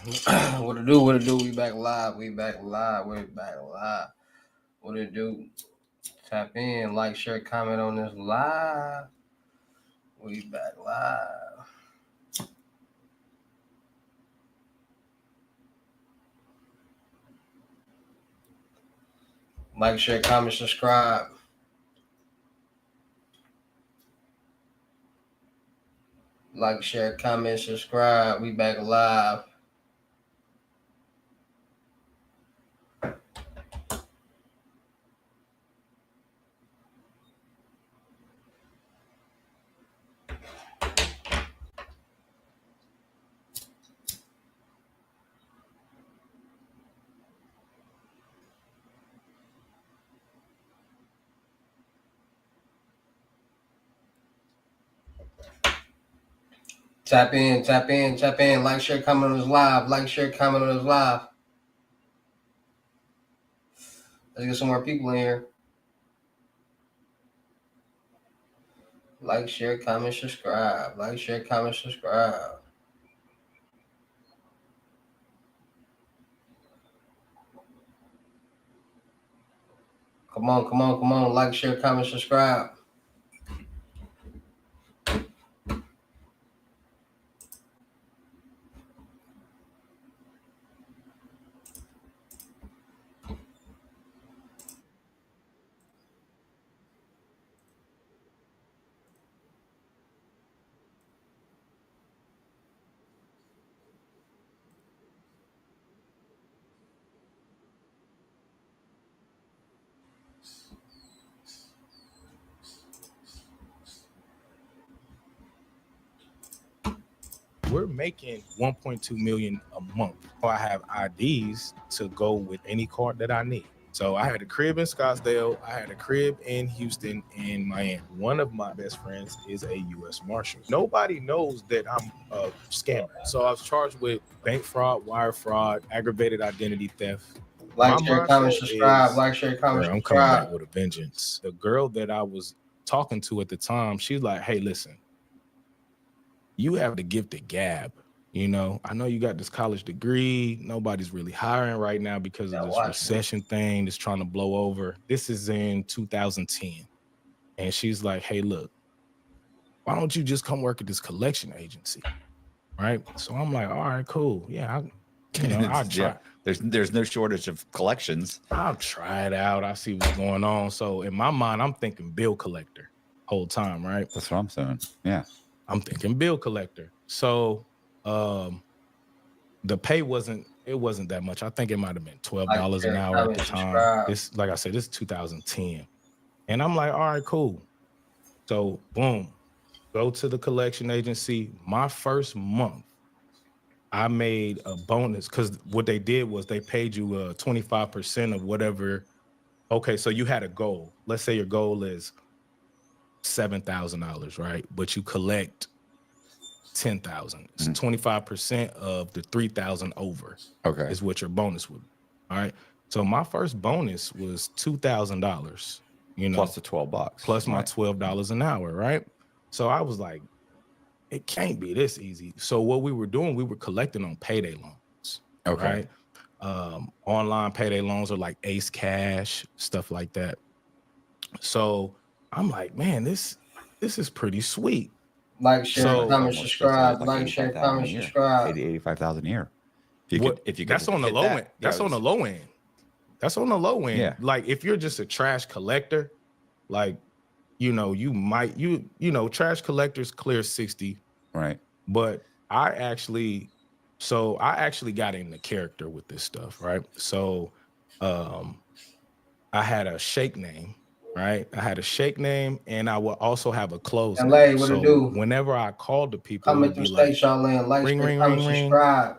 What it do? What it do? We back live. We back live. We back live. What it do? Tap in, like, share, comment on this live. We back live. Like, share, comment, subscribe. Like, share, comment, subscribe. We back live. Tap in, tap in, tap in. Like, share, comment on this live. Like, share, comment on this live. Let's get some more people in here. Like, share, comment, subscribe. Like, share, comment, subscribe. Come on, come on, come on. Like, share, comment, subscribe. We're making 1.2 million a month. I have IDs to go with any card that I need. So I had a crib in Scottsdale. I had a crib in Houston and Miami. One of my best friends is a U.S. Marshal. Nobody knows that I'm a scammer. So I was charged with bank fraud, wire fraud, aggravated identity theft. Like, share, comment, subscribe. Like, share, comment, I'm coming back with a vengeance. The girl that I was talking to at the time, she's like, hey, listen, you have the gift of gab. You know, I know you got this college degree. Nobody's really hiring right now because of this recession thing that's trying to blow over. This is in 2010. And she's like, hey, look, why don't you just come work at this collection agency? Right. So I'm like, all right, cool. Yeah. I'll try. There's no shortage of collections. I'll try it out. I see what's going on. So in my mind, I'm thinking bill collector whole time, right? That's what I'm saying. Yeah. I'm thinking bill collector. So the pay wasn't that much. I think it might have been $12 an hour at the time. This, like I said, this is 2010. And I'm like, all right, cool. So boom, go to the collection agency. My first month, I made a bonus because what they did was they paid you 25% of whatever. Okay, so you had a goal. Let's say your goal is $7,000, right? But you collect 10,000. It's 25% of the 3,000 over. Okay, is what your bonus would be. All right. So my first bonus was $2,000. plus the $12, plus my $12 an hour, right? So I was like, it can't be this easy. So what we were doing, we were collecting on payday loans. Okay. Right? Online payday loans are like Ace Cash, stuff like that. So I'm like, man, this is pretty sweet. Like, share, comment, subscribe. Like, share, comment, subscribe. 85,000 a year. If you that's on the low end. That's on the low end. That's on the low end. Yeah. Like if you're just a trash collector, like you might trash collectors clear 60. Right. But I actually got into character with this stuff, right? So I had a shake name, right? I had a shake name and I would also have a close LA, name. what So it do? whenever I called the people, Comment through state, y'all in. Like, ring, share, ring, comment, ring, subscribe.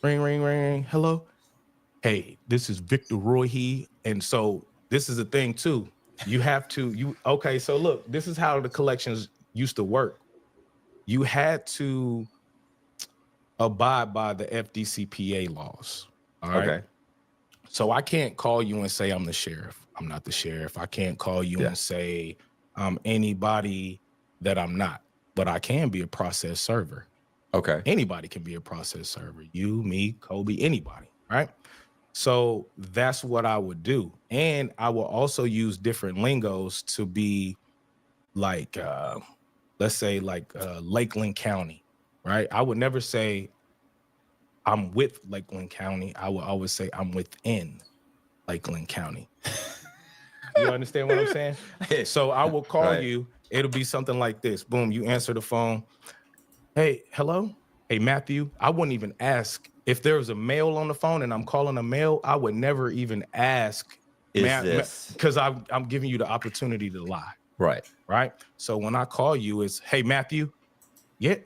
Ring, ring, ring. Hello? Hey, this is Victor Roy. And so this is a thing too. You have to, okay, so look, this is how the collections used to work. You had to abide by the FDCPA laws. All right. Okay. So I can't call you and say I'm the sheriff. I'm not the sheriff. I can't call you and say I'm anybody that I'm not, but I can be a process server. Okay. Anybody can be a process server. You, me, Kobe, anybody, right? So that's what I would do. And I will also use different lingos to be like, let's say like Lakeland County, right? I would never say I'm with Lakeland County. I would always say I'm within Lakeland County. You understand what I'm saying? So I will call Right. you. It'll be something like this. Boom, you answer the phone. Hey, hello? Hey, Matthew. I wouldn't even ask if there was a male on the phone and I'm calling a male. I would never even ask. Because I'm giving you the opportunity to lie. Right. Right. So when I call you, it's, hey, Matthew. Yeah.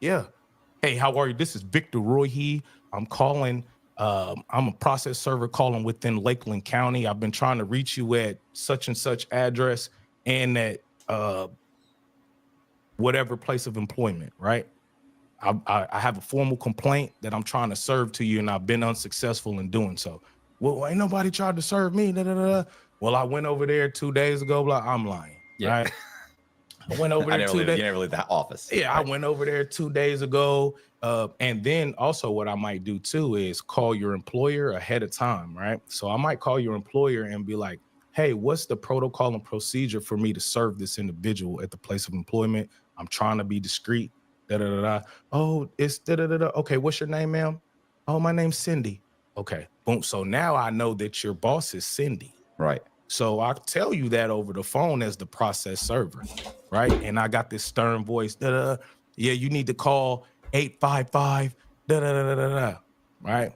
Hey, how are you? This is Victor Roy. I'm calling. I'm a process server calling within Lakeland County. I've been trying to reach you at such and such address and at whatever place of employment, right? I have a formal complaint that I'm trying to serve to you, and I've been unsuccessful in doing so. Well, ain't nobody tried to serve me. Well, I went over there 2 days ago. Blah, I'm lying. Yeah. Right? I went over there 2 days. You never leave that office. Yeah, right. I went over there 2 days ago. And then also what I might do too is call your employer ahead of time, right? So I might call your employer and be like, hey, what's the protocol and procedure for me to serve this individual at the place of employment? I'm trying to be discreet. Oh, it's Okay, what's your name, ma'am? Oh, my name's Cindy. Okay, boom. So now I know that your boss is Cindy. Right. So I'll tell you that over the phone as the process server, right? And I got this stern voice. Yeah, you need to call 855. Right?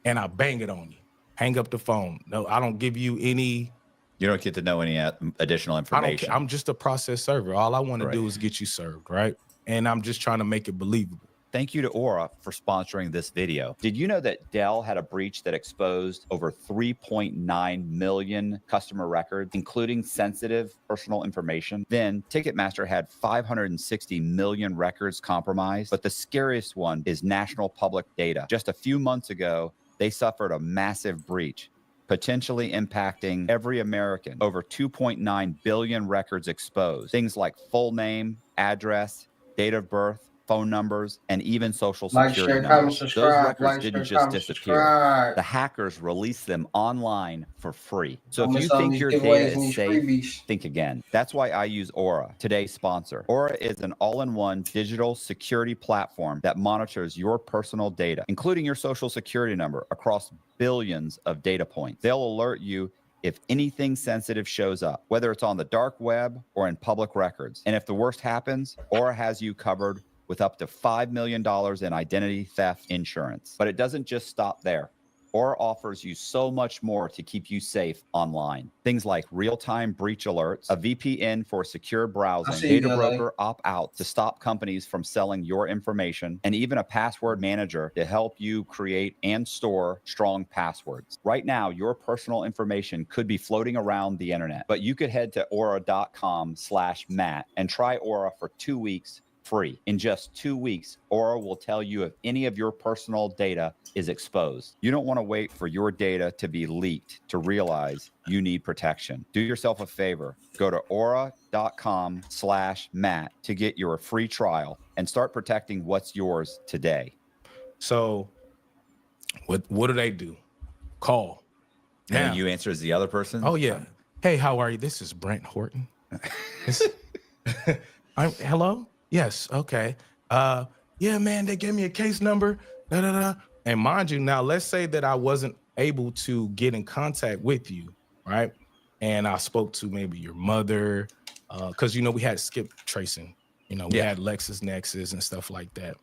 And I bang it on you. Hang up the phone. No, I don't give you any. You don't get to know any additional information. I'm just a process server. All I want to do is get you served, right? And I'm just trying to make it believable. Thank you to Aura for sponsoring this video. Did you know that Dell had a breach that exposed over 3.9 million customer records, including sensitive personal information? Then Ticketmaster had 560 million records compromised, but the scariest one is national public data. Just a few months ago, they suffered a massive breach, potentially impacting every American. Over 2.9 billion records exposed. Things like full name, address, date of birth, phone numbers, and even social security numbers. Those records didn't just disappear. The hackers released them online for free. So if you think your data is safe, think again. That's why I use Aura, today's sponsor. Aura is an all-in-one digital security platform that monitors your personal data, including your social security number, across billions of data points. They'll alert you if anything sensitive shows up, whether it's on the dark web or in public records. And if the worst happens, Aura has you covered with up to $5 million in identity theft insurance. But it doesn't just stop there. Aura offers you so much more to keep you safe online. Things like real-time breach alerts, a VPN for secure browsing, data broker opt-out to stop companies from selling your information, and even a password manager to help you create and store strong passwords. Right now, your personal information could be floating around the internet, but you could head to aura.com/Matt and try Aura for 2 weeks free. In just 2 weeks, Aura will tell you if any of your personal data is exposed. You don't want to wait for your data to be leaked to realize you need protection. Do yourself a favor. Go to aura.com/Matt to get your free trial and start protecting what's yours today. So what do they do? Call. And you answer as the other person? Oh, yeah. Hey, how are you? This is Brent Horton. Hello? Yes. Okay. Yeah, man, they gave me a case number. And mind you, now let's say that I wasn't able to get in contact with you, right? And I spoke to maybe your mother, because we had skip tracing. We had LexisNexis and stuff like that,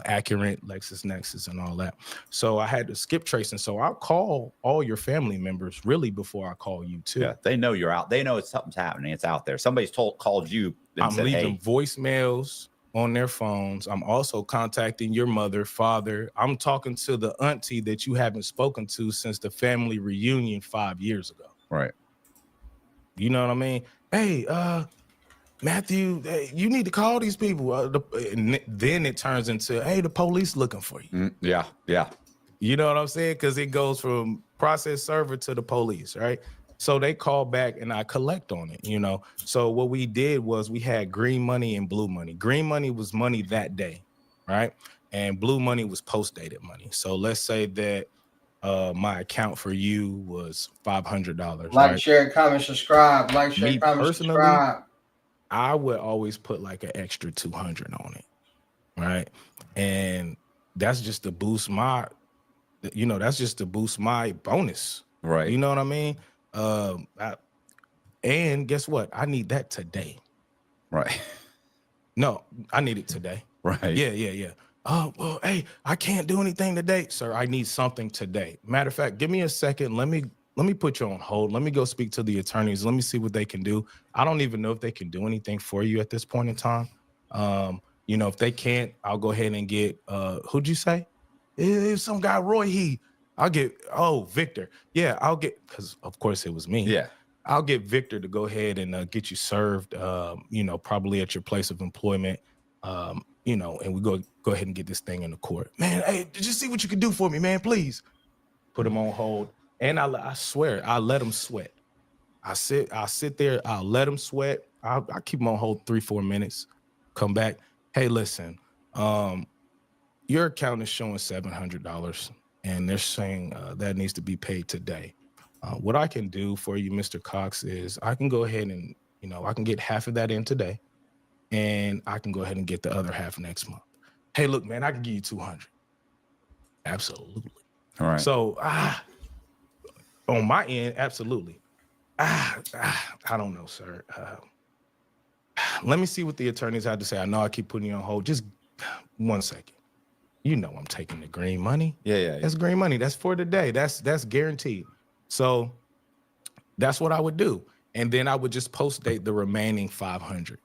Accurate, LexisNexis, and all that. So I had to skip tracing. So I'll call all your family members really before I call you too. Yeah, they know you're out. They know something's happening. It's out there. Somebody's called you. I'm leaving voicemails on their phones. I'm also contacting your mother, father. I'm talking to the auntie that you haven't spoken to since the family reunion 5 years ago. Right. You know what I mean? Hey, Matthew, you need to call these people. And then it turns into, hey, the police looking for you. Yeah. You know what I'm saying? Because it goes from process server to the police, right? So they call back and I collect on it, So what we did was we had green money and blue money. Green money was money that day. right? And Blue Money was post-dated money. So let's say that my account for you was $500. Like, right? share, comment, subscribe. Like, share, Me comment, personally, subscribe. I would always put like an extra 200 on it, right? And that's just to boost my, that's just to boost my bonus. Right. You know what I mean? And guess what? I need that today. Right. No, I need it today. Right. Yeah. Oh, well, hey, I can't do anything today, sir. I need something today. Matter of fact, give me a second. Let me put you on hold. Let me go speak to the attorneys. Let me see what they can do. I don't even know if they can do anything for you at this point in time. If they can't, I'll go ahead and get who'd you say? It's some guy, Roy. I'll get Victor. Yeah, I'll get, because of course it was me. Yeah. I'll get Victor to go ahead and get you served, probably at your place of employment, and we go ahead and get this thing in the court. Man, hey, did you see what you can do for me, man? Please put him on hold. And I swear, I let him sweat. I sit there, I'll let him sweat. I keep him on hold 3-4 minutes, come back. Hey, listen, your account is showing $700 and they're saying that needs to be paid today. What I can do for you, Mr. Cox, is I can go ahead and, I can get half of that in today and I can go ahead and get the other half next month. Hey, look, man, I can give you 200. Absolutely. All right. So, on my end, absolutely. I don't know, sir. Let me see what the attorneys had to say. I know I keep putting you on hold. Just 1 second. I'm taking the green money. Yeah. That's green money. That's for today. That's guaranteed. So that's what I would do. And then I would just post date the remaining 500,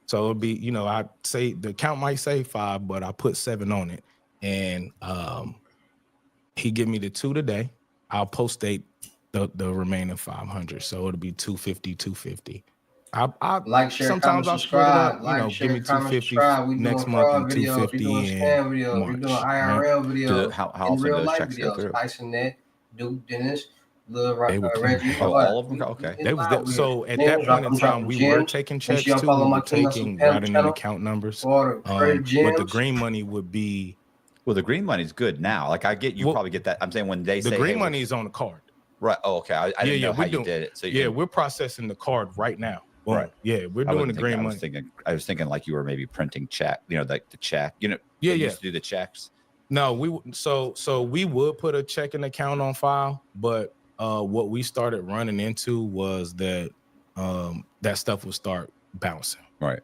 So it'd be, I'd say the account might say 5, but I put 7 on it. And he give me the 2 today. I'll post date the remaining 500. So it'll be 250. I Like, share, sometimes comment, I'll split it up, subscribe. Like, give me share, comment, 250 subscribe. We next doing month fraud and videos. We 250 doing in scam videos. We March, doing right? IRL videos. How and often real those life checks go videos. through? Tyson, Duke, Dennis, Lil They would come Reggie. right. Oh, What? all of them? Okay. They was there. So at that point in time, we were taking Make sure checks y'all too. follow We my were King Hustle taking Pimp writing in channel account numbers. for the credit But the gems. green money would be. Well, the green money's good now. Like I get, you Well, probably get that. I'm saying when they the say green hey, money is on the card. right. Oh, okay. I didn't know how you doing, did it. So we're processing the card right now. Boom. Right. Yeah, we're doing the green money. I was thinking like you were maybe printing check, like the check, Yeah. Used to do the checks. No, we would put a checking account on file, but what we started running into was that that stuff would start bouncing. Right.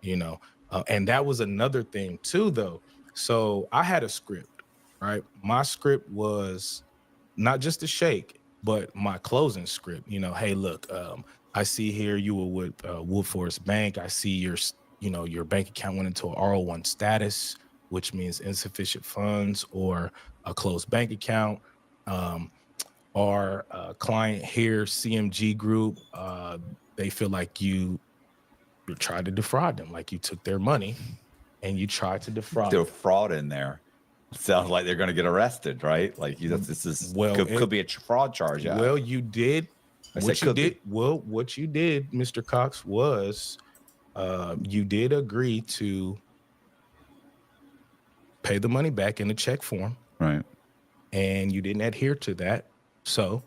And that was another thing too, though. So I had a script, right? My script was not just a shake, but my closing script. Hey, look, I see here you were with Wood Forest Bank. I see your bank account went into an R01 status, which means insufficient funds or a closed bank account. Our client here, CMG Group, they feel like you tried to defraud them, like you took their money and you tried to defraud There's them. fraud in there. Sounds like they're going to get arrested, right? Like could be a fraud charge. Yeah. Well, you did. What you did, Mr. Cox, was you did agree to pay the money back in a check form. Right. And you didn't adhere to that. So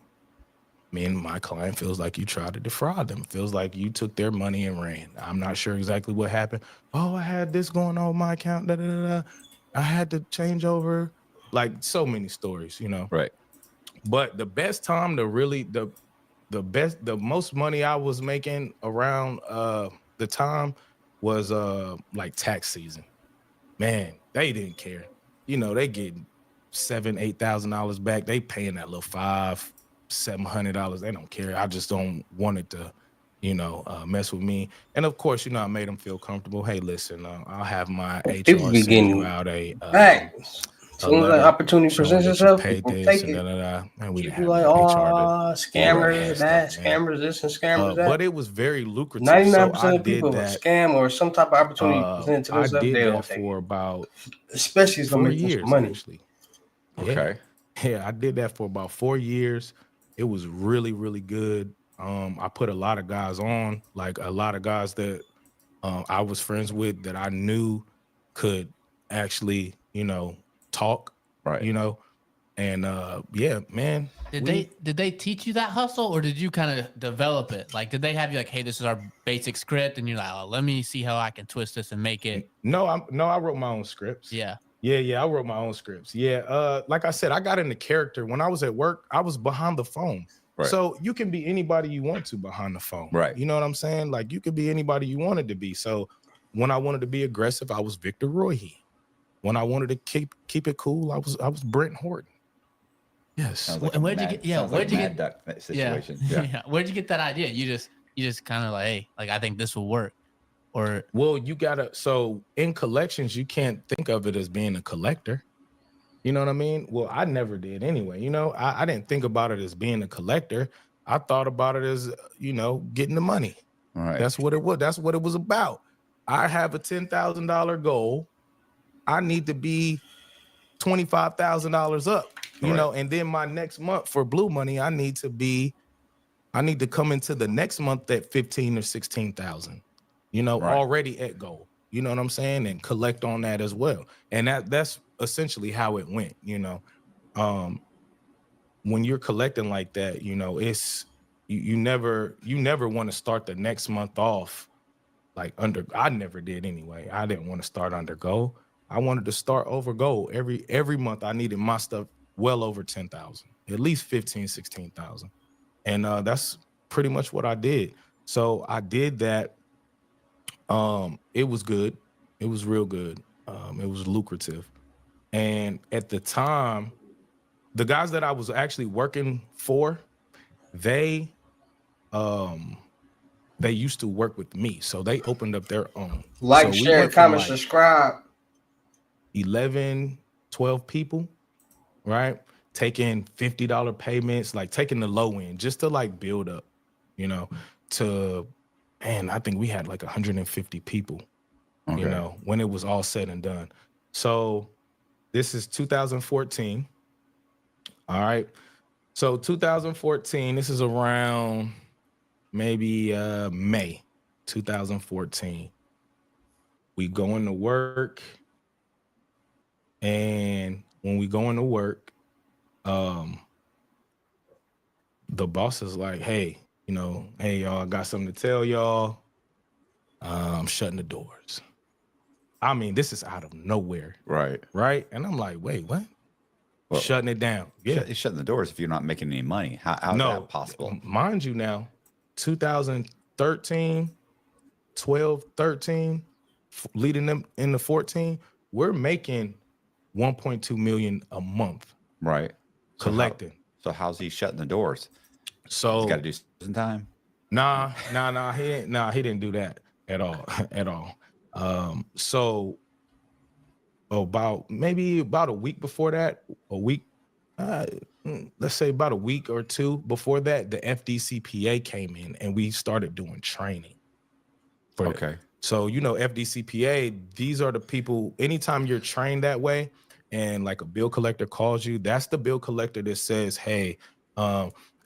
me and my client feels like you tried to defraud them. Feels like you took their money and ran. I'm not sure exactly what happened. Oh, I had this going on with my account. Da, da, da, da. I had to change over. Like so many stories, Right. But the best time to really the most money I was making around the time was like tax season. Man, they didn't care. They getting $7,000-8,000 back. They paying that little $500-700. They don't care. I just don't want it to, mess with me. And of course, I made them feel comfortable. Hey, listen, I'll have my HR send you out a back. As soon as the opportunity presents itself, people take it. And we People like, scammers, that, scammers this and scammers that. But it was very lucrative. 99% of people scam or some type of opportunity presented to themselves. I did that for about, especially 4 years, money. Actually. Okay. Yeah, I did that for about 4 years. It was really, really good. I put a lot of guys on, like a lot of guys that I was friends with that I knew could actually, talk, Right. and yeah, man. Did they teach you that hustle, or did you kind of develop it? Like, did they have you like, hey, this is our basic script, and you're like, oh, let me see how I can twist this and make it? No, I wrote my own scripts. Yeah. Yeah, I wrote my own scripts. Yeah, like I said, I got into character when I was at work. I was behind the phone. Right. So you can be anybody you want to behind the phone. Right. You know what I'm saying? Like you could be anybody you wanted to be. So when I wanted to be aggressive, I was Victor Roy. When I wanted to keep it cool, I was Brent Horton. Yes. Sounds like And a where'd you Mad- get- yeah, sounds like where'd a you Mad get- Duck situation? Yeah. Yeah. Where'd you get that idea? You just kind of like, hey, like I think this will work. Or Well, you gotta. So in collections, you can't think of it as being a collector. You know what I mean? Well, I never did anyway. I didn't think about it as being a collector. I thought about it as, getting the money. All right. That's what it was. That's what it was about. I have a $10,000 goal. I need to be $25,000 up, Right. and then my next month for Blue Money, I need to come into the next month at 15 or 16,000, Right. already at goal. You know what I'm saying? And collect on that as well. And that's essentially how it went, when you're collecting like that, it's you never want to start the next month off like under. I never did anyway. I didn't want to start under goal. I wanted to start over goal. Every month I needed my stuff well over 10,000, at least 15, 16,000. And that's pretty much what I did. So I did that. It was good. It was real good. It was lucrative. And at the time, the guys that I was actually working for, they used to work with me. So they opened up their own. Like, So we share, went from, comment, like, subscribe. 11, 12 people, right? Taking $50 payments, like taking the low end just to like build up, to, man, I think we had like 150 people, Okay. when it was all said and done. So this is 2014. All right. So 2014, this is around maybe May 2014. We go into work. And when we go into work, the boss is like, hey, hey, y'all, I got something to tell y'all. I'm shutting the doors. I mean, this is out of nowhere. Right. Right. And I'm like, wait, what? Well, shutting it down. Yeah. He's shutting the doors if you're not making any money. How is that possible? Mind you now, 2013, 12, 13, leading them into 14, we're making 1.2 million a month. Right. Collecting. So how's he shutting the doors? So He's got to do some time. Nah, he didn't do that at all. So about a week before that, let's say about a week or two before that, the FDCPA came in and we started doing training. Okay. So, FDCPA, these are the people, anytime you're trained that way and like a bill collector calls you, that's the bill collector that says, hey,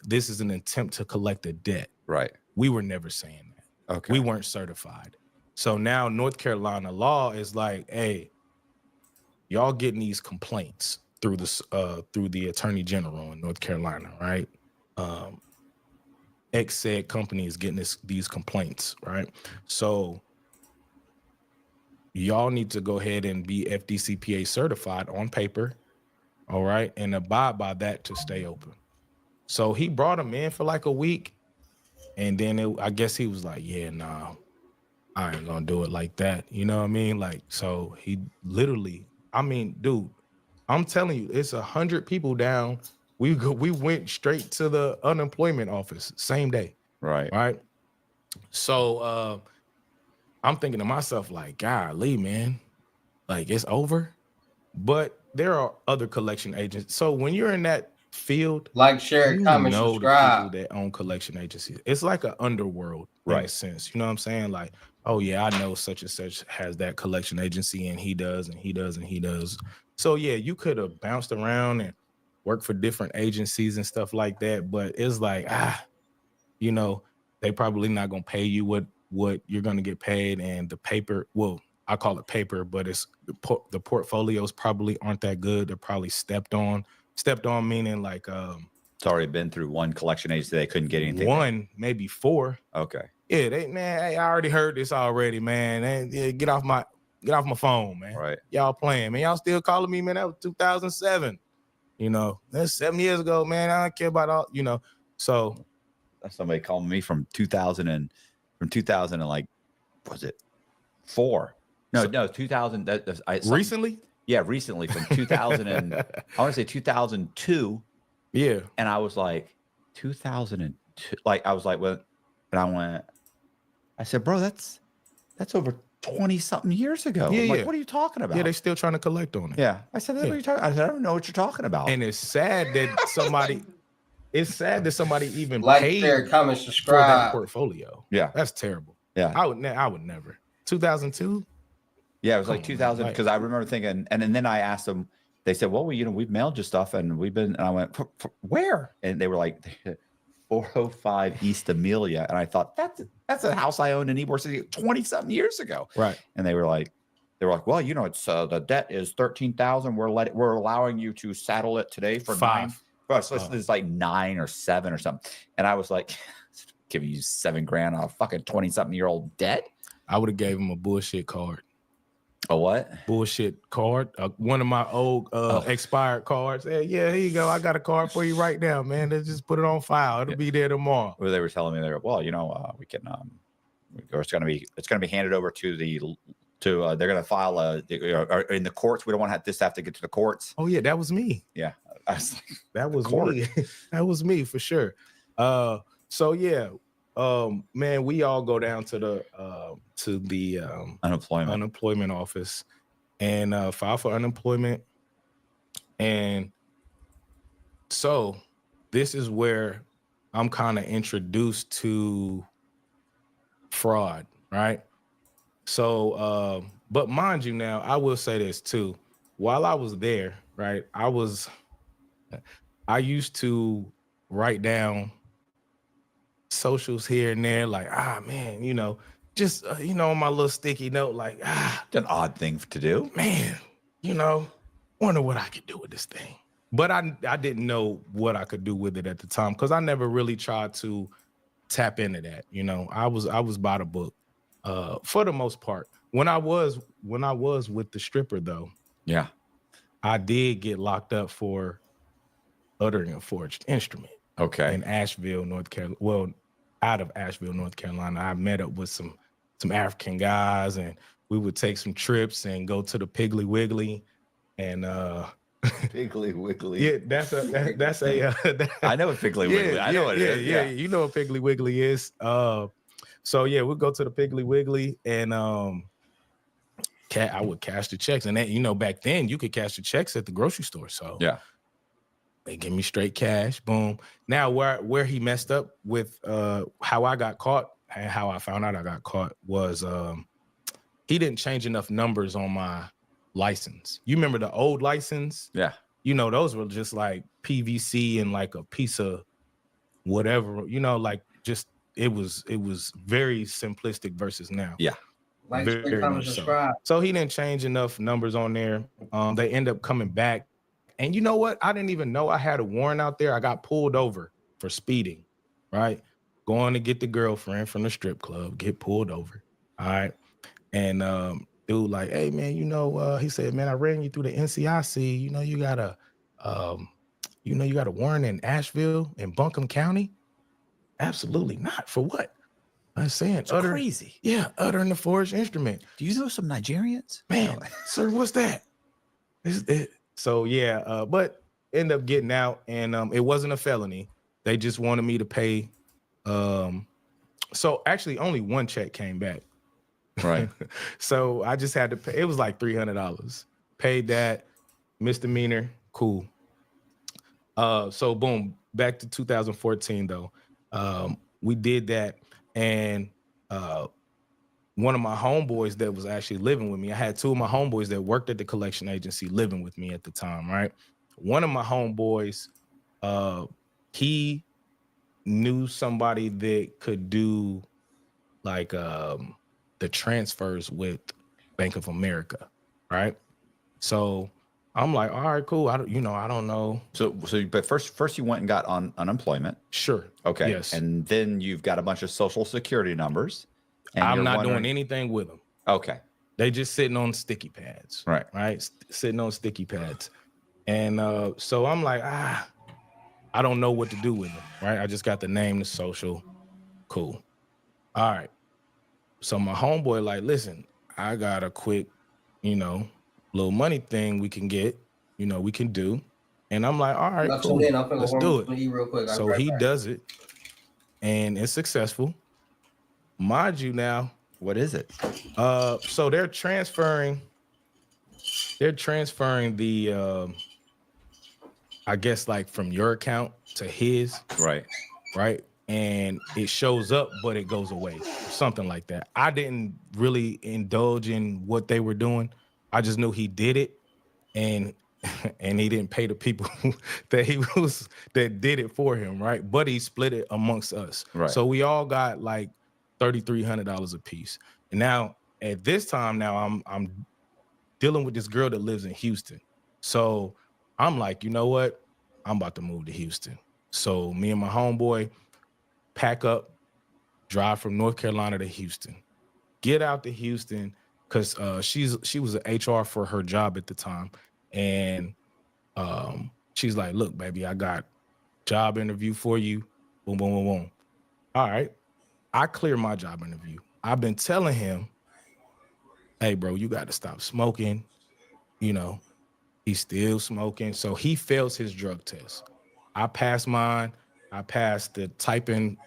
this is an attempt to collect a debt. Right. We were never saying that. Okay. We weren't certified. So now North Carolina law is like, hey, y'all getting these complaints through the Attorney General in North Carolina, right? Said company is getting these complaints, right? So y'all need to go ahead and be FDCPA certified on paper, all right, and abide by that to stay open. So he brought him in for like a week, and then I guess he was like, yeah, nah, I ain't gonna do it like that. You know what I mean? Like, so he literally, I mean, dude, I'm telling you, it's 100 people down. We went straight to the unemployment office same day. Right. So I'm thinking to myself, like, golly, man, like it's over. But there are other collection agents. So when you're in that field, Like, share, comment, the subscribe. people that own collection agencies. It's like an underworld in a Right. sense. You know what I'm saying? Like, oh yeah, I know such and such has that collection agency, and he does, and he does, and he does. So yeah, you could have bounced around and worked for different agencies and stuff like that, but it's like, they probably not gonna pay you what you're gonna get paid, and the paper, well, I call it paper, but it's the portfolios probably aren't that good. They're probably stepped on meaning like It's already been through one collection agency. They couldn't get anything. one, maybe four. Okay. Yeah, hey, I already heard this already, man. Yeah, get off my phone, man. Right. Y'all playing, man. Y'all still calling me, man. That was 2007. You know, that's 7 years ago, man. I don't care about all, you know. So That's somebody calling me from 2000 and like, was it 4? No, 2000. Recently? Yeah, recently from 2000 and I want to say 2002. Yeah. And I was like, 2002. Like, I was like, well, and I said, bro, that's over 20 something years ago. Yeah, I'm like, yeah. what are you talking about? Yeah, they still trying to collect on it. Yeah. I said, what are you talking? I said, I don't know what you're talking about. And it's sad that somebody even Like, paid share, comment, for that subscribe. portfolio. Yeah. That's terrible. Yeah. I would never. 2002? Yeah, it was like Come on, 2000 man. because I remember thinking, and then I asked them. They said, "Well, we've mailed you stuff, and we've been." And I went, "Where?" And they were like, 405 East Amelia, and I thought that's a house I owned in Ybor City 20-something years ago. Right. And they were like, "Well, it's the debt is 13,000. We're allowing you to saddle it today for 9." 5. So it's like 9 or 7 or something. And I was like, "Giving you $7,000 on a fucking 20-something-year-old debt." I would have gave him a bullshit card. A what? Bullshit card. One of my old expired cards. Hey, yeah, here you go. I got a card for you right now, man. Let's just put it on file. It'll be there tomorrow. Where they were telling me, we can it's going to be handed over to they're going to file in the courts. We don't want this to have to get to the courts. Oh yeah, that was me. Yeah. I was like, That was court. me. That was me for sure. So yeah, man, we all go down to the unemployment office and file for unemployment. And so this is where I'm kind of introduced to fraud, right? So, but mind you, now I will say this too. While I was there, right, I used to write down socials here and there, like, man, just, on my little sticky note, like, it's an odd thing to do. man, wonder what I could do with this thing. But I didn't know what I could do with it at the time because I never really tried to tap into that. I was by the book for the most part. When I was with the stripper, though, Yeah. I did get locked up for uttering a forged instrument. Okay. In Asheville, North Carolina. Well, out of Asheville, North Carolina. I met up with some African guys, and we would take some trips and go to the Piggly Wiggly, and Piggly Wiggly. yeah, that's a I know what Piggly Wiggly. I know what it is. Yeah, you know what Piggly Wiggly is. So yeah, we'll go to the Piggly Wiggly, and I would cash the checks, and that, back then you could cash the checks at the grocery store. So Yeah. they give me straight cash. Boom. Now where he messed up with how I got caught and how I found out I got caught was he didn't change enough numbers on my license. You remember the old license? Yeah. Those were just like PVC and like a piece of whatever, like just it was very simplistic versus now. Yeah. Like, Very share, comment, much so. subscribe. So he didn't change enough numbers on there. They end up coming back. And you know what? I didn't even know I had a warrant out there. I got pulled over for speeding, right? Going to get the girlfriend from the strip club, get pulled over. All right. And dude like, hey man, he said, man, I ran you through the NCIC. You got a warrant in Asheville in Buncombe County? Absolutely not. For what? I'm saying It's crazy. Yeah, uttering the forged instrument. Do you know some Nigerians? Man, sir, what's that? So yeah, but end up getting out, and it wasn't a felony. They just wanted me to pay. So actually, only one check came back. Right. So I just had to pay. It was like $300. Paid that, misdemeanor, cool. So boom, back to 2014 though. We did that, and one of my homeboys that was actually living with me. I had two of my homeboys that worked at the collection agency living with me at the time, right? One of my homeboys, he knew somebody that could do like the transfers with Bank of America, right? So I'm like, all right, cool. I don't know. But first you went and got on unemployment. Sure. Okay. Yes. And then you've got a bunch of social security numbers. And I'm you're not wondering- doing anything with them. Okay. They just sitting on sticky pads. Right. Sitting on sticky pads. And so I'm like, I don't know what to do with them. Right. I just got the name, the social. Cool. All right. So my homeboy, like, listen, I got a quick, little money thing we can get, we can do. And I'm like, all right, cool. Let's do it. Real quick. So he does it, and it's successful. Mind you, now, What is it? so they're transferring the, I guess, like from your account to his, Right. and it shows up, but it goes away, something like that. I didn't really indulge in what they were doing. I just knew he did it, and he didn't pay the people that did it for him, right? But he split it amongst us. Right. So we all got like $3,300 a piece. And now at this time, I'm dealing with this girl that lives in Houston. So I'm like, you know what? I'm about to move to Houston. So me and my homeboy pack up, drive from North Carolina to Houston, get out to Houston, because she was an HR for her job at the time. And she's like, look, baby, I got job interview for you. Boom, boom, boom, boom. All right. I clear my job interview. I've been telling him, hey, bro, you got to stop smoking. He's still smoking. So he fails his drug test. I passed mine. I passed the typing,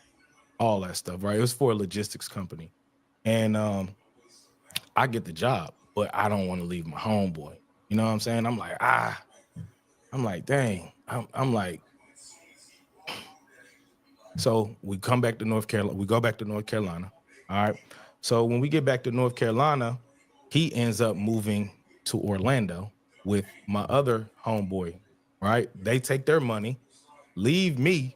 all that stuff, right? It was for a logistics company. And I get the job, but I don't want to leave my homeboy. You know what I'm saying? I'm like, dang. I'm like, so we come back to North Carolina. We go back to North Carolina. All right. So when we get back to North Carolina, he ends up moving to Orlando with my other homeboy, right? They take their money, leave me,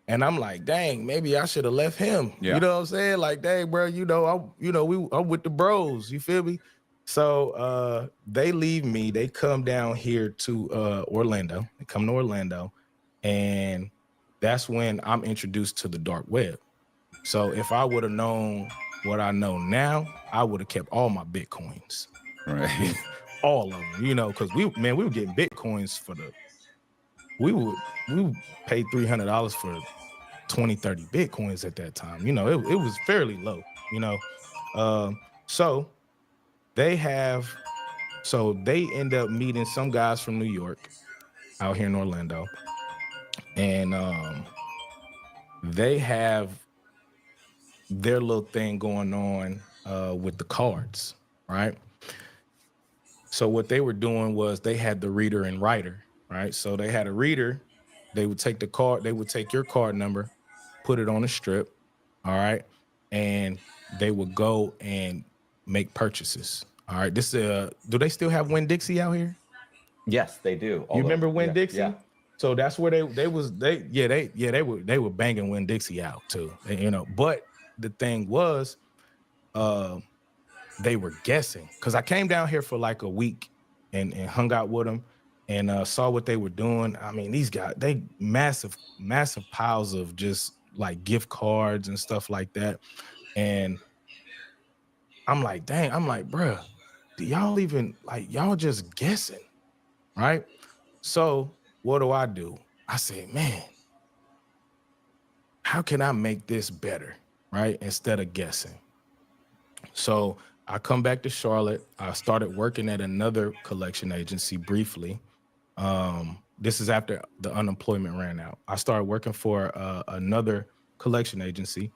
and I'm like, dang, maybe I should have left him. Yeah. You know what I'm saying? Like, dang, bro, I'm with the bros. You feel me? So they leave me. They come down here to Orlando. They come to Orlando, and that's when I'm introduced to the dark web. So if I would have known what I know now, I would have kept all my Bitcoins. Right. All of them, because we were getting Bitcoins we would pay $300 for 20, 30 Bitcoins at that time. It was fairly low, so they end up meeting some guys from New York out here in Orlando, and they have their little thing going on with the cards, right? So what they were doing was they had the reader and writer, right? So they had a reader. They would take the card. They would take your card number, put it on a strip, all right? And they would go and make purchases, all right? This do they still have Winn-Dixie out here? Yes, they do. You remember Winn-Dixie? Yeah. So that's where they were banging Winn-Dixie out too, But the thing was, they were guessing, because I came down here for like a week and hung out with them and saw what they were doing. I mean, these guys, they massive piles of just like gift cards and stuff like that. And I'm like, dang, bruh, do y'all even, like, y'all just guessing, right? So what do? I say, man, how can I make this better, right? Instead of guessing. So I come back to Charlotte. I started working at another collection agency briefly. This is after the unemployment ran out. I started working for another collection agency.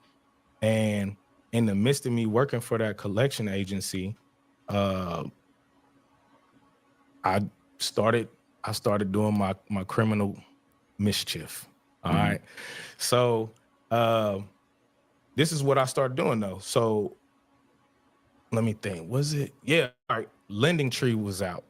And in the midst of me working for that collection agency, I started doing my criminal mischief. All right. So this is what I started doing though. So let me think. Was it? Yeah. All right. Lending Tree was out.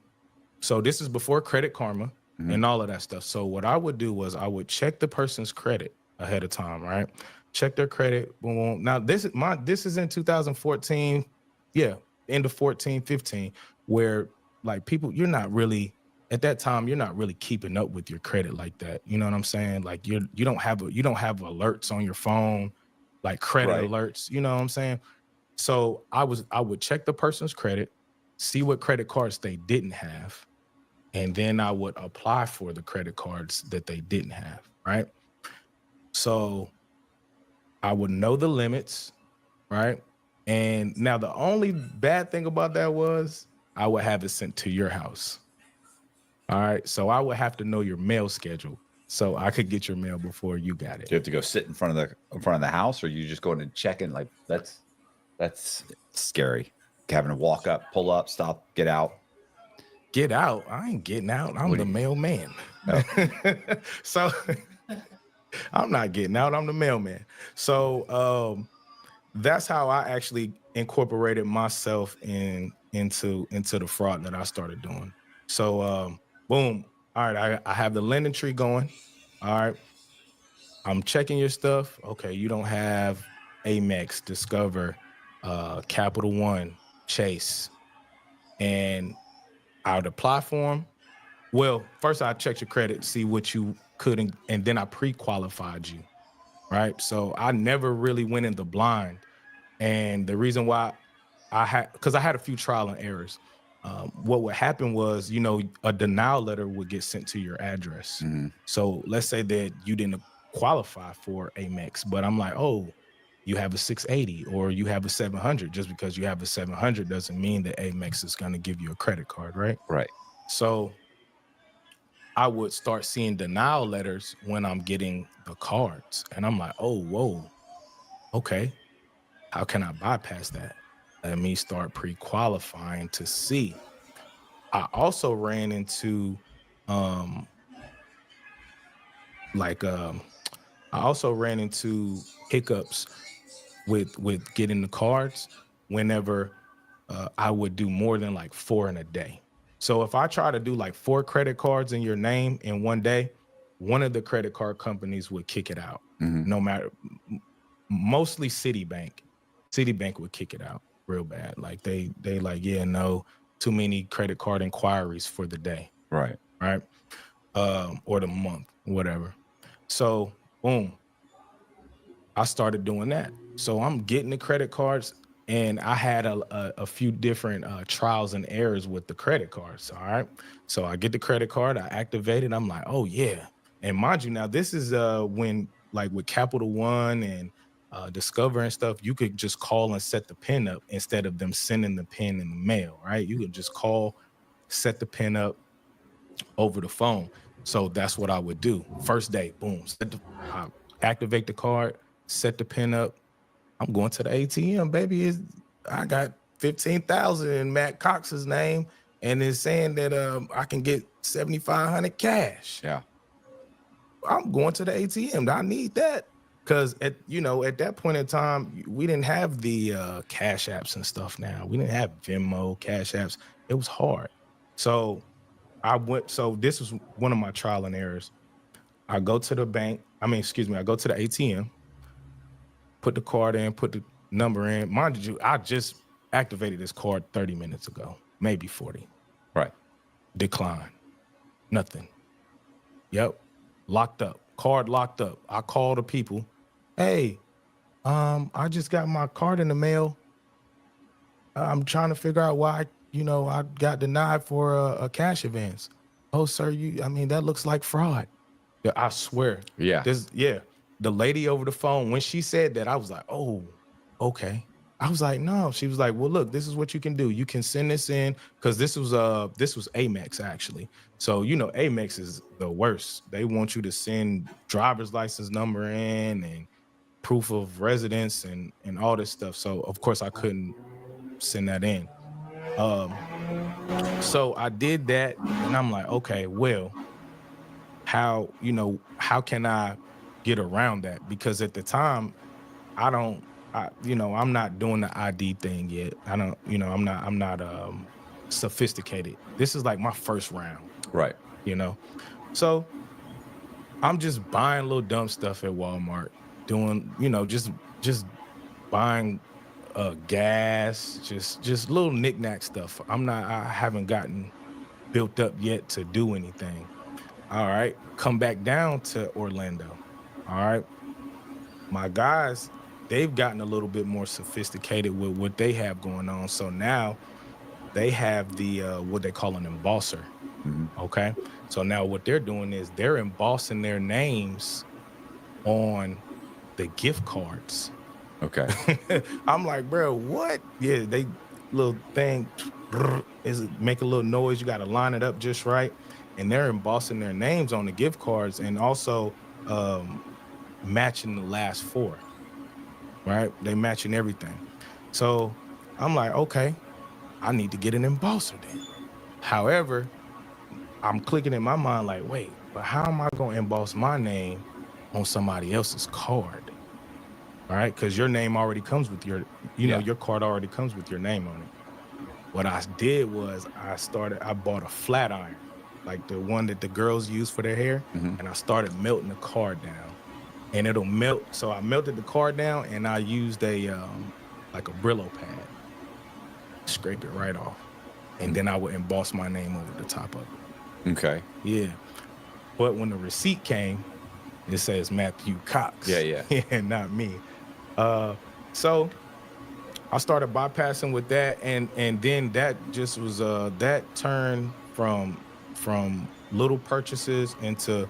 So this is before Credit Karma and all of that stuff. So what I would do was I would check the person's credit ahead of time, right? Check their credit. Boom, boom. Now this is in 2014. Yeah. end of 14, 15, where like people, you're not really at that time, you're not really keeping up with your credit like that. You know what I'm saying? Like you don't have alerts on your phone, like credit Right. alerts. You know what I'm saying? So I would check the person's credit, see what credit cards they didn't have, and then I would apply for the credit cards that they didn't have. Right. So I would know the limits, right? And now the only bad thing about that was I would have it sent to your house. All right. So I would have to know your mail schedule so I could get your mail before you got it. Do you have to go sit in front of the house, or you just go in and check in? Like that's scary. Having to walk up, pull up, stop, get out. Get out. I ain't getting out. I'm What the do you- mailman. So I'm not getting out. I'm the mailman. So that's how I actually incorporated myself into the fraud that I started doing. So boom. All right, I have the lending tree going. All right. I'm checking your stuff. Okay, you don't have Amex, Discover, Capital One, Chase. And I would apply for them. Well, first I checked your credit, see what you could, and then I pre-qualified you, right? So I never really went in the blind. And the reason why because I had a few trial and errors. What would happen was, a denial letter would get sent to your address. Mm-hmm. So let's say that you didn't qualify for Amex, but I'm like, oh, you have a 680 or you have a 700. Just because you have a 700 doesn't mean that Amex is going to give you a credit card, right? Right. So I would start seeing denial letters when I'm getting the cards. And I'm like, oh, whoa, okay. How can I bypass that? Let me start pre-qualifying to see. I also ran into hiccups with getting the cards whenever I would do more than like 4 in a day. So if I try to do like 4 credit cards in your name in one day, one of the credit card companies would kick it out. Mm-hmm. No matter, mostly Citibank would kick it out real bad. Like they like, yeah, no, too many credit card inquiries for the day. Right. Right. Or the month, whatever. So boom, I started doing that. So I'm getting the credit cards, and I had a few different trials and errors with the credit cards. All right. So I get the credit card, I activate it. I'm like, oh yeah. And mind you, now this is when, like with Capital One and Discover and stuff, you could just call and set the PIN up instead of them sending the PIN in the mail, right? You could just call, set the PIN up over the phone. So that's what I would do. First day, boom, I activate the card, set the PIN up. I'm going to the ATM, baby. I got 15,000 in Matt Cox's name, and it's saying that I can get 7,500 cash. Yeah. I'm going to the ATM. I need that. Because at that point in time, we didn't have the cash apps and stuff now. We didn't have Venmo, cash apps. It was hard. So this was one of my trial and errors. I go to the bank. I go to the ATM, put the card in, put the number in. Mind you, I just activated this card 30 minutes ago, maybe 40. Right. Decline. Nothing. Yep. Locked up. Card locked up. I call the people. Hey, I just got my card in the mail. I'm trying to figure out why, I got denied for a cash advance. Oh, sir, that looks like fraud. Yeah, I swear. Yeah. The lady over the phone, when she said that, I was like, oh, okay. I was like, no. She was like, well, look, this is what you can do. You can send this in, because this was Amex actually. So Amex is the worst. They want you to send driver's license number in and proof of residence and all this stuff. So of course I couldn't send that in. So I did that, and I'm like, okay, well, how can I get around that? Because at the time, I'm not doing the ID thing yet. I'm not sophisticated. This is like my first round. Right. So I'm just buying little dumb stuff at Walmart, doing, just buying gas, just little knickknack stuff. I haven't gotten built up yet to do anything. All right, come back down to Orlando. All right, my guys, they've gotten a little bit more sophisticated with what they have going on. So now they have the what they call an embosser. Okay, so now what they're doing is they're embossing their names on the gift cards. Okay. I'm like, bro, what? Yeah, they little thing is it make a little noise. You got to line it up just right, and they're embossing their names on the gift cards and also matching the last four. Right? They matching everything. So I'm like, okay, I need to get an embosser then. However, I'm clicking in my mind like, wait, but how am I going to emboss my name on somebody else's card? All right, because your name already comes with your, you know, your card already comes with your name on it. What I did was I bought a flat iron, like the one that the girls use for their hair, and I started melting the card down, and it'll melt. So I melted the card down, and I used a like a Brillo pad, scrape it right off, and then I would emboss my name over the top of it. Okay. Yeah, but when the receipt came, it says Matthew Cox. Yeah. Yeah, not me. So I started bypassing with that, and then that just was that turned from little purchases into a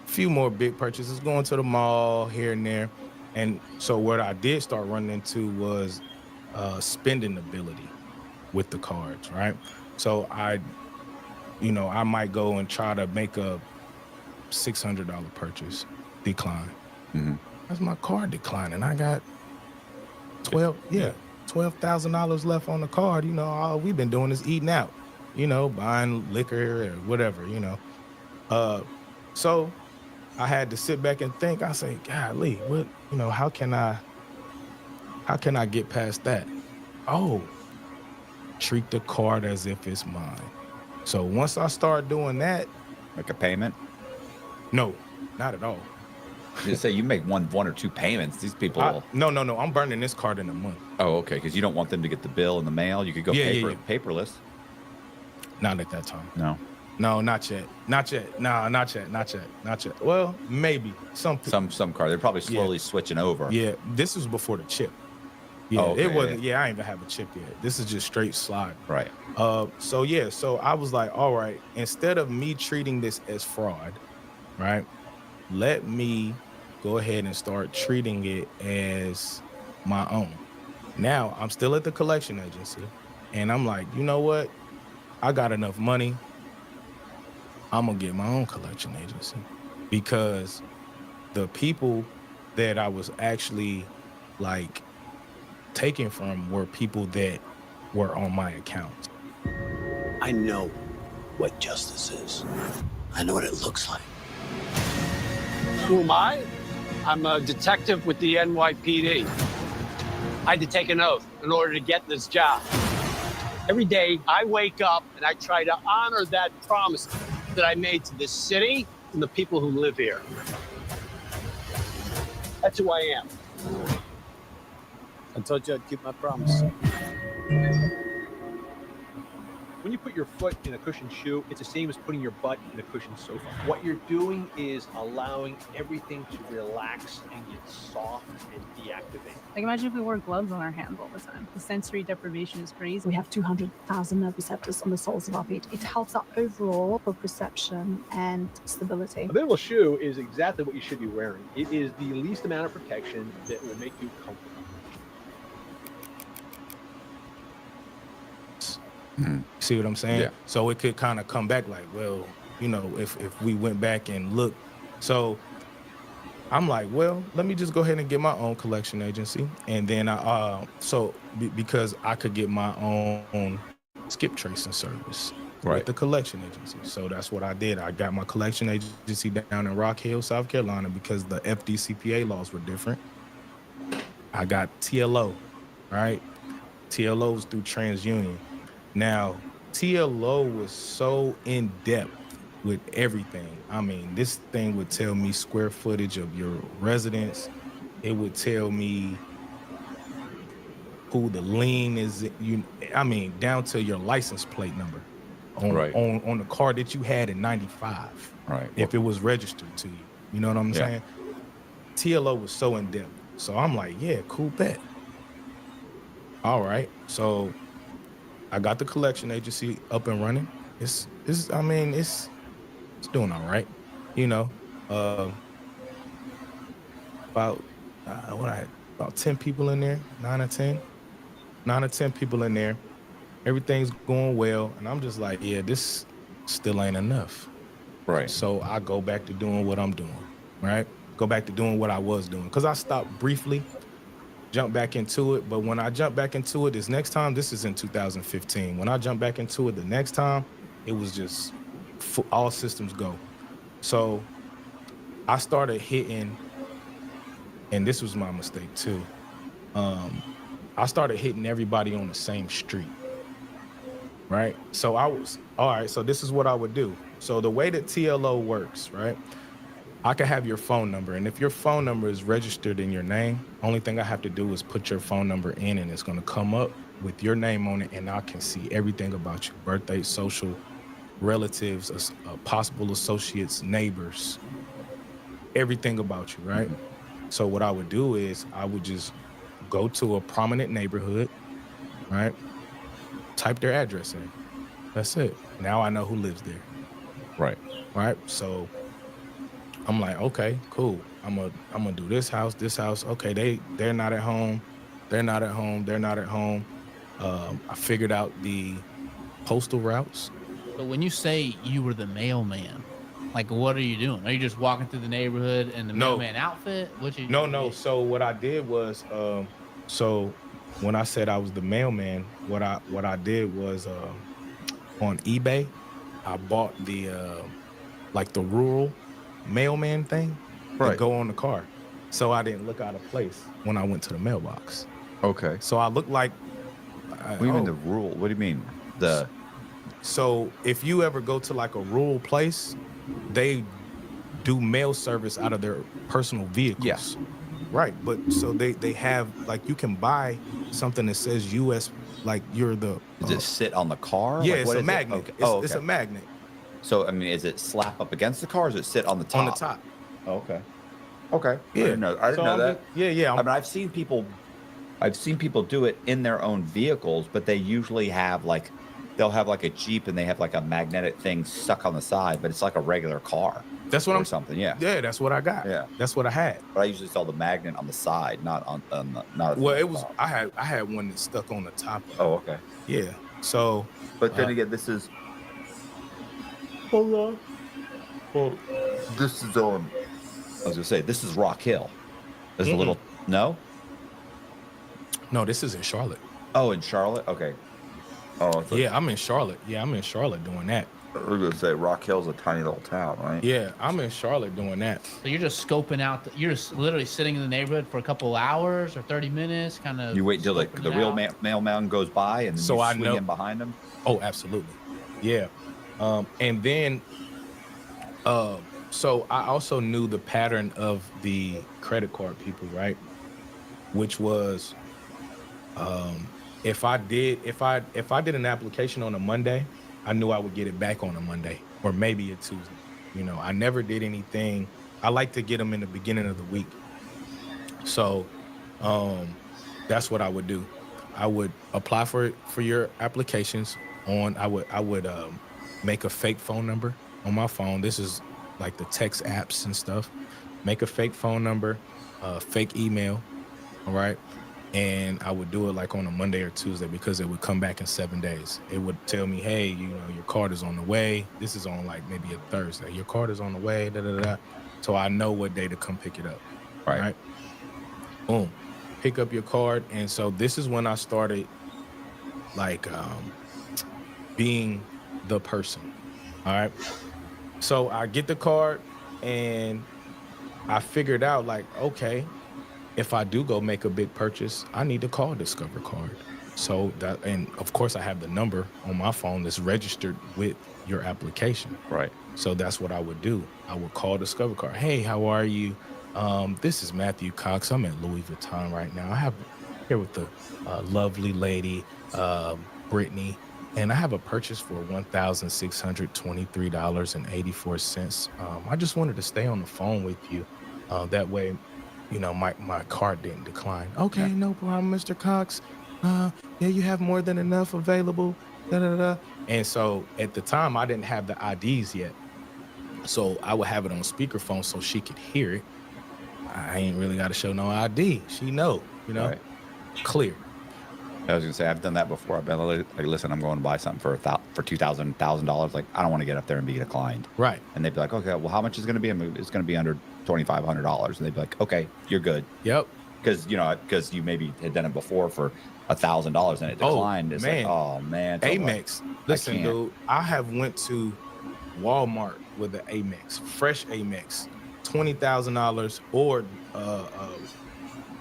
few more big purchases, going to the mall here and there. And so what I did start running into was spending ability with the cards, right? So I might go and try to make a $600 purchase, decline. That's my card declining. I got $12,000 left on the card. You know, all we've been doing is eating out, you know, buying liquor or whatever, you know. So I had to sit back and think. I say, golly, what, you know, how can I get past that? Oh, treat the card as if it's mine. So once I start doing that, Like a payment? no, not at all. You say you make one or two payments. These people will. No. I'm burning this card in a month. Oh, okay. Because you don't want them to get the bill in the mail. You could go paperless. Not at that time. No. Not yet. Nah, not yet. Well, maybe some Some card. They're probably slowly switching over. Yeah, this was before the chip. Yeah, Oh, okay, it wasn't. Yeah, I ain't even have a chip yet. This is just straight slide. Right. So I was like, all right, instead of me treating this as fraud, right? Let me go ahead and start treating it as my own. Now I'm still at the collection agency, and I'm like, you know what? I got enough money. I'm gonna get my own collection agency, because the people that I was actually like taken from were people that were on my account. I know what justice is. I know what it looks like. Who am I? I'm a detective with the NYPD. I had to take an oath in order to get this job. Every day I wake up and I try to honor that promise that I made to this city and the people who live here. That's who I am. I told you I'd keep my promise. When you put your foot in a cushioned shoe, it's the same as putting your butt in a cushioned sofa. What you're doing is allowing everything to relax and get soft and deactivate. Like, imagine if we wore gloves on our hands all the time. The sensory deprivation is crazy. We have 200,000 nerve receptors on the soles of our feet. It helps our overall perception and stability. A bendable shoe is exactly what you should be wearing. It is the least amount of protection that will make you comfortable. See what I'm saying? Yeah. So it could kind of come back like, well, you know, if we went back and looked. So I'm like, well, let me just go ahead and get my own collection agency. And then because I could get my own skip tracing service with the collection agency. So that's what I did. I got my collection agency down in Rock Hill, South Carolina, because the FDCPA laws were different. I got TLO, right? TLO was through TransUnion. Now, TLO was so in depth with everything. I mean, this thing would tell me square footage of your residence. It would tell me who the lien is. I mean, down to your license plate number on Right. on the car that you had in '95. Right. If it was registered to you, you know what I'm Yeah. saying? TLO was so in depth, so I'm like, yeah, cool bet. All right, so I got the collection agency up and running. It's doing all right, you know. About about 10 people in there, 9 or 10 people in there. Everything's going well, and I'm just like, yeah, this still ain't enough. Right. So I go back to doing what I'm doing, right? Go back to doing what I was doing, because I stopped briefly, jump back into it. But when I jump back into it this next time, this is in 2015. When I jump back into it the next time, it was just all systems go. So I started hitting, and this was my mistake too. I started hitting everybody on the same street, right? So I was, all right, so this is what I would do. So the way that TLO works, right? I can have your phone number, and if your phone number is registered in your name, only thing I have to do is put your phone number in, and it's gonna come up with your name on it, and I can see everything about you: birthday, social, relatives, possible associates, neighbors, everything about you, right? So what I would do is I would just go to a prominent neighborhood, right? Type their address in. That's it. Now I know who lives there. Right. Right. So I'm like, okay, cool. I'm gonna do this house. Okay, they're not at home. They're not at home. I figured out the postal routes. But when you say you were the mailman, like, what are you doing? Are you just walking through the neighborhood in the No. mailman outfit? No. So what I did was, so when I said I was the mailman, what I did was, on eBay, I bought the like the rural mailman thing to go on the car, so I didn't look out of place when I went to the mailbox. Okay. So I looked like. What do you mean the rule? What do you mean the? So if you ever go to like a rural place, they do mail service out of their personal vehicles. Yes. Right. But so they have, like, you can buy something that says US, like you're the. Does it sit on the car? Yeah, Like, it's what a is it? magnet. Okay. It's a magnet So I mean, is it slap up against the car? Or does it sit on the top? on the top. Oh, okay. Okay. Yeah. I didn't know So that. Yeah. I mean, I've seen people do it in their own vehicles, but they usually have like, they'll have like a Jeep and they have like a magnetic thing stuck on the side, but it's like a regular car. That's what or I'm. something. Yeah. Yeah, that's what I got. Yeah. That's what I had. But I usually saw the magnet on the side, not on the not. Well, on it the was. top. I had one that stuck on the top. Oh, okay. Yeah. So. But then again, this is. Hold on. Well, this is on. I was gonna say this is Rock Hill. There's a little. No. No, this is in Charlotte. Oh, in Charlotte. Okay. Oh, Yeah, I'm in Charlotte. Yeah, I'm in Charlotte doing that. I was gonna say Rock Hill's a tiny little town, right? Yeah, I'm in Charlotte doing that. So you're just scoping out. You're just literally sitting in the neighborhood for a couple hours or 30 minutes, kind of. You wait until the scoping it real out. mailman goes by, and then So you I swing know- in behind him. Oh, absolutely. Yeah. And then, so I also knew the pattern of the credit card people, right? Which was, if I did an application on a Monday, I knew I would get it back on a Monday or maybe a Tuesday. You know, I never did anything. I like to get them in the beginning of the week. So, that's what I would do. I would apply for your applications on. I would make a fake phone number on my phone. This is like the text apps and stuff. Make a fake phone number, fake email, all right? And I would do it like on a Monday or Tuesday because it would come back in 7 days. It would tell me, hey, you know, your card is on the way. This is on like maybe a Thursday. Your card is on the way, da-da-da. So I know what day to come pick it up, right? Boom, pick up your card. And so this is when I started like being the person, all right? So I get the card and I figured out like, okay, if I do go make a big purchase, I need to call Discover Card. So that, and of course I have the number on my phone that's registered with your application. Right. So that's what I would do. I would call Discover Card. Hey, how are you? This is Matthew Cox. I'm at Louis Vuitton right now. I have here with the lovely lady, Brittany, and I have a purchase for $1,623.84. I just wanted to stay on the phone with you. That way, you know, my card didn't decline. Okay, no problem, Mr. Cox. Yeah, you have more than enough available. Da, da, da. And so at the time, I didn't have the IDs yet. So I would have it on speakerphone so she could hear it. I ain't really got to show no ID. She know, you know, Right. clear. I was gonna say I've done that before. I've been like, listen, I'm going to buy something for $2,000. Like, I don't want to get up there and be declined. Right. And they'd be like, okay, well, how much is it going to be? It's going to be under $2,500. And they'd be like, okay, you're good. Yep. Because you maybe had done it before for $1,000 and it declined. It's man. like, oh man. So Amex. Listen, can't. dude, I have went to Walmart with an Amex, fresh Amex, $20,000 or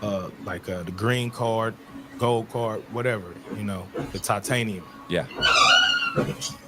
the green card, gold card, whatever, you know, the titanium. Yeah.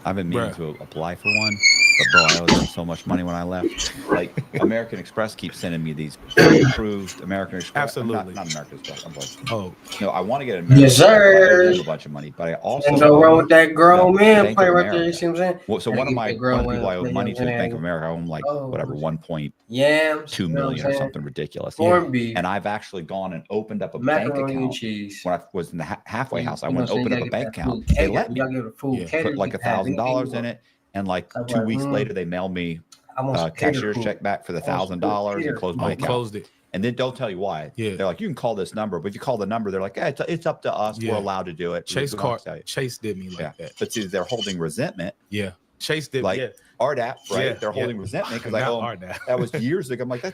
I've been meaning to apply for one, but bro, I owed them so much money when I left. Like, American Express keeps sending me these approved American Express. Absolutely. Not American Express. I'm like, Oh, no, I want to get an American Yes, Express. I owe sir. them a bunch of money, but I also And go wrong with that grown No, man Bank play of right there. You America. see what I'm saying? Well, so Gotta one of get the that grown people I owe man, money to is man. Bank of America. I owe them like Oh, whatever, 1.2 Yams, you know what I'm million or saying? something ridiculous. Corned beef, And I've actually gone and opened up a bank macaroni and account. cheese. When I was in the halfway house, I You know went what and I'm saying? opened You up a gotta bank get that account. food They catered. let You me gotta get a food Yeah. catered. put like You can have $1,000 in anything it, and like I'm 2 like, weeks later, they mailed me I want some catered cashier's food. check back for the I want some $1,000 and catered closed food. my I account. closed it. And then don't tell you why. Yeah. They're like, you can call this number, but if you call the number, they're like, yeah, it's up to us. Yeah. We're allowed to do it. Chase We don't tell you. Chase did me like Yeah. that. But see, they're holding resentment. Yeah. Chase did. Like, yeah. RDAP, right? Yeah, They're yeah. holding resentment because I Not owe them. RDAP. That was years ago. I'm like, why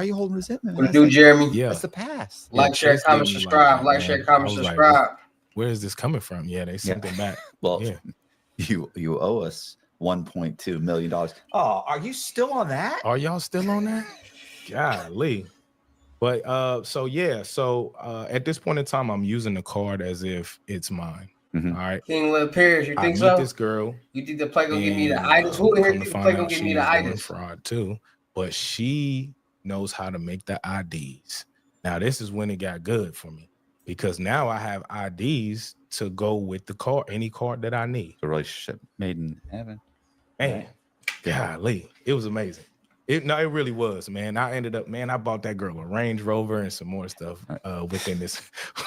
are you holding resentment? What That's to do, like- Jeremy? Yeah. That's the past. Yeah, Like, share, Chase did comment, me like subscribe. that, Like, man. share, I comment, was like, subscribe. Where is this coming from? Yeah, they sent it back. Well, Yeah. you owe us $1.2 million. Oh, are you still on that? Are y'all still on that? Golly. But so at this point in time, I'm using the card as if it's mine. Mhm. All right. King Lil Paris, you I think meet so? this girl. You think the play gonna give me the and, itis? Who in here come to think the find play gonna out give she's me the doing itis? fraud too, but she knows how to make the IDs. Now this is when it got good for me because now I have IDs to go with the card, any card that I need. The relationship made in heaven. Man, Right. golly, it was amazing. It really was, man. I bought that girl a Range Rover and some more stuff within this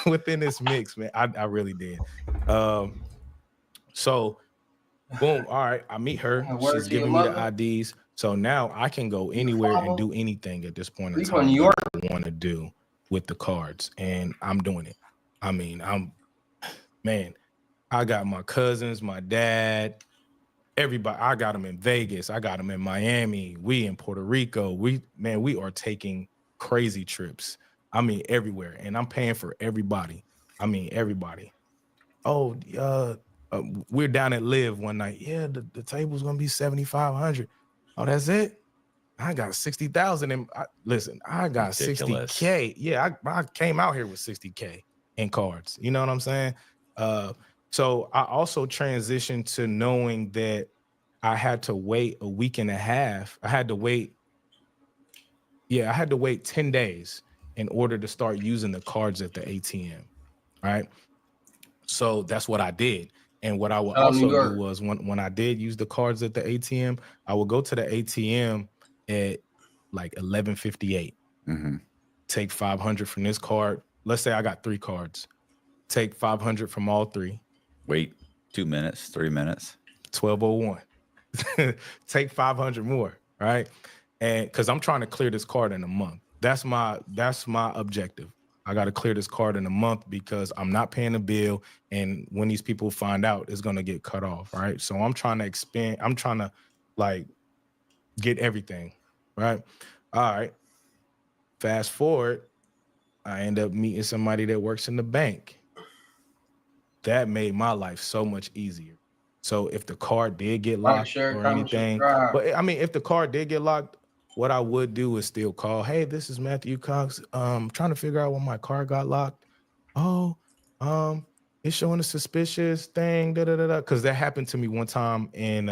within this mix, man. I really did. So boom, all right, I meet her. Word She's to your giving me the mother. IDs. So now I can go anywhere and do anything at this point in You time from New York? that I want to do with the cards. And I'm doing it. I mean, I got my cousins, my dad, everybody. I got them in Vegas. I got them in Miami. We in Puerto Rico. We are taking crazy trips. I mean, everywhere. And I'm paying for everybody. I mean, everybody. Oh, we're down at Live one night. Yeah, the table's gonna be 7,500. Oh, that's it. I got 60,000. And listen, I got Ridiculous. 60K. Yeah, I came out here with 60K in cards. You know what I'm saying? So I also transitioned to knowing that I had to wait a week and a half. I had to wait 10 days in order to start using the cards at the ATM. Right. So that's what I did. And what I would also do was when I did use the cards at the ATM, I would go to the ATM at like 11:58. Mm-hmm. Take 500 from this card. Let's say I got 3 cards. Take 500 from all 3. Wait 2 minutes, 3 minutes. 12:01. Take 500 more, right? And because I'm trying to clear this card in a month. That's my objective. I got to clear this card in a month because I'm not paying the bill. And when these people find out, it's going to get cut off. Right. So I'm trying to expand. I'm trying to like get everything. Right. All right. Fast forward. I end up meeting somebody that works in the bank. That made my life so much easier. So if the card did get locked or anything, but I mean, if the card did get locked, what I would do is still call. Hey, this is Matthew Cox. Trying to figure out why my car got locked. Oh, it's showing a suspicious thing. Because that happened to me one time in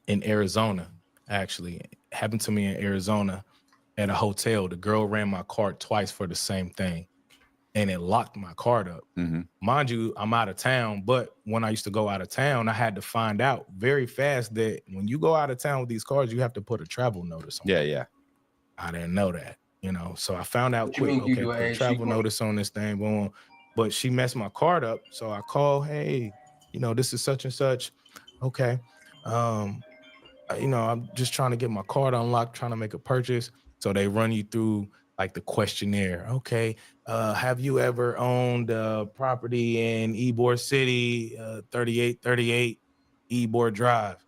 Arizona. Actually, it happened to me in Arizona at a hotel. The girl ran my card twice for the same thing. and it locked my card up. Mm-hmm. Mind you, I'm out of town, but when I used to go out of town, I had to find out very fast that when you go out of town with these cards, you have to put a travel notice on. Yeah, yeah. I didn't know that, so I found out What you quick. mean you Okay, do put a ASC travel card? notice on this thing, boom. But she messed my card up, so I call, hey, this is such and such. Okay, I'm just trying to get my card unlocked, trying to make a purchase. So they run you through like the questionnaire. Okay, have you ever owned property in Ybor City, 3838 Ybor Drive?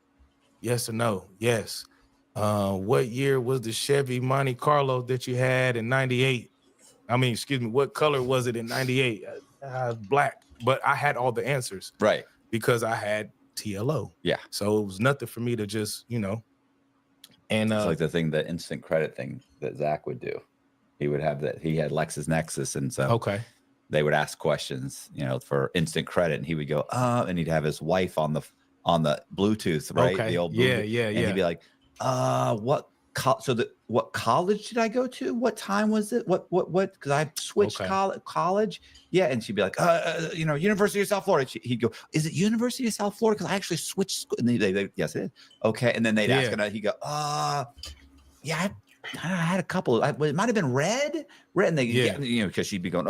Yes or no? Yes. What year was the Chevy Monte Carlo that you had in 98? I mean, excuse me, what color was it in 98? Black. But I had all the answers. Right. Because I had TLO. Yeah. So it was nothing for me to just, and It's like the instant credit thing that Zach would do. He would have that. He had LexisNexis, and so okay. They would ask questions, for instant credit, and he would go, and he'd have his wife on the Bluetooth, right? Okay. The old Bluetooth. Yeah. And he'd be like, what college did I go to? What time was it? What? Because I switched college. Yeah, and she'd be like, University of South Florida. He'd go, is it University of South Florida? Because I actually switched school. And they yes, it is. Okay, and then they'd ask, and he'd go, yeah, I had a couple. It might have been red, and they, because she'd be going,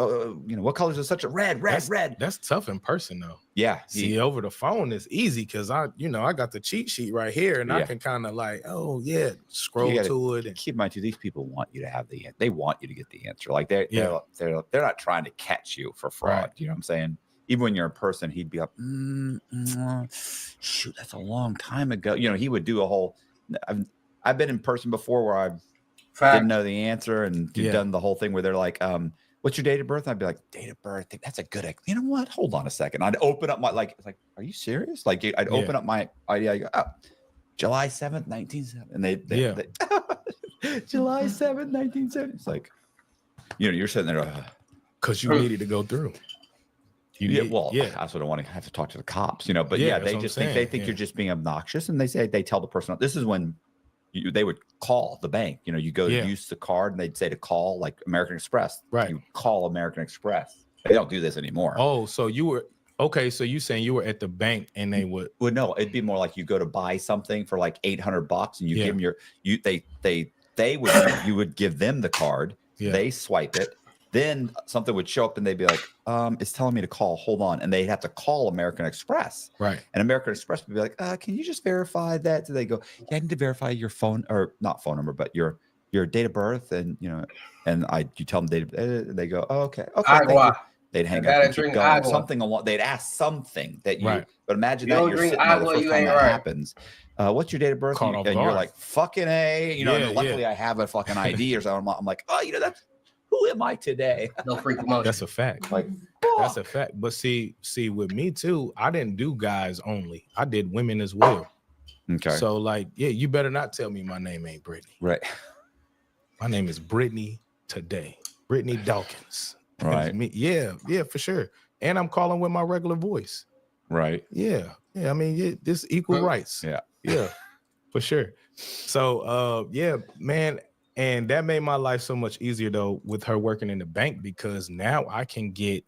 what colors are such a red? That's tough in person though. Yeah. See, over the phone is easy because I got the cheat sheet right here, and I can kind of like, scroll to it. And keep in mind too, these people want you to have they want you to get the answer. Like they're not trying to catch you for fraud. Right. You know what I'm saying? Even when you're in person, he'd be like, shoot, that's a long time ago. He would do a whole. I've been in person before where I didn't know the answer, and you've done the whole thing where they're like, what's your date of birth? And I'd be like, date of birth. That's a good, you know what? Hold on a second. I'd open up my, are you serious? Like I'd open up my ID. I go, July 7th, 1970. And they July 7th, 1970. It's like, you're sitting there. Because you needed to go through. That's what I want to have to talk to the cops, but they just think you're just being obnoxious. And they tell the person, this is when they would call the bank. You go to use the card, and they'd say to call like American Express. Right. You call American Express. They don't do this anymore. Oh, so you were okay. So you saying you were at the bank and they would? Well, no, it'd be more like you go to buy something for like $800, and you give them you would give them the card. Yeah. They swipe it. Then something would show up, and they'd be like, it's telling me to call. Hold on. And they'd have to call American Express. Right. And American Express would be like, can you just verify that? So they go, yeah, I need to verify your phone, or not phone number, but your date of birth. And, you tell them they go, oh, okay. Okay. They'd hang up and keep going. Something along. They'd ask something that you, but imagine that you're sitting there the first time that happens. What's your date of birth? And you're like, fucking A, and luckily I have a fucking ID or something. I'm like, that's, who am I today? No freak emotion. That's a fact. That's a fact. But see, with me too, I didn't do guys only. I did women as well. Okay. So you better not tell me my name ain't Brittany. Right. My name is Brittany today. Brittany Dawkins. Right. Me. Yeah, for sure. And I'm calling with my regular voice. Right. Yeah. I mean, this equal rights. Yeah, for sure. So, man. And that made my life so much easier though with her working in the bank, because now I can get,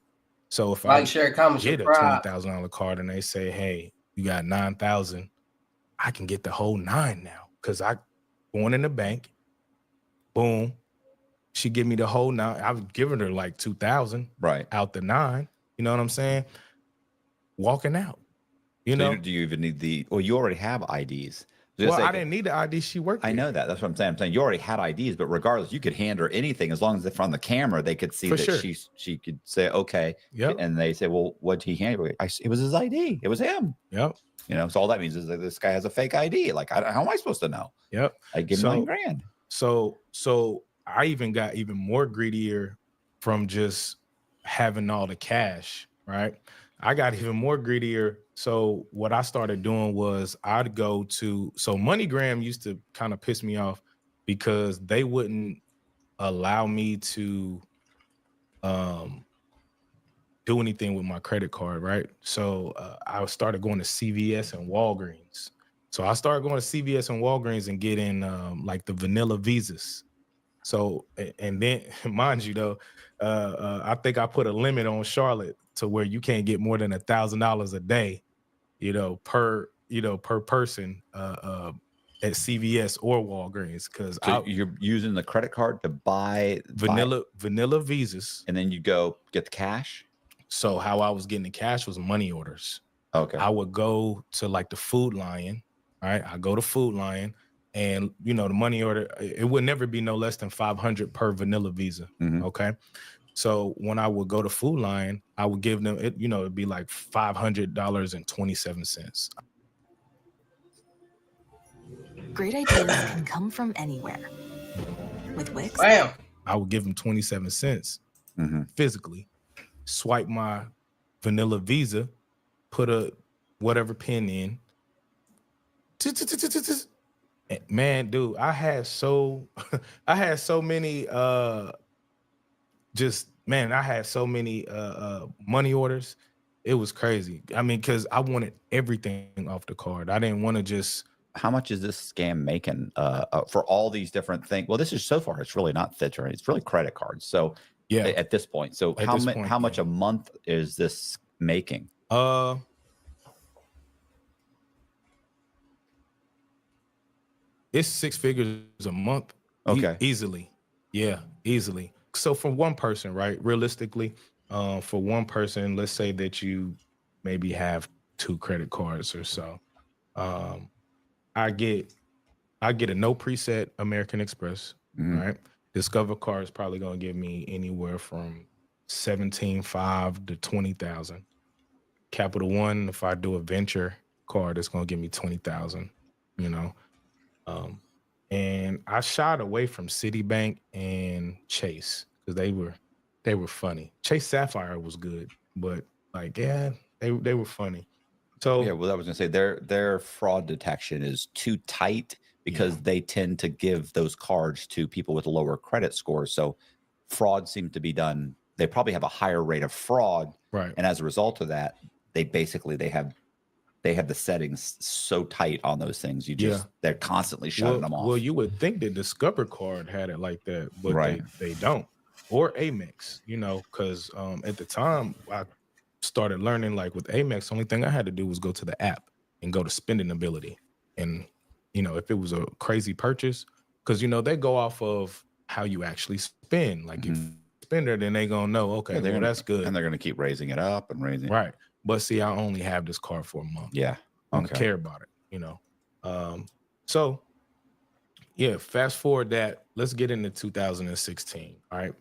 so if I share comments, get a $20,000 card and they say, hey, you got 9,000, I can get the whole 9 now. Cause I going in the bank, boom, she give me the whole 9. I've given her like 2,000 out the 9. You know what I'm saying? Walking out, Do you even need you already have IDs. Well, I didn't need the ID. She worked. I know that. That's what I'm saying. I'm saying you already had IDs, but regardless, you could hand her anything as long as from the camera they could see that she could say okay. Yep. And they say, well, what did he hand? It was his ID. It was him. Yep. So all that means is that this guy has a fake ID. Like, how am I supposed to know? Yep. I give him $9,000. So I even got even more greedier from just having all the cash. Right. I got even more greedier. So what I started doing was I'd go to, so MoneyGram used to kind of piss me off because they wouldn't allow me to do anything with my credit card, right? So I started going to CVS and Walgreens. So I started going to CVS and Walgreens and getting like the vanilla visas. So, and then mind you though, I think I put a limit on Charlotte to where you can't get more than $1,000 a day, per person at CVS or Walgreens, because So you're using the credit card to buy vanilla visas. and then you go get the cash. So how I was getting the cash was money orders. Okay. I would go to like the Food Lion, right? I go to Food Lion, and the money order, it would never be no less than 500 per vanilla visa. Mhm. Okay. So when I would go to Food Lion, I would give them it, it'd be like $500.27. Great ideas can come from anywhere. With Wix, Bam. I would give them 27 cents Mhm. physically, swipe my vanilla visa, put a whatever pin in. Man, dude, I had so many I had so many money orders. It was crazy. I mean, because I wanted everything off the card. I didn't want to just. How much is this scam making for all these different things? Well, this is so far, it's really not Fitch, right? It's really credit cards. So Yeah. at this point, so At this point, how much yeah. a month is this making? It's 6 figures a month. Okay. Easily. Yeah, easily. So for one person, right? Realistically, for one person, let's say that you maybe have 2 credit cards or so. I get a no preset American Express, Mhm. right? Discover card is probably gonna give me anywhere from 17.5 to 20,000. Capital One, if I do a venture card, it's gonna give me 20,000. And I shied away from Citibank and Chase because they were funny. Chase Sapphire was good, but they were funny. So Yeah, well, I was gonna say their fraud detection is too tight because they tend to give those cards to people with lower credit scores. So fraud seems to be done. They probably have a higher rate of fraud, right. and as a result of that, they have the settings so tight on those things. They're constantly shutting them off. Well, you would think the Discover card had it like that, but Right. they don't. Or Amex, because at the time I started learning, like with Amex, the only thing I had to do was go to the app and go to spending ability. And, if it was a crazy purchase, because, they go off of how you actually spend. Like if you spender, then they gonna know, okay, Yeah, that's good. and they're gonna keep raising it up and raising it. Right. But see, I only have this card for a month. Yeah. I don't care about it, So yeah, fast forward that. Let's get into 2016. All right.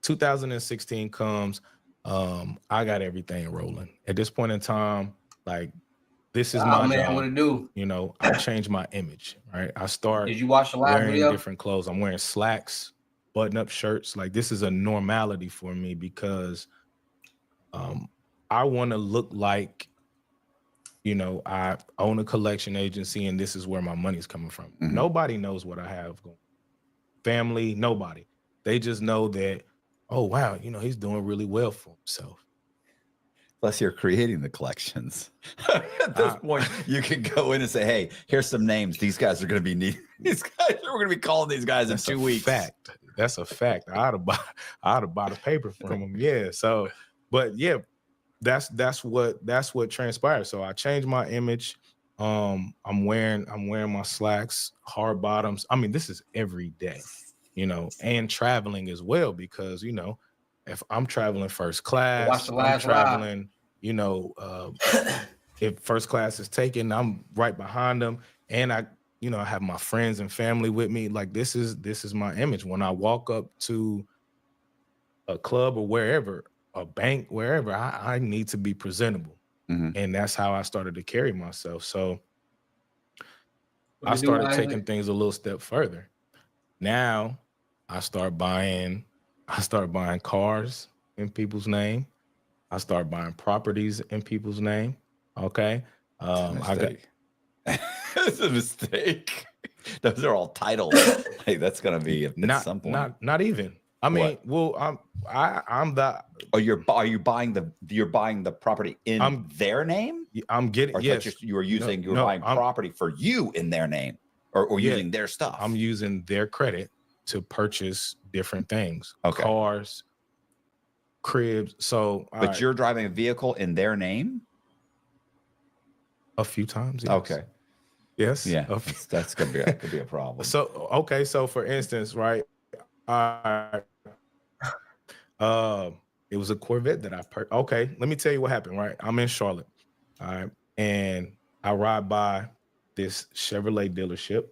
2016 comes. I got everything rolling. At this point in time, like this is my job. What it do? I changed my image, right? I start Did you watch the last wearing video? different clothes. I'm wearing slacks, button-up shirts. Like this is a normality for me because I want to look like, I own a collection agency and this is where my money's coming from. Mhm. Nobody knows what I have going. Family, nobody. They just know that, oh, wow, he's doing really well for himself. Plus, you're creating the collections. At this point, you can go in and say, "Hey, here's some names. These guys are going to be needing. These guys, we're going to be calling these guys in 2 weeks." Fact. That's a fact. I ought to buy the paper from them. Yeah. So, but yeah, that's what transpired. So I changed my image. I'm wearing my slacks, hard bottoms. I mean, this is every day, and traveling as well because if I'm traveling first class, Watch the last I'm traveling, if first class is taken, I'm right behind them. And I have my friends and family with me. Like this is my image. When I walk up to a club or wherever, a bank, wherever, I need to be presentable. Mhm. And that's how I started to carry myself. So What I you do, started Isaac? taking things a little step further. Now I start buying cars in people's name. I start buying properties in people's name. Okay. It's a mistake. Those are all titles. Like that's gonna be at some point. Not even. I mean, What? well, I'm the. Oh, are you buying the property in their name? I'm getting. Or Yes. you were using No, buying property for you in their name, or Yeah, using their stuff. I'm using their credit to purchase different things, Okay. cars, cribs. So, But you're driving a vehicle in their name? a few times. Yes. Okay. Yes. Yeah. A few- That's gonna be that could be a problem. So okay, so for instance, right, it was a Corvette that I okay, let me tell you what happened, right? I'm in Charlotte, all right, and I ride by this Chevrolet dealership,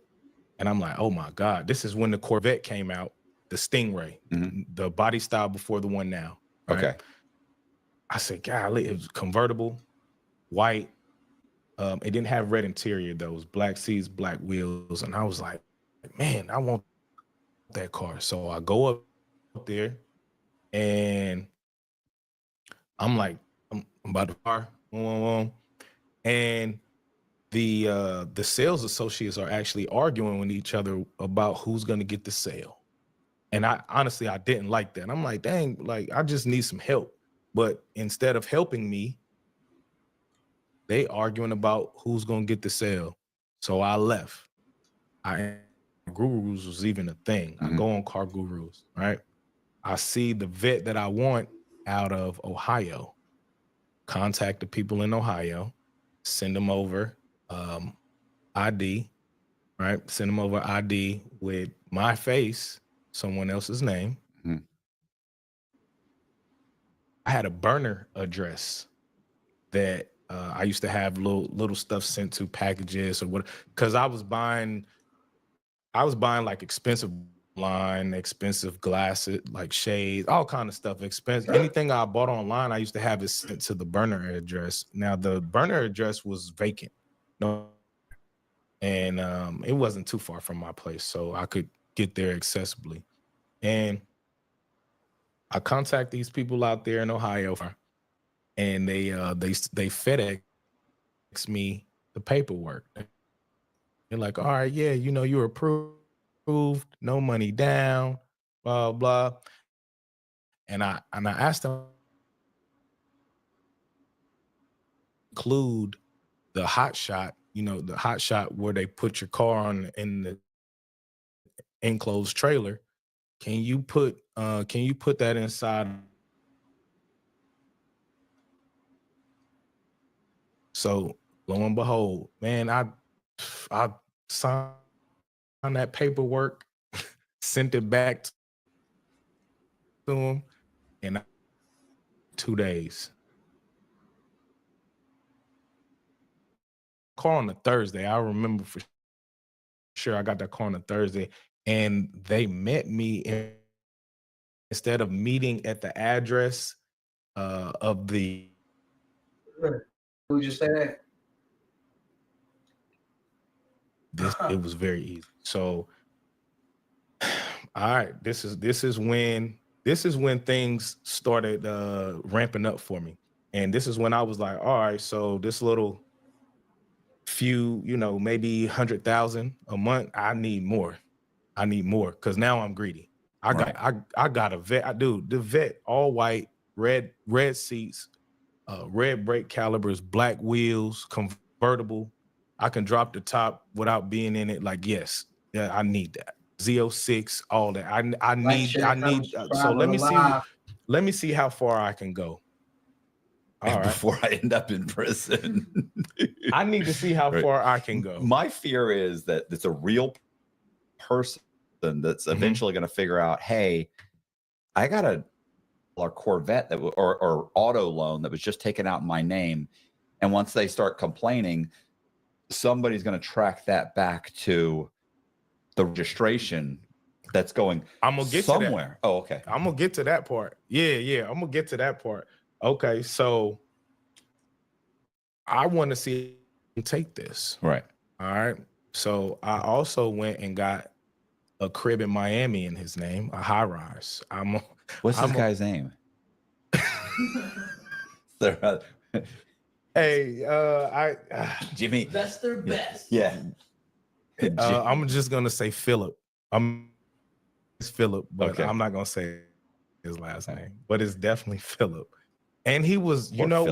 and I'm like, oh my God, this is when the Corvette came out, the Stingray, the body style before the one now. Right? Okay. I said, golly, it was convertible, white. It didn't have red interior, though. It was black seats, black wheels. And I was like, man, I want that car. So I go up there and I'm like, I'm about the car. And the sales associates are actually arguing with each other about who's going to get the sale. And I honestly, I didn't like that. And I'm like, dang, like, I just need some help. But instead of helping me, they arguing about who's gonna get the sale. So I left. Gurus was even a thing. I go on Car Gurus, right? I see the vet that I want out of Ohio. Contact the people in Ohio, send them over ID, right? Send them over ID with my face, someone else's name. I had a burner address that I used to have little stuff sent to packages or what, because I was buying like expensive line, expensive glasses, like shades, all kind of stuff, expensive. Anything I bought online, I used to have it sent to the burner address. Now the burner address was vacant, and it wasn't too far from my place, so I could get there accessibly. And I contact these people out there in Ohio, and they FedEx me the paperwork. They're like, all right, yeah, you know, you're approved, no money down, blah blah. And I asked them include the hot shot, you know, the hot shot where they put your car on in the enclosed trailer. Can you put that inside? So lo and behold, man, I signed that paperwork, sent it back to him in 2 days. Car on a Thursday. I remember for sure I got that car on a Thursday, and they met me instead of meeting at the address of the. Who just said that? It was very easy. So, all right, this is when things started ramping up for me, and this is when I was like, all right, so this little few, you know, maybe 100,000 a month, I need more, because now I'm greedy. I got a vet. The vet, all white, red seats, red brake calipers, black wheels, convertible. I can drop the top without being in it. Like, yes, yeah, I need that. Z06, all that. I need. So let me see how far I can go. All right. Before I end up in prison. I need to see how far I can go. My fear is that it's a real person that's eventually going to figure out, hey, I got a Corvette that or auto loan that was just taken out in my name, and once they start complaining, somebody's going to track that back to the registration that's going. I'm gonna get somewhere. To that. Oh, okay. I'm gonna get to that part. Yeah. I'm gonna get to that part. Okay, so I want to see him take this. Right. All right. So I also went and got a crib in Miami in his name, a high rise. What's this guy's name? Hey, Jimmy. That's their best. Yeah. I'm just gonna say Philip. It's Philip, but okay. I'm not gonna say his last name. But it's definitely Philip. And he was, you know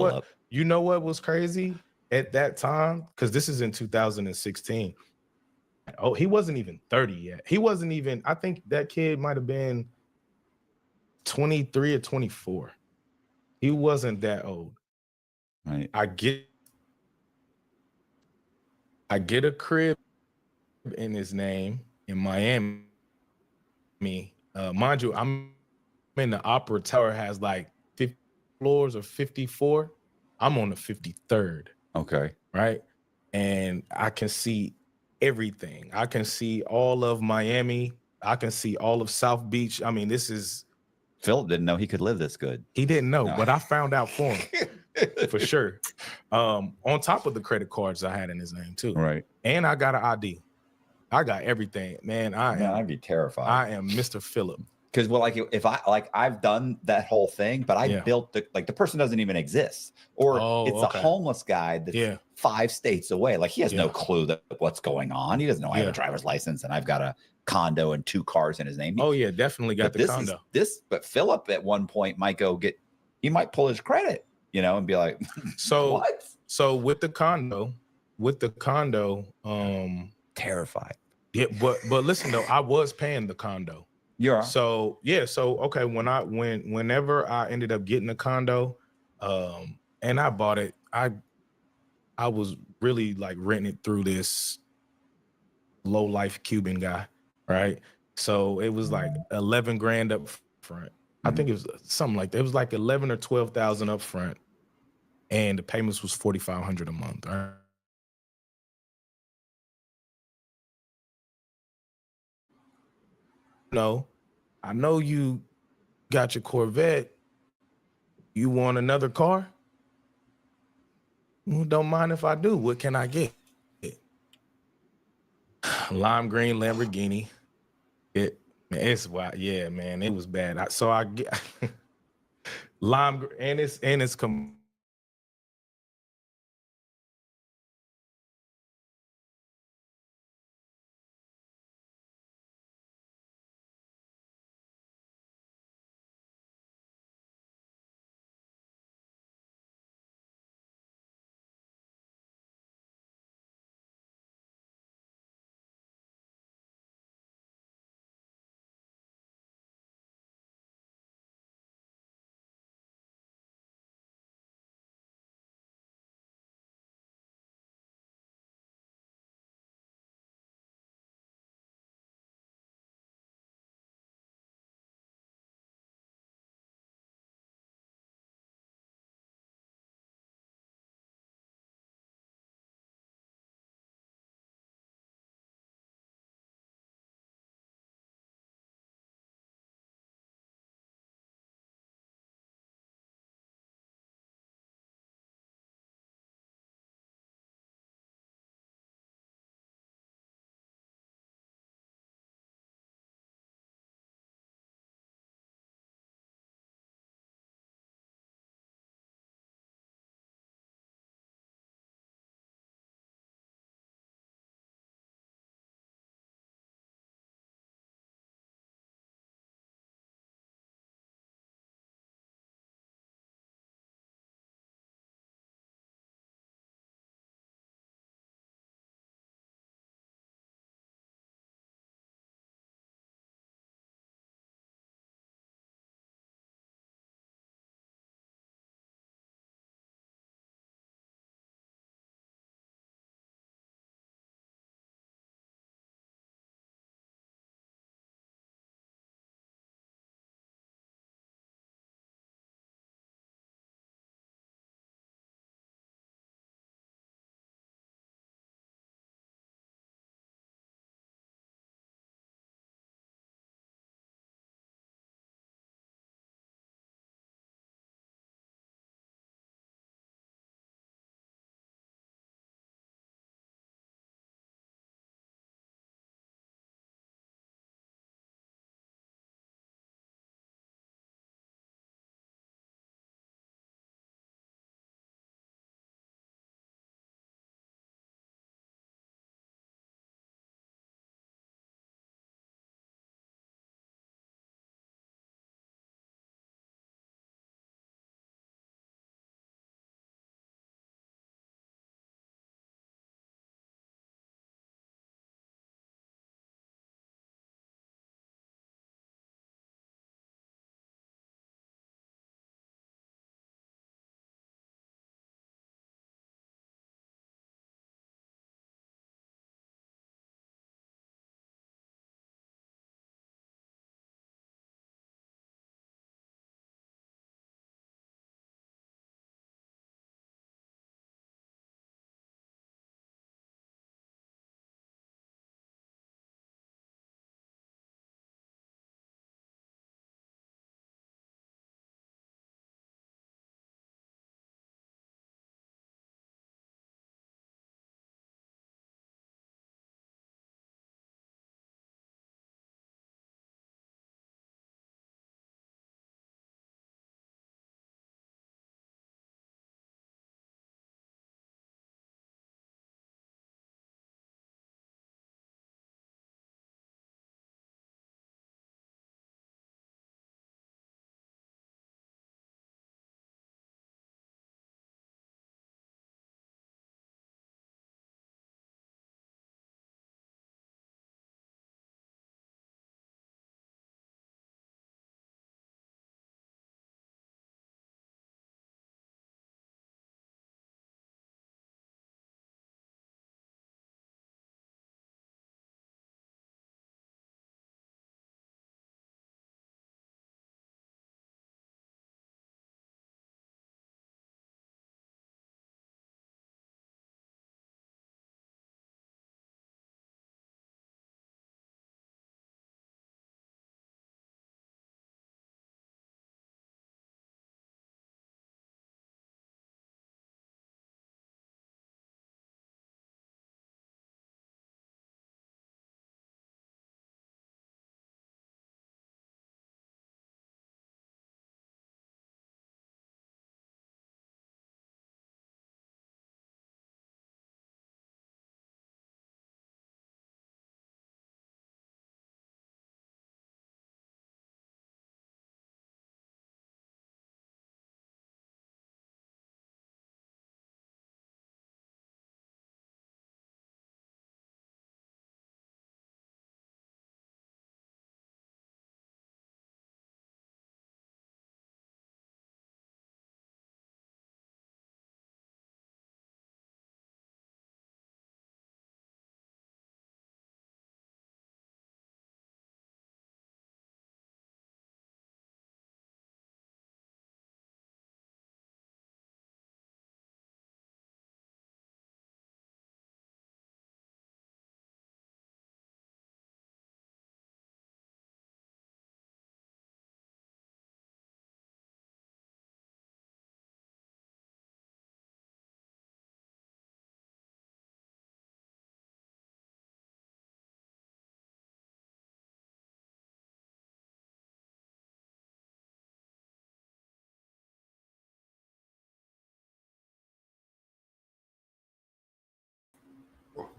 what was crazy at that time? Because this is in 2016. Oh, he wasn't even 30 yet. He wasn't even, I think that kid might have been 23 or 24. He wasn't that old. Right. I get a crib in his name in Miami. Mind you, I'm in the Opera Tower, has like 50 floors or 54. I'm on the 53rd. Okay. Right. And I can see everything. I can see all of Miami. I can see all of South Beach. I mean, this is, Philip didn't know he could live this good. he didn't know, No. but I found out for him for sure. On top of the credit cards I had in his name too. Right. And I got an ID. I got everything, man. I'd be terrified. I am Mr. Phillip. Because if I I've done that whole thing, but I built the person doesn't even exist, or it's a homeless guy that's 5 states away. Like he has no clue that what's going on. He doesn't know I have a driver's license and I've got a condo and 2 cars in his name. Oh yeah, definitely got the condo. But Philip at one point might he might pull his credit, and be like, so what? So with the condo, terrified. Yeah, but listen though, I was paying the condo. Yeah. So yeah, so okay, whenever I ended up getting a condo, and I bought it, I was really like renting it through this low life Cuban guy, right? So it was like 11 grand up front. I think it was something like that. It was like 11 or 12,000 up front, and the payments was 4,500 a month. All right. No, I know you got your Corvette. You want another car? Well, don't mind if I do. What can I get? Lime green Lamborghini. It's wild. Yeah, man, it was bad. I get lime, and it's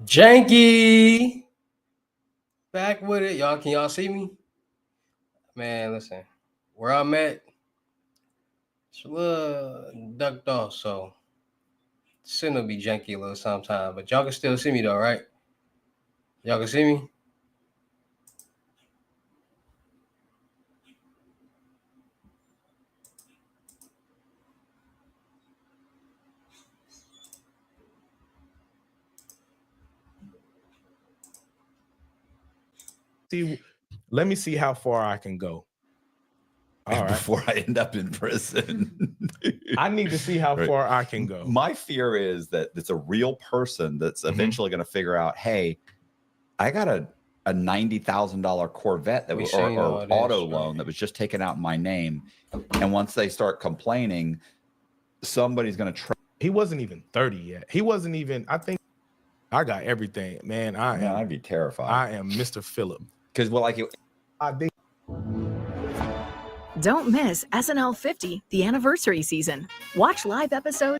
Janky. Back with it. Can y'all see me? Man, listen. Where I'm at, it's a little ducked off, so signal be janky a little sometime. But y'all can still see me though, right? Y'all can see me? See, let me see how far I can go. All right. Before I end up in prison. I need to see how Right. far I can go. My fear is that it's a real person that's eventually going to figure out, hey, I got a $90,000 Corvette that We was seen all or this, auto right. loan that was just taken out in my name. And once they start complaining, somebody's going to try. He wasn't even 30 yet. He wasn't even, I think I got everything, man. I'd be terrified. I am Mr. Phillip. Because I did. Don't miss SNL 50, the anniversary season. Watch live episodes.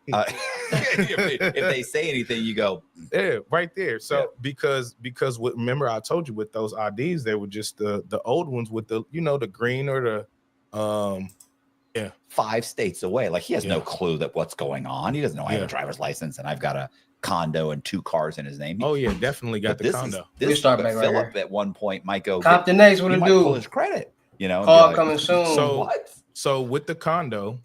if they say anything, you go, yeah, right there. So because remember I told you with those IDs, they were just the old ones with the the green or the 5 states away. Like he has no clue that what's going on. He doesn't know I have a driver's license and I've got a condo and 2 cars in his name. Oh yeah, definitely got the condo. Philip at one point might go Compton Ace, what he it might do? pull his credit. And Call be like, coming soon. So with the condo,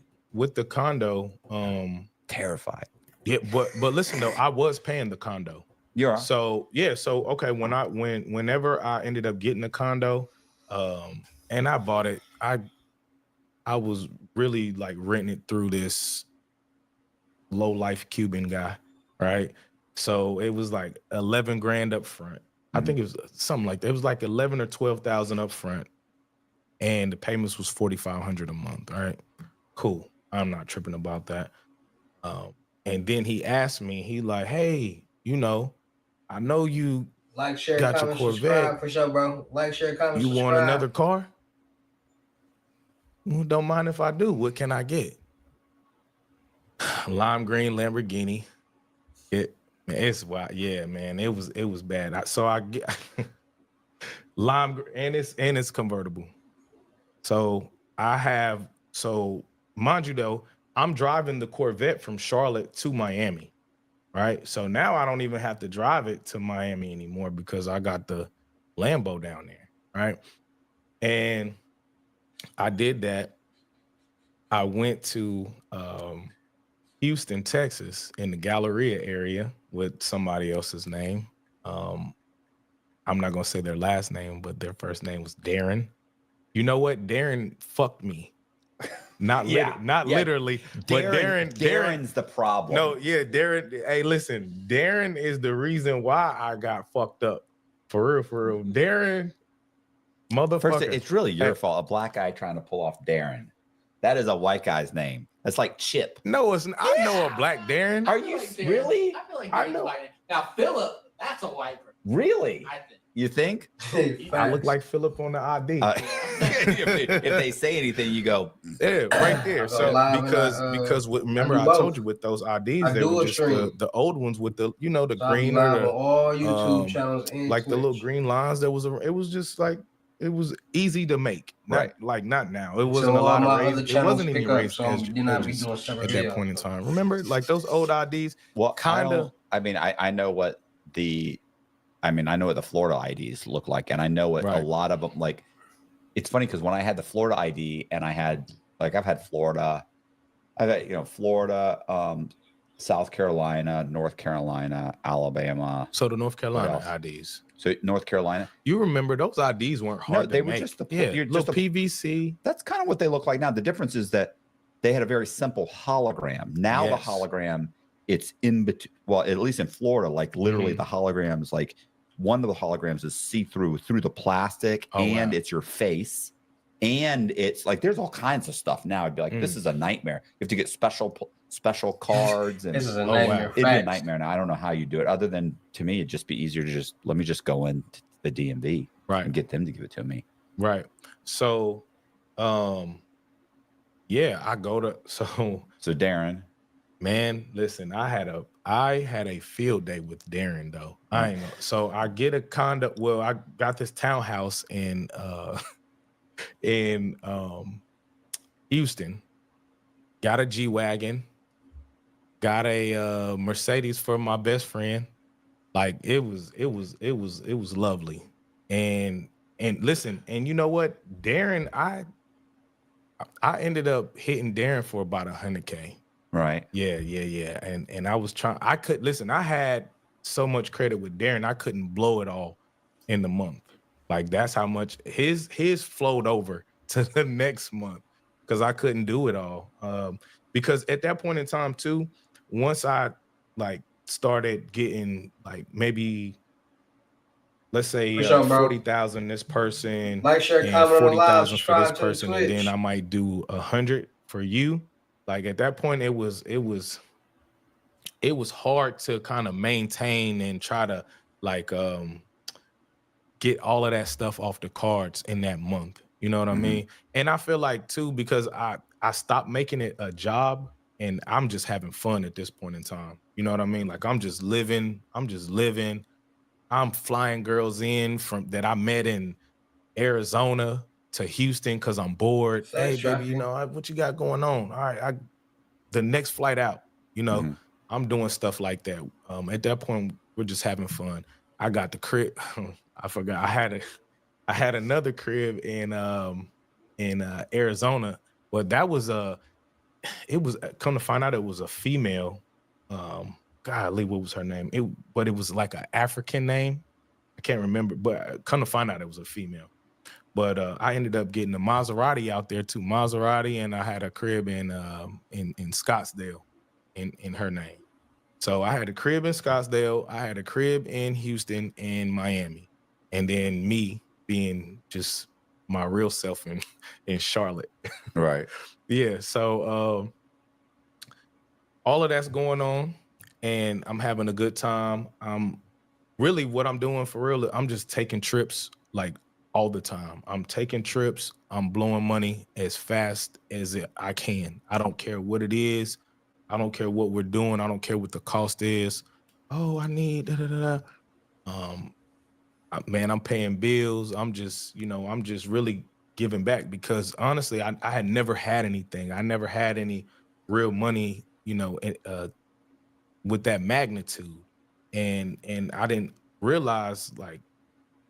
terrified. Yeah, but listen though, I was paying the condo. You're right. So okay, whenever I ended up getting a condo, and I bought it, I was really like renting it through this low life Cuban guy, right? So it was like 11 grand up front. I think it was something like that. It was like 11 or 12,000 up front. And the payments was $4,500 a month. All right, cool. I'm not tripping about that. And then he asked me, he like, hey, I know you Like, share, got comment, your subscribe Corvette. for sure, bro. Like, share, comment, You subscribe. want another car? Well, don't mind if I do. What can I get? Lime green Lamborghini. It's wild. Yeah, man. It was bad. I get lime and it's convertible. So mind you though, I'm driving the Corvette from Charlotte to Miami, right? So now I don't even have to drive it to Miami anymore because I got the Lambo down there, right? And I did that. I went to Houston, Texas, in the Galleria area with somebody else's name. I'm not gonna say their last name, but their first name was Darren. You know what? Darren fucked me. Not literally, but Darren's the problem. No, yeah, Darren. Hey, listen, Darren is the reason why I got fucked up. For real. Darren, motherfucker. First, it's really your fault. A black guy trying to pull off Darren. That is a white guy's name. That's like Chip. No, it's not. I know a black Darren. Are you really? I feel like I Darren's know. white. Now Philip, that's a white person. Really? I think. You think? I look like Philip on the ID. If they say anything, you go, yeah, right there. So remember I told you with those IDs, they were just the old ones with the the green or the all YouTube channels, like the little green lines. It was just like it was easy to make, right? Like not now. It wasn't a lot of race. It wasn't any race so you're not be doing separate at that point in time. Remember, like those old IDs. Well, kind of. I know what I know what the Florida IDs look like, and I know what a lot of them like. It's funny because when I had the Florida ID, and I've had Florida, Florida, South Carolina, North Carolina, Alabama. So the North Carolina IDs. So North Carolina. You remember those IDs weren't hard. They to were make. just you're just a PVC. That's kind of what they look like now. The difference is that they had a very simple hologram. Now the hologram, it's in between. Well, at least in Florida, like literally the holograms, like one of the holograms is see-through through the plastic, and it's your face. And it's like there's all kinds of stuff now. I'd be like, this is a nightmare. You have to get special cards, and this is a nightmare. It'd be a nightmare now. I don't know how you do it. Other than to me, it'd just be easier to let me just go into the DMV and get them to give it to me. Right. So, yeah, I go to so Darren, man, listen, I I had a field day with Darren though. I ain't know. So I get a condo. Well, I got this townhouse in in Houston. Got a G-Wagon. Got a Mercedes for my best friend. Like it was lovely. And listen, and you know what? Darren, I ended up hitting Darren for about $100K. Right. Yeah. And I was trying, I could listen, I had so much credit with Darren, I couldn't blow it all in the month. Like that's how much his flowed over to the next month because I couldn't do it all. Because at that point in time too, once I like started getting like maybe let's say For sure, bro. 40,000 this person Like, share, and comment on the live, 40,000 for this subscribe to the person, and then Twitch. I might do 100 for you. Like at that point, it was hard to kind of maintain and try to like get all of that stuff off the cards in that month. You know what I mean? And I feel like too, because I stopped making it a job and I'm just having fun at this point in time. You know what I mean? Like I'm just living. I'm flying girls in from that I met in Arizona to Houston because I'm bored. Hey, baby, you know, what you got going on? All right, the next flight out, you know, I'm doing stuff like that. At that point, we're just having fun. I got the crib. I forgot. I had another crib in Arizona, but that was it was come to find out it was a female. Golly, what was her name? But it was like an African name. I can't remember, but come to find out it was a female. But I ended up getting a Maserati out there too. Maserati, and I had a crib in Scottsdale in her name. So I had a crib in Scottsdale, I had a crib in Houston and Miami. And then me being just my real self in Charlotte. Right. Yeah. So all of that's going on and I'm having a good time. Really what I'm doing for real, I'm just taking trips like all the time. I'm taking trips. I'm blowing money as fast as I can. I don't care what it is. I don't care what we're doing. I don't care what the cost is. Oh, I need da-da-da-da. Man, I'm paying bills. I'm just really giving back because honestly, I had never had anything. I never had any real money, with that magnitude. And I didn't realize like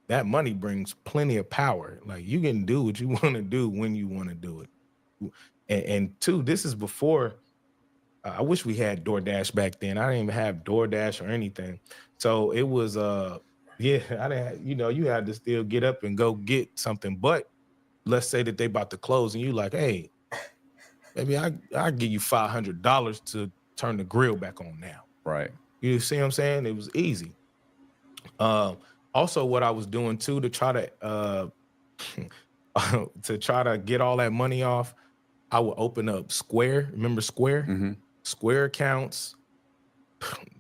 that money brings plenty of power. Like you can do what you want to do when you want to do it. And two, this is before, I wish we had DoorDash back then. I didn't even have DoorDash or anything. So it was, I didn't, you had to still get up and go get something. But let's say that they about to close and you like, hey, maybe I'll give you $500 to turn the grill back on now. Right. You see what I'm saying? It was easy. Also, what I was doing too to try to get all that money off, I would open up Square. Remember Square? Square accounts.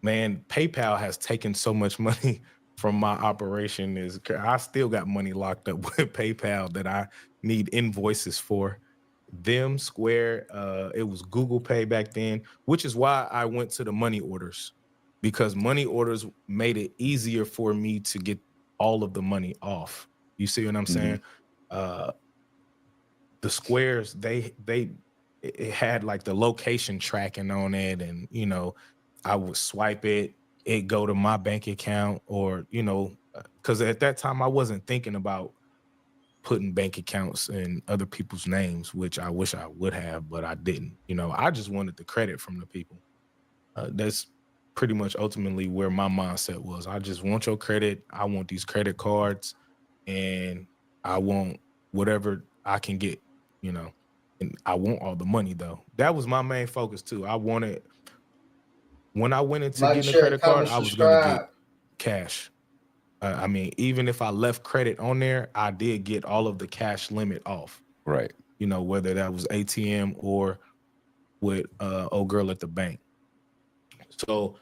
Man, PayPal has taken so much money from my operation. I still got money locked up with PayPal that I need invoices for. Square, it was Google Pay back then, which is why I went to the money orders, because money orders made it easier for me to get all of the money off. You see what I'm saying? The Squares, it had like the location tracking on it, and I would swipe it go to my bank account, or because at that time I wasn't thinking about putting bank accounts in other people's names, which I wish I would have, but I didn't. I just wanted the credit from the people. That's pretty much ultimately where my mindset was. I just want your credit. I want these credit cards, and I want whatever I can get, and I want all the money though. That was my main focus too. I wanted, when I went into getting a credit card, I was going to get cash. I mean, even if I left credit on there, I did get all of the cash limit off. Right. Whether that was ATM or with old girl at the bank. So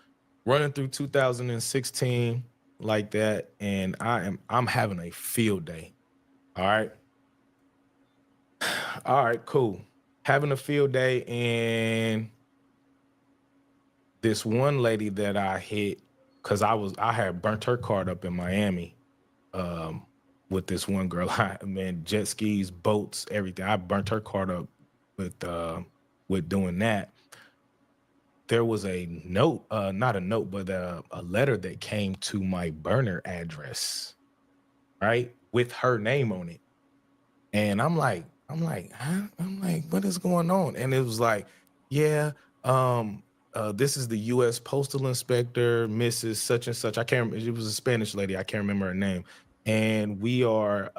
running through 2016 like that, and I'm having a field day. All right. All right, cool. Having a field day, and this one lady that I hit, because I had burnt her card up in Miami with this one girl. Man, jet skis, boats, everything. I burnt her card up with doing that. There was a note, not a note, but a letter that came to my burner address, right, with her name on it. And I'm like, huh? I'm like, what is going on? And it was like, yeah, this is the U.S. Postal Inspector, Mrs. Such and Such. I can't remember. It was a Spanish lady. I can't remember her name. And we are,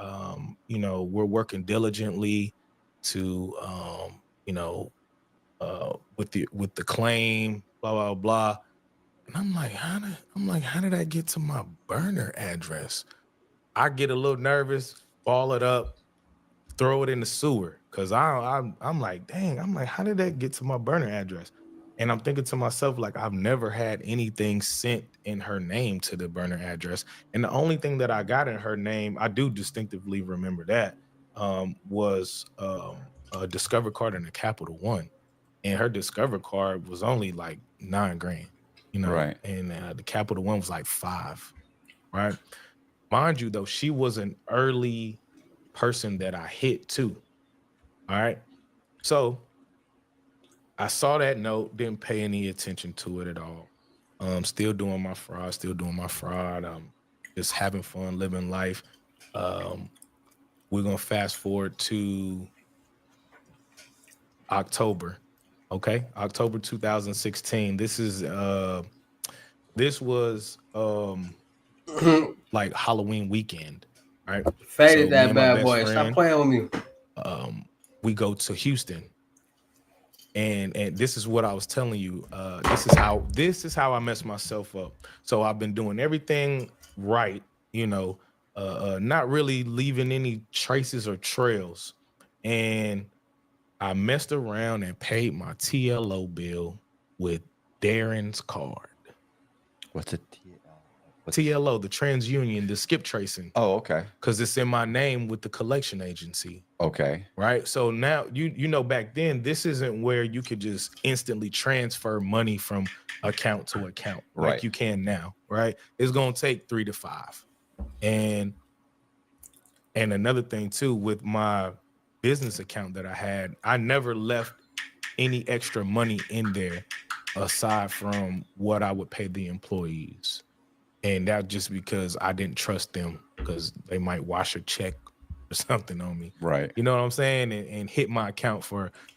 we're working diligently to, with the claim, blah blah blah. And I'm like, how did I get to my burner address? I get a little nervous, ball it up, throw it in the sewer, because I'm like, dang, I'm like, how did that get to my burner address? And I'm thinking to myself, like, I've never had anything sent in her name to the burner address. And the only thing that I got in her name, I do distinctively remember that, was a Discover card and a Capital One. And her Discover card was only like $9,000, Right. And the Capital One was like $5,000, right? Mind you, though, she was an early person that I hit too. All right. So I saw that note, didn't pay any attention to it at all. Still doing my fraud, just having fun, living life. We're gonna fast forward to October. Okay, October 2016. This was like Halloween weekend, right? Faded So that me and my bad best boy. Stop friend, playing with me. we go to Houston, and this is what I was telling you. This is how I messed myself up. So I've been doing everything right, not really leaving any traces or trails, and I messed around and paid my TLO bill with Darren's card. What's a TLO, the TransUnion, the skip tracing. Oh, okay. Because it's in my name with the collection agency. Okay. Right. So now back then, this isn't where you could just instantly transfer money from account to account like you can now. Right. It's gonna take 3 to 5. And another thing too, with my business account that I had, I never left any extra money in there aside from what I would pay the employees. And that just because I didn't trust them, because they might wash a check or something on me. Right. You know what I'm saying? And hit my account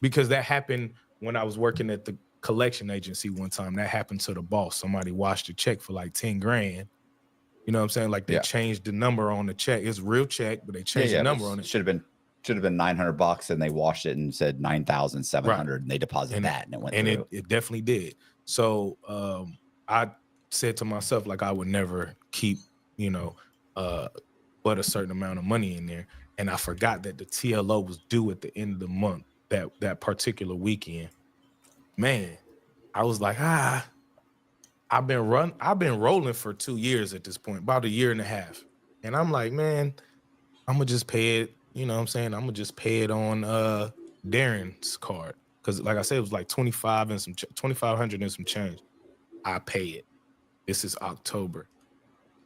because that happened when I was working at the collection agency one time. That happened to the boss. Somebody washed a check for like $10,000. You know what I'm saying? Like they changed the number on the check. It's a real check, but they changed the number on it. Should have been $900, and they washed it and said 9,700, and they deposited that, and it went through. It definitely did. So I said to myself, like, I would never keep, but a certain amount of money in there. And I forgot that the TLO was due at the end of the month, that particular weekend. Man, I was like, I've been rolling for 2 years at this point, about 1.5 years. And I'm like, man, I'm gonna just pay it. You know what I'm saying? I'm gonna just pay it on Darren's card. Cause like I said, it was like 2,500 and some change. I pay it. This is October.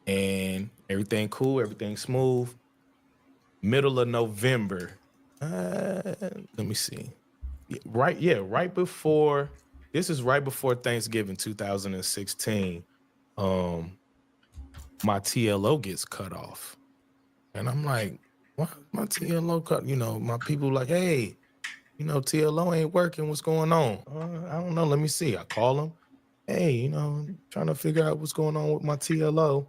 And everything cool, everything smooth. Middle of November. Let me see. Right before, this is right before Thanksgiving 2016. My TLO gets cut off. And I'm like, what? My TLO cut, my people like, hey, TLO ain't working. What's going on? I don't know. Let me see. I call them. Hey, trying to figure out what's going on with my TLO.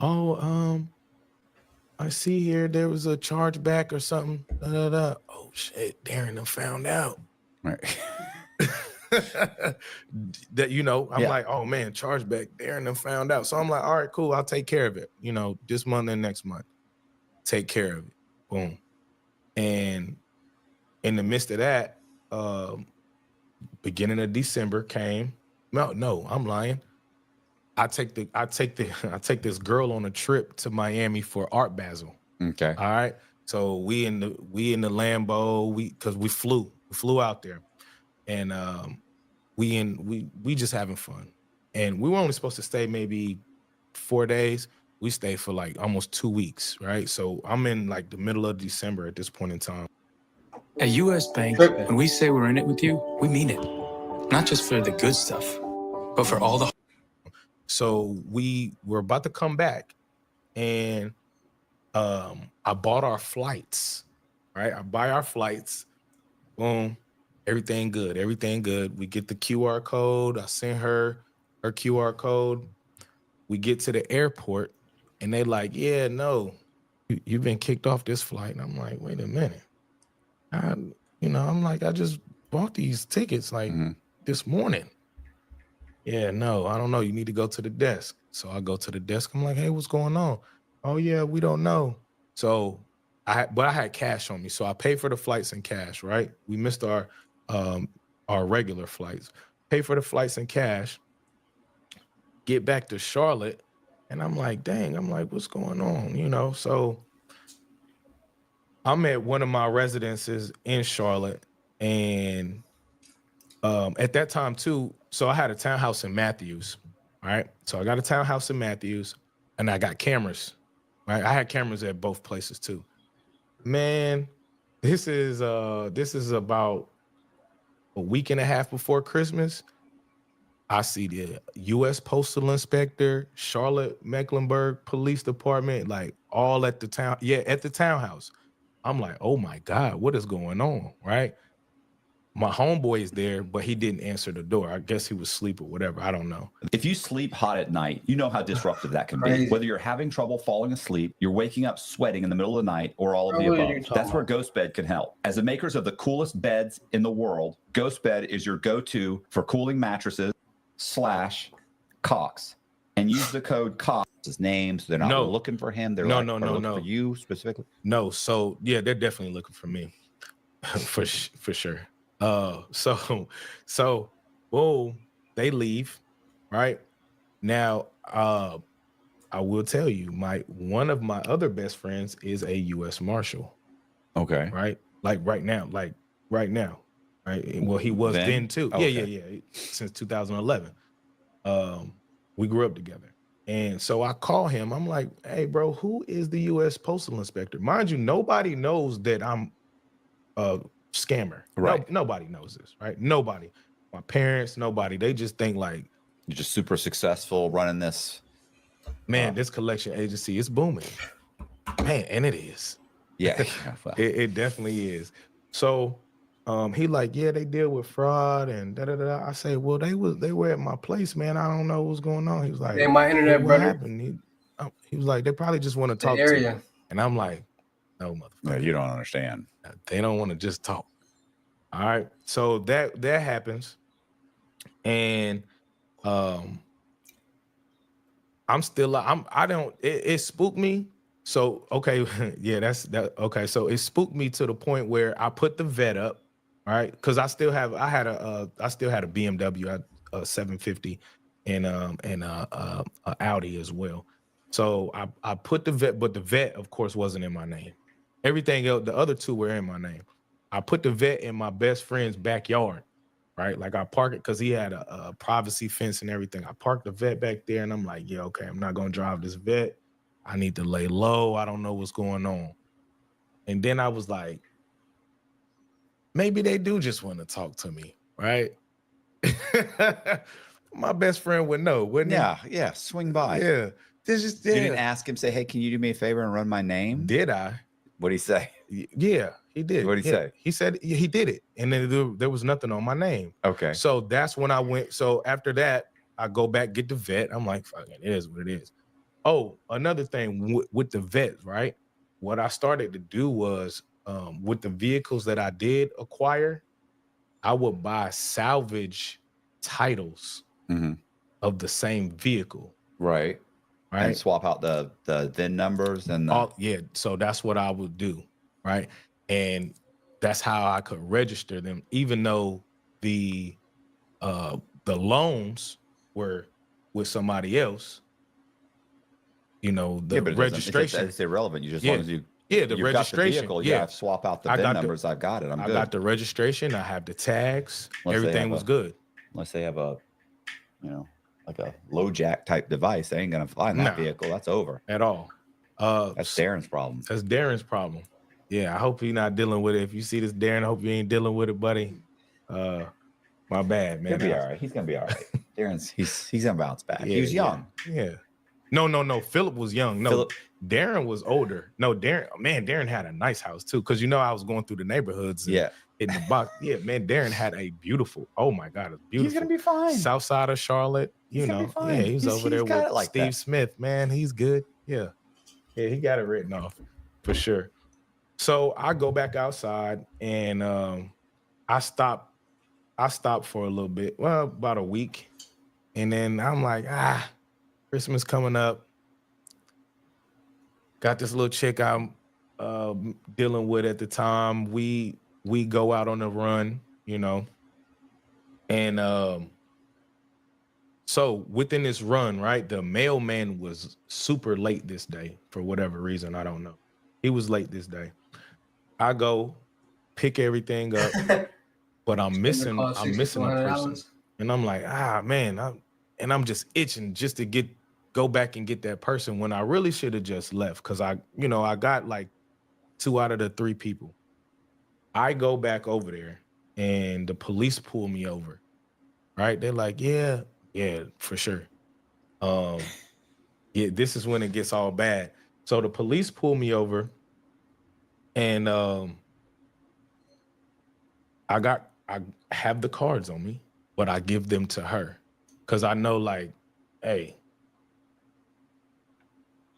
Oh, I see here there was a chargeback or something. Oh shit, Darren done found out. Right. That I'm like, oh man, chargeback. Darren done found out. So I'm like, all right, cool. I'll take care of it. This month and next month, take care of it. Boom. And in the midst of that, beginning of December came. No, I'm lying. I take this girl on a trip to Miami for Art Basel. Okay. All right. So we in the Lambo, because we flew out there, and we just having fun. And we were only supposed to stay maybe 4 days. We stayed for like almost 2 weeks, right? So I'm in like the middle of December at this point in time. At US Bank, when we say we're in it with you, we mean it. Not just for the good stuff, but for all the... So we were about to come back, and I bought our flights, right? I buy our flights, boom, everything good. We get the QR code. I send her QR code. We get to the airport, and they like, yeah, no, you've been kicked off this flight. And I'm like, wait a minute. I'm like, I just bought these tickets like this morning. Yeah, no, I don't know. You need to go to the desk. So I go to the desk. I'm like, hey, what's going on? Oh yeah, we don't know. So I had cash on me. So I paid for the flights in cash, right? We missed our regular flights. Pay for the flights in cash. Get back to Charlotte. And I'm like, dang, what's going on? So I'm at one of my residences in Charlotte, and at that time too, so I had a townhouse in Matthews, right? So I got a townhouse in Matthews, and I got cameras, right? I had cameras at both places too. Man, this is about a week and a half before Christmas. I see the U.S. Postal Inspector, Charlotte Mecklenburg Police Department, like all at the townhouse. I'm like, oh my God, what is going on, right? My homeboy is there, but he didn't answer the door. I guess he was asleep or whatever. I don't know. If you sleep hot at night, you know how disruptive that can be. Whether you're having trouble falling asleep, you're waking up sweating in the middle of the night, or all of the above. That's where GhostBed can help. As the makers of the coolest beds in the world, GhostBed is your go-to for cooling mattresses / Cox. And use the code Cox, his name, so they're not looking for him. They're looking for you specifically. No, so yeah, they're definitely looking for me, for sure. So, whoa, they leave, right? Now, I will tell you, one of my other best friends is a U.S. Marshal. Okay. Right? Like right now. Right? Well, he was then too. Okay. Yeah. Since 2011. We grew up together. And so I call him. I'm like, hey, bro, who is the U.S. Postal Inspector? Mind you, nobody knows that I'm a scammer. Right. Nobody knows this, right? Nobody. My parents, nobody. They just think like, you're just super successful running this. Man, this collection agency is booming. Man, and it is. Yeah. It definitely is. So he like, yeah, they deal with fraud and da-da-da. I say, well, they were at my place, man. I don't know what's going on. He was like, hey, my internet, what brother. Happened? He was like, they probably just want to talk to you. And I'm like, no, motherfucker. No, you don't understand. They don't want to just talk. All right. So that happens. And it spooked me. So, okay. Yeah, okay. So it spooked me to the point where I put the vet up, right? Cause I still had a BMW, a 750 and a Audi as well. So I put the vet, but the vet of course wasn't in my name. Everything else, the other two were in my name. I put the vet in my best friend's backyard, right? Like I parked it because he had a privacy fence and everything. I parked the vet back there and I'm like, yeah, okay, I'm not going to drive this vet. I need to lay low. I don't know what's going on. And then I was like, maybe they do just want to talk to me, right? My best friend would know, wouldn't he? Yeah, swing by. Yeah. You didn't ask him, say, hey, can you do me a favor and run my name? Did I? What'd he say? Yeah, he did. What'd he say? He said he did it. And then there was nothing on my name. Okay. So that's when I went. So after that, I go back, get the vet. I'm like, fuck it is what it is. Oh, another thing with the vet, right? What I started to do was with the vehicles that I did acquire, I would buy salvage titles of the same vehicle. Right. And swap out the VIN numbers and so that's what I would do, right? And that's how I could register them, even though the loans were with somebody else. You know, the registration. It's irrelevant. You just as long as you the registration. Got the vehicle, you have to swap out the VIN numbers. I've got it. I got the registration. I have the tags. Everything was good. unless they have a, like a low jack type device. They ain't gonna find that vehicle. That's over at all. That's Darren's problem. That's Darren's problem. Yeah, I hope you're not dealing with it. If you see this, Darren, I hope you ain't dealing with it, buddy. My bad, man. He'll be all right. He's gonna be all right. Darren's he's gonna bounce back. Yeah, He was young. Yeah. No. Philip was young. No, Darren was older. No, Darren had a nice house too. Cause I was going through the neighborhoods. In the box. Yeah, man. Darren had a beautiful. Oh my God, it's beautiful. He's gonna be fine. South side of Charlotte. He's gonna be fine. Yeah, he's over there with like Steve Smith. Man, he's good. Yeah, he got it written off for sure. So I go back outside and I stop for a little bit. Well, about a week, and then I'm like, Christmas coming up. Got this little chick I'm dealing with at the time. We go out on a run, and so within this run, right, the mailman was super late this day for whatever reason. I don't know. He was late this day. I go pick everything up, but I'm missing a person, and I'm like, man, I'm just itching just to go back and get that person when I really should have just left, because I got like 2 out of the 3 people. I go back over there and the police pull me over. Right? They're like, yeah, for sure. This is when it gets all bad. So the police pull me over, and I have the cards on me, but I give them to her because I know, like, hey,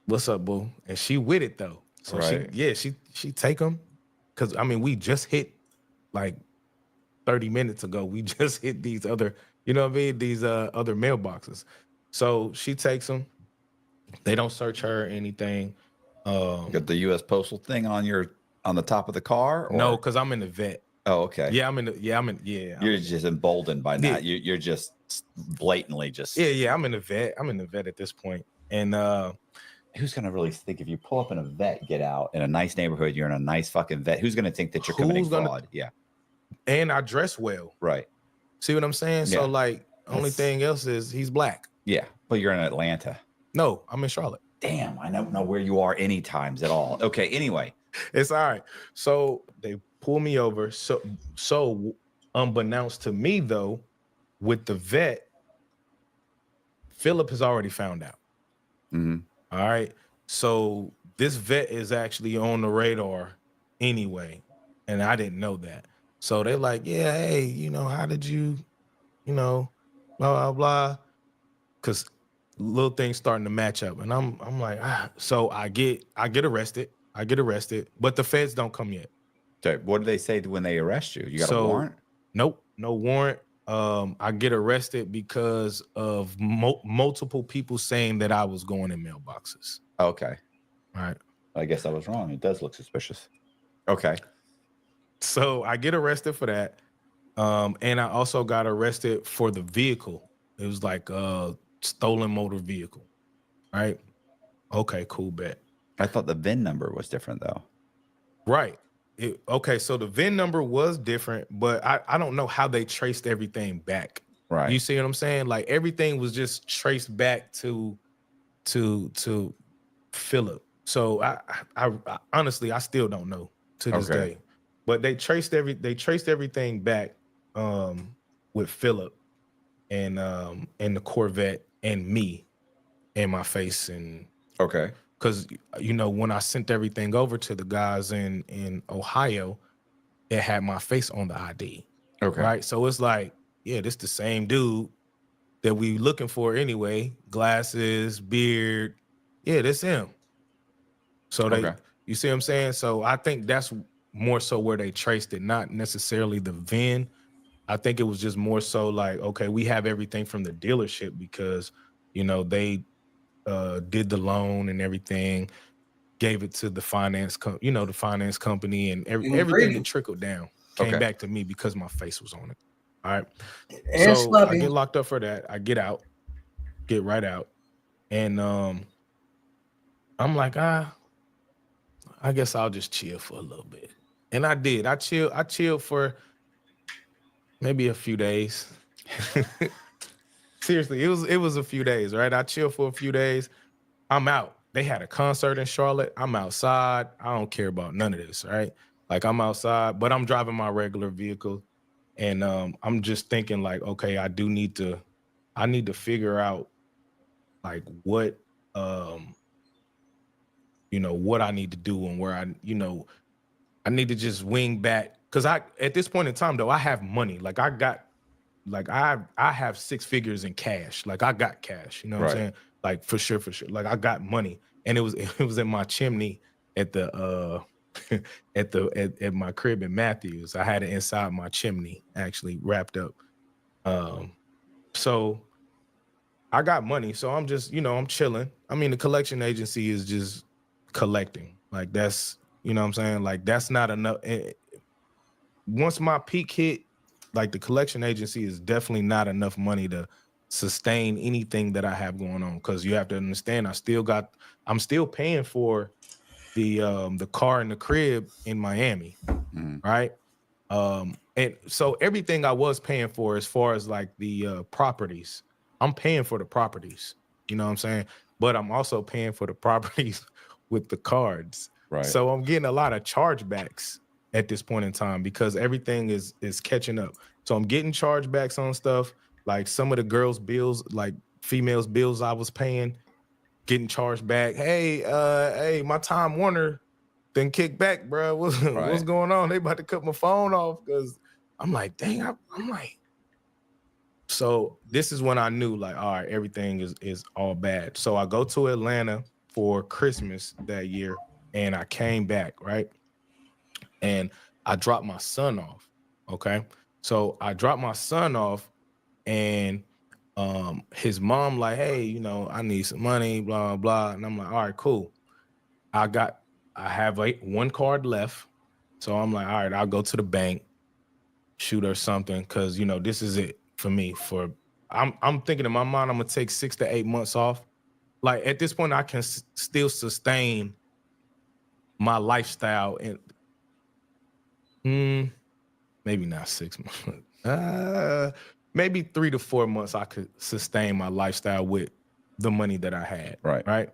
what's up, boo? And she with it though. So she take them, because we just hit like 30 minutes ago. We just hit these other, these other mailboxes. So she takes them. They don't search her or anything. Got the U.S. Postal thing on the top of the car? Or? No, because I'm in the vet. Oh, okay. You're just emboldened by that. You're just blatantly just. Yeah. I'm in the vet. At this point. And who's gonna really think if you pull up in a vet, get out in a nice neighborhood, you're in a nice fucking vet? Who's gonna think that you're committing fraud? Yeah. And I dress well. Right. See what I'm saying? Yeah. So like, only thing else is he's black. Yeah, but you're in Atlanta. No, I'm in Charlotte. Damn, I don't know where you are any times at all. Okay, anyway. It's all right. So they pull me over. So unbeknownst to me though, with the vet, Philip has already found out. Mm-hmm. All right. So this vet is actually on the radar anyway. And I didn't know that. So they're like, yeah, hey, how did you, blah, blah, blah. Because little things starting to match up. And I'm like, so I get arrested. But the feds don't come yet. So what do they say when they arrest you? You got a warrant? Nope, no warrant. I get arrested because of multiple people saying that I was going in mailboxes. Okay. All right. I guess I was wrong. It does look suspicious. Okay. So I get arrested for that. And I also got arrested for the vehicle. It was like a stolen motor vehicle. Right? Okay, cool, bet. I thought the VIN number was different though. Right. Okay, so the VIN number was different, but I don't know how they traced everything back. Right. You see what I'm saying? Like everything was just traced back to Philip. So I honestly I still don't know to this day. But they traced everything back with Philip and the Corvette and me and my face. And okay. Because, when I sent everything over to the guys in Ohio, it had my face on the ID. Okay. Right. So it's like, yeah, this the same dude that we looking for anyway. Glasses, beard. Yeah, that's him. So you see what I'm saying? So I think that's more so where they traced it, not necessarily the VIN. I think it was just more so like, okay, we have everything from the dealership because, they did the loan and everything, gave it to the finance company, and everything that trickled down came back to me because my face was on it. All right. And so sloppy. I get locked up for that. I get right out. And I'm like, I guess I'll just chill for a little bit. And I did. I chilled for maybe a few days. Seriously, it was a few days, right? I chilled for a few days. I'm out. They had a concert in Charlotte. I'm outside. I don't care about none of this, right? Like I'm outside, but I'm driving my regular vehicle. And I'm just thinking like, okay, I need to figure out like what what I need to do and where I need to just wing back. Cause at this point in time though, I have money. Like I have 6 figures in cash. Like I got cash, you know what I'm saying? Like for sure. Like I got money. And it was in my chimney at the at my crib in Matthews. I had it inside my chimney actually wrapped up. So I got money. So I'm just, I'm chilling. I mean, the collection agency is just collecting. Like that's, you know what I'm saying? Like that's not enough. Once my peak hit, like the collection agency is definitely not enough money to sustain anything that I have going on. Cause you have to understand, I'm still paying for the car and the crib in Miami. Right. And so everything I was paying for as far as like the properties, I'm paying for the properties, you know what I'm saying? But I'm also paying for the properties with the cards. Right. So I'm getting a lot of chargebacks at this point in time because everything is catching up. So I'm getting chargebacks on stuff like some of the girls' bills, like females' bills I was paying, getting charged back. Hey, my Time Warner then kick back, bro. What's going on? They about to cut my phone off because I'm like, dang, I'm like. So this is when I knew like, all right, everything is all bad. So I go to Atlanta for Christmas that year and I came back, right? And I dropped my son off, okay? So I dropped my son off and his mom like, hey, I need some money, blah, blah. And I'm like, all right, cool. I have like 1 card left. So I'm like, all right, I'll go to the bank, shoot her something. Cause this is it for me I'm thinking in my mind, I'm gonna take 6 to 8 months off. Like at this point I can still sustain my lifestyle and maybe not 6 months, maybe 3 to 4 months I could sustain my lifestyle with the money that I had. Right.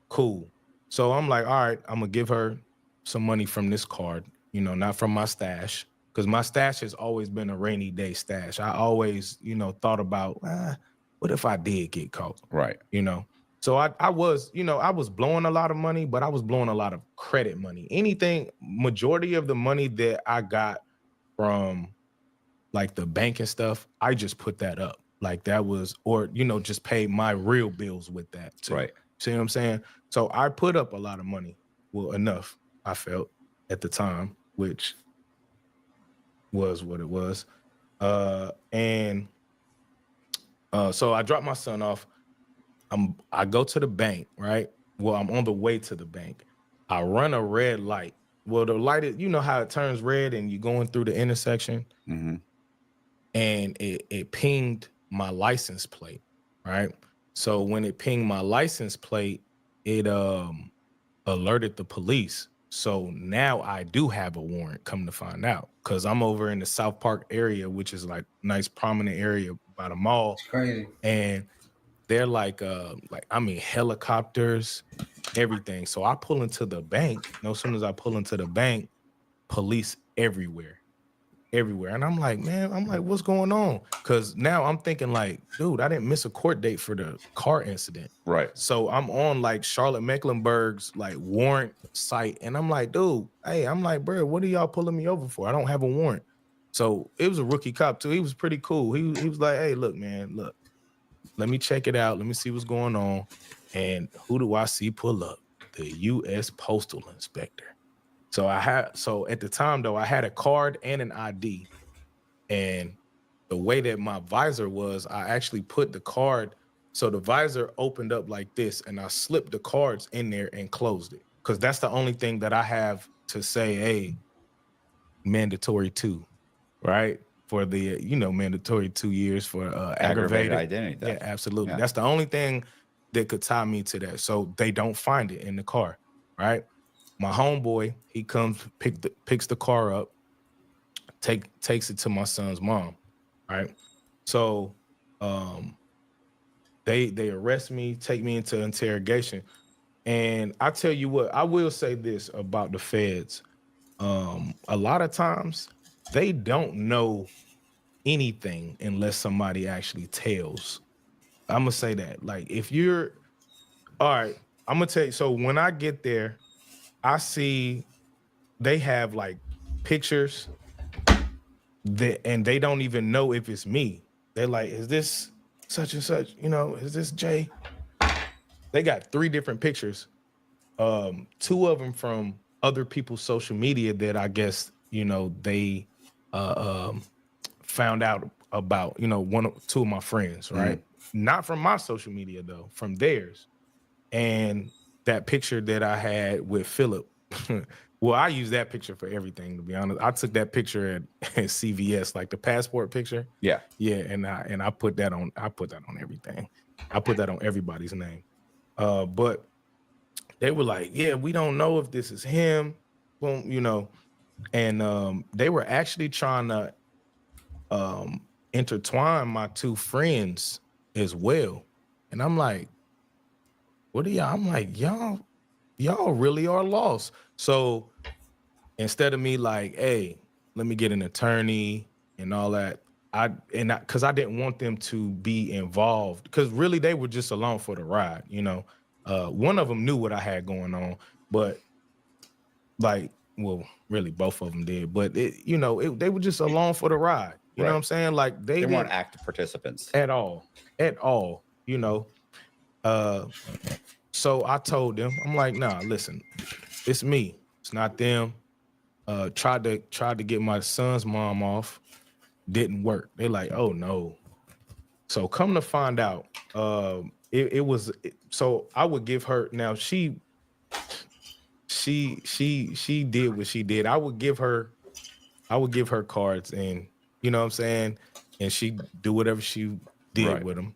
Cool. So I'm like, all right, I'm gonna give her some money from this card, not from my stash. Because my stash has always been a rainy day stash. I always, thought about, what if I did get caught? Right. So I was blowing a lot of money, but I was blowing a lot of credit money. Majority of the money that I got from like the bank and stuff, I just put that up. Like that was, or, just pay my real bills with that too. Right. See what I'm saying? So I put up a lot of money. Well, enough, I felt at the time, which was what it was. So I dropped my son off. I go to the bank, right? Well, I'm on the way to the bank. I run a red light. Well, the light is, how it turns red and you're going through the intersection. Mm-hmm. And it pinged my license plate, right? So when it pinged my license plate, it alerted the police. So now I do have a warrant, come to find out, because I'm over in the South Park area, which is like nice prominent area by the mall. It's crazy. And they're like helicopters, everything. So I pull into the bank. As soon as I pull into the bank, police everywhere. And I'm like, what's going on? Because now I'm thinking like, dude, I didn't miss a court date for the car incident. Right. So I'm on like Charlotte Mecklenburg's like warrant site. And I'm like, dude, bro, what are y'all pulling me over for? I don't have a warrant. So it was a rookie cop too. He was pretty cool. He was like, hey, look, let me check it out. Let me see what's going on. And who do I see pull up? The U.S. Postal Inspector. So at the time though, I had a card and an ID. And the way that my visor was, I actually put the card. So the visor opened up like this and I slipped the cards in there and closed it. Cause that's the only thing that I have to say, hey, mandatory 2, right? For the, mandatory 2 years for aggravated identity theft. Yeah, absolutely. Yeah. That's the only thing that could tie me to that. So they don't find it in the car, right? My homeboy, he comes, picks the car up, takes it to my son's mom, right? So they arrest me, take me into interrogation. And I tell you what, I will say this about the feds. A lot of times they don't know anything unless somebody actually tells. I'm gonna say that. Like, if you're all right, I'm gonna tell you. So when I get there, I see they have like pictures that, and they don't even know if it's me. They're like, is this such and such? You know, is this Jay? They got 3 different pictures. 2 of them from other people's social media that I guess, you know, they found out about, you know, 2 of my friends, right? Not from my social media though, from theirs. And that picture that I had with Philip, well, I use that picture for everything, to be honest. I took that picture at CVS, like the passport picture. Yeah. Yeah, and I put that on everything. I put that on everybody's name. But they were like, yeah, we don't know if this is him. Boom, you know. And they were actually trying to intertwine my 2 friends as well. And I'm like, what are y'all? I'm like, y'all really are lost. So instead of me like, hey, let me get an attorney and all that, because I didn't want them to be involved, because really they were just along for the ride, you know. One of them knew what I had going on, but like, well, really both of them did, but they were just along for the ride. You know what I'm saying? Like they weren't active participants at all, you know. So I told them, I'm like, nah, listen, it's me. It's not them. Tried to get my son's mom off. Didn't work. They're like, oh no. So come to find out, it was, so I would give her, now she did what she did. I would give her cards, and you know what I'm saying? And she do whatever she did with them.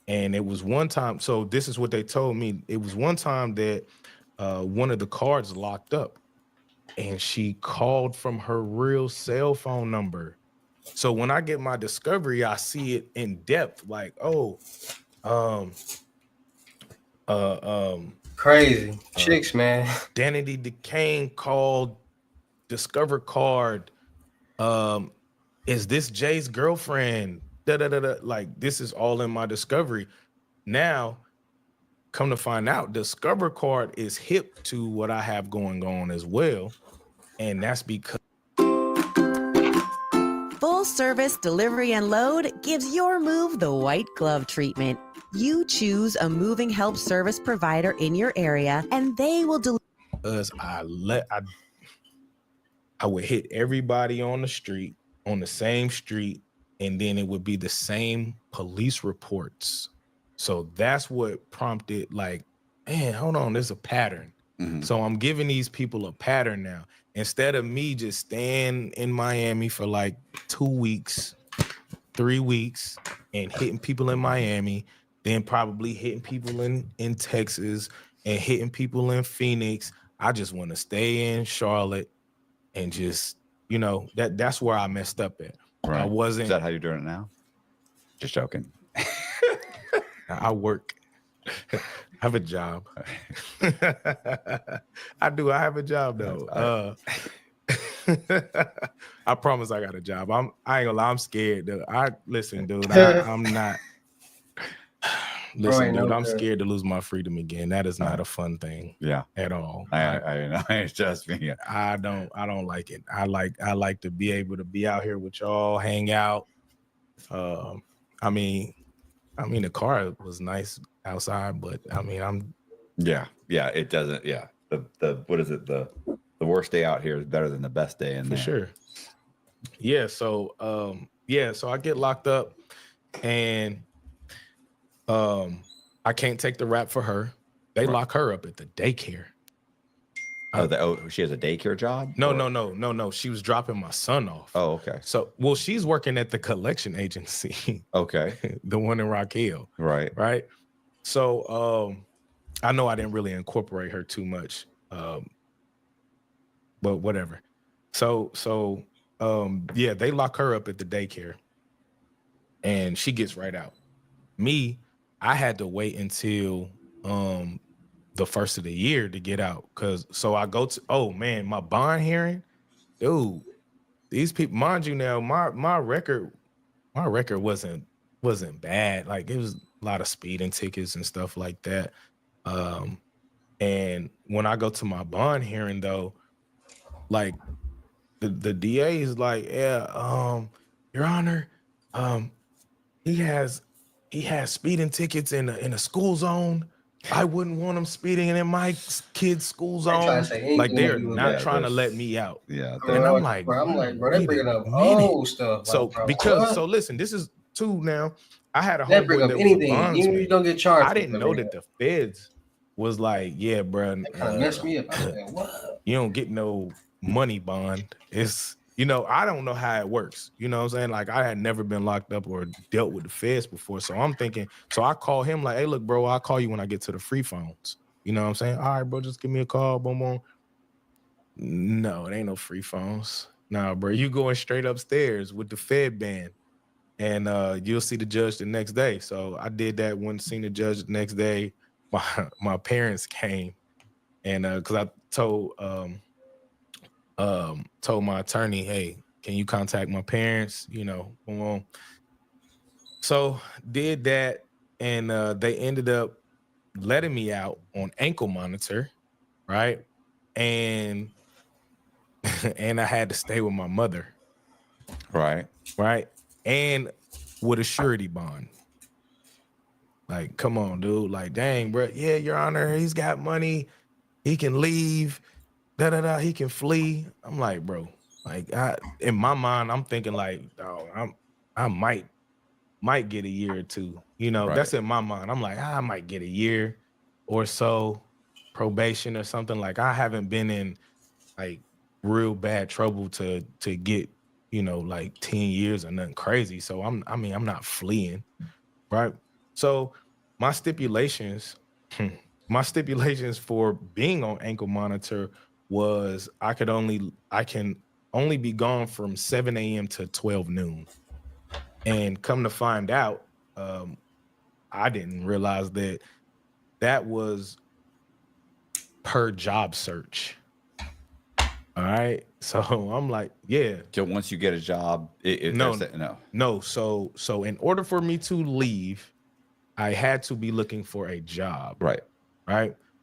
And it was one time, so this is what they told me. It was one time that one of the cards locked up, and she called from her real cell phone number. So when I get my discovery, I see it in depth, like, crazy chicks, man. Danity DeCane called, discover card. Is this Jay's girlfriend? Like, this is all in my discovery. Now, come to find out, discover card is hip to what I have going on as well. And that's because Full service delivery and load gives your move the white glove treatment. You choose a moving help service provider in your area, and they will deliver. I would hit everybody on the street, on the same street, and then it would be the same police reports. So that's what prompted, like, man, hold on, there's a pattern. So I'm giving these people a pattern now. Instead of me just staying in Miami for like 2 weeks, 3 weeks, and hitting people in Miami, then probably hitting people in Texas and hitting people in Phoenix, I just want to stay in Charlotte and just, you know, that's where I messed up at. Right. I wasn't. Is that how you're doing it now? Just joking. I work. I have a job. I do. I have a job though. I promise I got a job. I ain't gonna lie. I'm scared. Dude. Listen, dude. I'm not. Listen, dude. I'm scared to lose my freedom again. That is not a fun thing. Yeah. At all. I know. It's just me. I don't like it. I like to be able to be out here with y'all, hang out. I mean, the car was nice outside, but I mean, yeah, it doesn't. Yeah, the what is it? The worst day out here is better than the best day in for there. sure. Yeah. So so I get locked up, and I can't take the rap for her. They lock her up at the daycare. She has a daycare job? No. She was dropping my son off. Oh, okay. So, she's working at the collection agency. Okay. The one in Rock Hill. Right. So, I know I didn't really incorporate her too much, but whatever. So, they lock her up at the daycare. and she gets right out. Me, I had to wait until the first of the year to get out. So I go to, oh man, my bond hearing, dude, these people, mind you now, my record wasn't bad. Like it was a lot of speeding tickets and stuff like that. And when I go to my bond hearing though, like the DA is like, yeah, Your Honor, he has speeding tickets in a school zone. I wouldn't want him speeding in my kid's school zone. Like they're not trying to let me out. Yeah. And I'm like, bro, they bringing up old stuff. So like, bro, so listen, this is two now. I had a they bring homeboy up that was a anything, bondsman. even if you don't get charged. I didn't know that the feds was like, yeah, bro. That kind of messed me up. I said, what? You don't get no money bond. It's, you know, I don't know how it works. You know what I'm saying? Like I had never been locked up or dealt with the feds before. So I'm thinking, so I call him like, hey, look, bro, I'll call you when I get to the free phones. You know what I'm saying? All right, bro, just give me a call. Boom, boom. No, it ain't no free phones. Nah, bro, you going straight upstairs with the Fed band and you'll see the judge the next day. So I did that, went seen the judge the next day. My parents came and because I told my attorney, hey, can you contact my parents? You know, boom, boom. So did that, and they ended up letting me out on ankle monitor, right? And and I had to stay with my mother, right, and with a surety bond. Like, come on, dude. Like, dang, bro. Yeah, Your Honor, he's got money. He can leave. He can flee. I'm like, bro. Like, in my mind, I'm thinking like, oh, I might get a year or two. You know, that's in my mind. I'm like, I might get a year or so probation or something. Like, I haven't been in like real bad trouble to get, you know, like 10 years or nothing crazy. So I'm not fleeing, right? So my stipulations for being on ankle monitor was I can only be gone from 7 a.m. to 12 noon. And come to find out, I didn't realize that was per job search. All right. So I'm like, yeah. So once you get a job, no. So in order for me to leave, I had to be looking for a job. Right.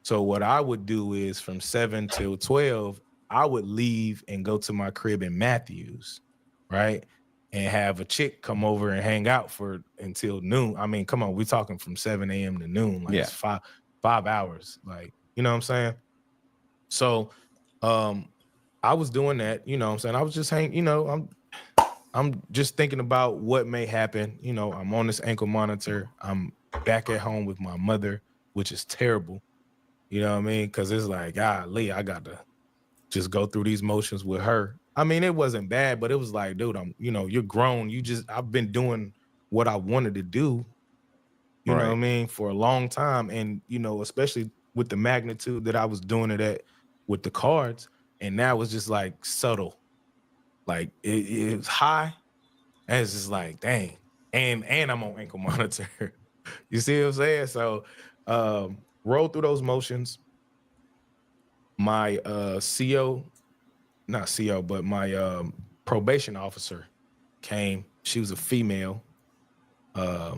So what I would do is from 7 till 12, I would leave and go to my crib in Matthews, right? And have a chick come over and hang out until noon. I mean, come on, we're talking from 7 a.m. to noon. Like it's 5 hours. Like, you know what I'm saying? So I was doing that, you know what I'm saying? I was just hanging, you know, I'm just thinking about what may happen. You know, I'm on this ankle monitor. I'm back at home with my mother, which is terrible. You know what I mean? Because it's like, golly, I got to just go through these motions with her. I mean, it wasn't bad, but it was like, dude, you're grown. I've been doing what I wanted to do, you know what I mean, for a long time. And, you know, especially with the magnitude that I was doing it at with the cards. And now it's just like subtle. Like it's high. And it's just like, dang. And I'm on ankle monitor. You see what I'm saying? So roll through those motions. My my probation officer came. She was a female. I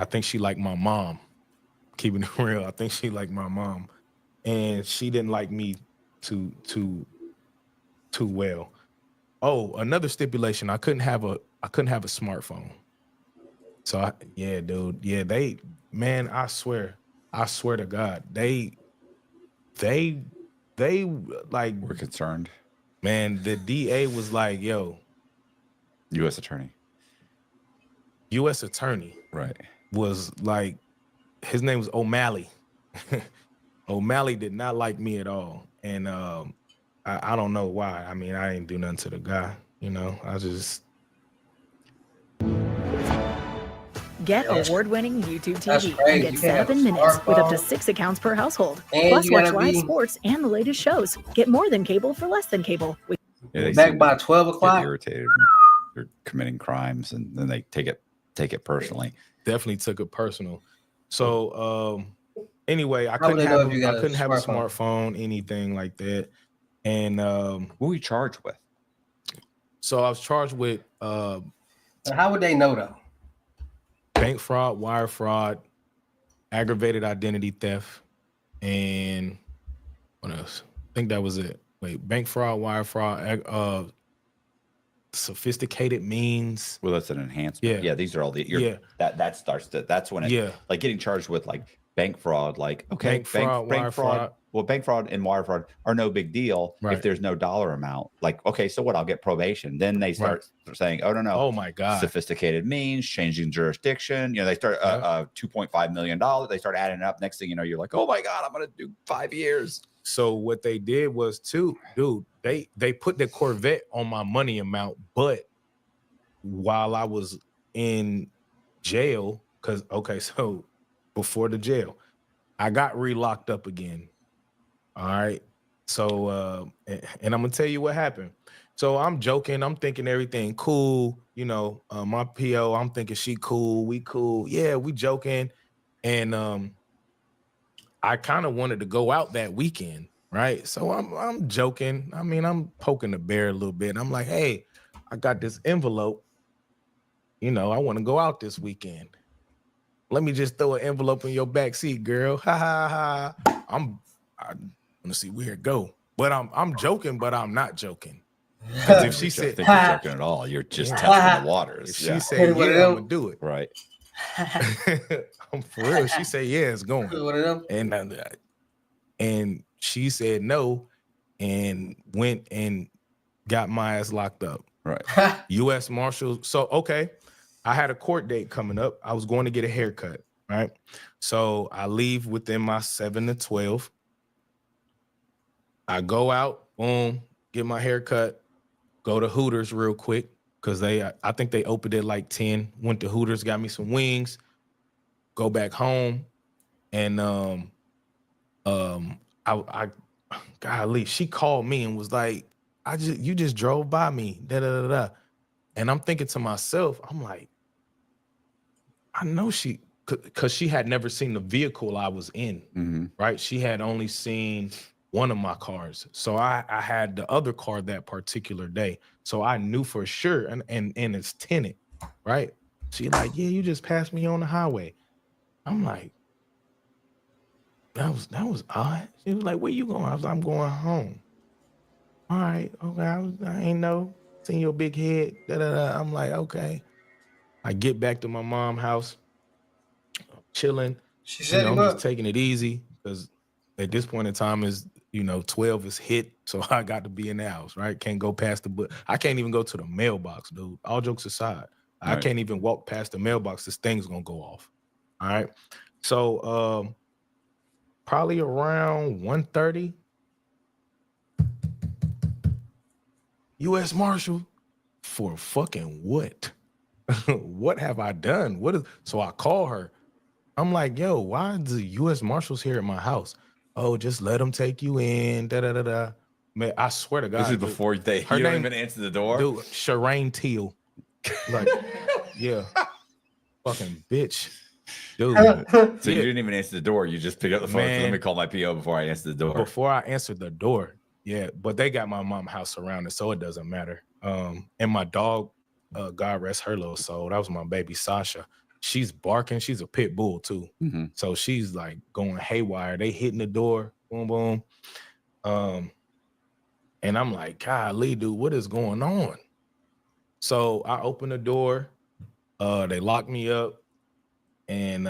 think she liked my mom. Keeping it real, I think she liked my mom. And she didn't like me too well. Oh, another stipulation, I couldn't have a smartphone. So I swear to God, they like were concerned. Man, the DA was like, yo, U.S. attorney, right, was like, his name was O'Malley. O'Malley did not like me at all. And I don't know why. I mean, I didn't do nothing to the guy, you know. I just Get award-winning YouTube TV and get set up in minutes with up to 6 accounts per household. Plus, watch live sports and the latest shows. Get more than cable for less than cable. They back by 12 o'clock. Irritated. They're committing crimes, and then they take it take it personally. Definitely took it personal. So anyway, I How would couldn't they know have if you got I a couldn't have a smartphone? smartphone, anything like that. And what were you charged with? So I was charged with How would they know though? bank fraud, wire fraud, aggravated identity theft, and what else? I think that was it. Wait, bank fraud, wire fraud, sophisticated means. Well, that's an enhancement. Yeah, these are all the. That starts to. That's when it. Like getting charged with like bank fraud. Like okay, bank fraud, wire fraud. Well, bank fraud and wire fraud are no big deal if there's no dollar amount. Like, okay, so what? I'll get probation. Then they start saying, oh, no. Oh, my God. Sophisticated means, changing jurisdiction. You know, they start $2.5 million. They start adding it up. Next thing you know, you're like, oh, my God, I'm going to do 5 years. So what they did was dude, they put the Corvette on my money amount. But while I was in jail, so before the jail, I got re-locked up again. All right. So, and I'm going to tell you what happened. So I'm joking. I'm thinking everything cool. You know, my PO, I'm thinking she cool. We cool. Yeah, we joking. And I kind of wanted to go out that weekend. Right. So I'm joking. I mean, I'm poking the bear a little bit. I'm like, hey, I got this envelope. You know, I want to go out this weekend. Let me just throw an envelope in your back seat, girl. Ha ha ha. I want to see where it go. But I'm joking, but I'm not joking. Because if she said, I think you're joking at all, you're just testing the waters. If she said, yeah, I'm gonna do it. Right. I'm for real. She said, yeah, it's going. And she said no, and went and got my ass locked up. Right. U.S. Marshals. So okay, I had a court date coming up. I was going to get a haircut. Right. So I leave within my 7 to 12. I go out, boom, get my hair cut, go to Hooters real quick because I think they opened it like 10. Went to Hooters, got me some wings, go back home, and golly, she called me and was like, you just drove by me, da da da da, and I'm thinking to myself, I'm like, I know because she had never seen the vehicle I was in, right? She had only seen one of my cars. So I had the other car that particular day. So I knew for sure, and it's tinted, right? She like, yeah, you just passed me on the highway. I'm like, that was odd. She was like, where you going? I was like, I'm going home. All right, okay, I ain't know. Seen your big head. Da, da, da. I'm like, okay. I get back to my mom's house, chilling. She said, I'm just taking it easy because at this point in time is 12 is hit, so I got to be in the house, right? Can't go past the I can't even go to the mailbox, dude. All jokes aside, I can't even walk past the mailbox. This thing's gonna go off. All right. So probably around 1:30, U.S. Marshal for fucking what? What have I done? So I call her. I'm like, yo, why is the U.S. Marshals here at my house? Oh, just let them take you in. Da da da da. Man, I swear to God. This is before you don't even answer the door. Dude, Shireen Teal. Like, yeah. Fucking bitch. Dude. So you didn't even answer the door. You just picked up the phone. So let me call my PO before I answer the door. Before I answered the door. Yeah. But they got my mom's house surrounded, so it doesn't matter. And my dog, God rest her little soul. That was my baby Sasha. She's barking. She's a pit bull too. So she's like going haywire. They hitting the door. Boom, boom. And I'm like, golly, dude, what is going on? So I open the door. They locked me up. And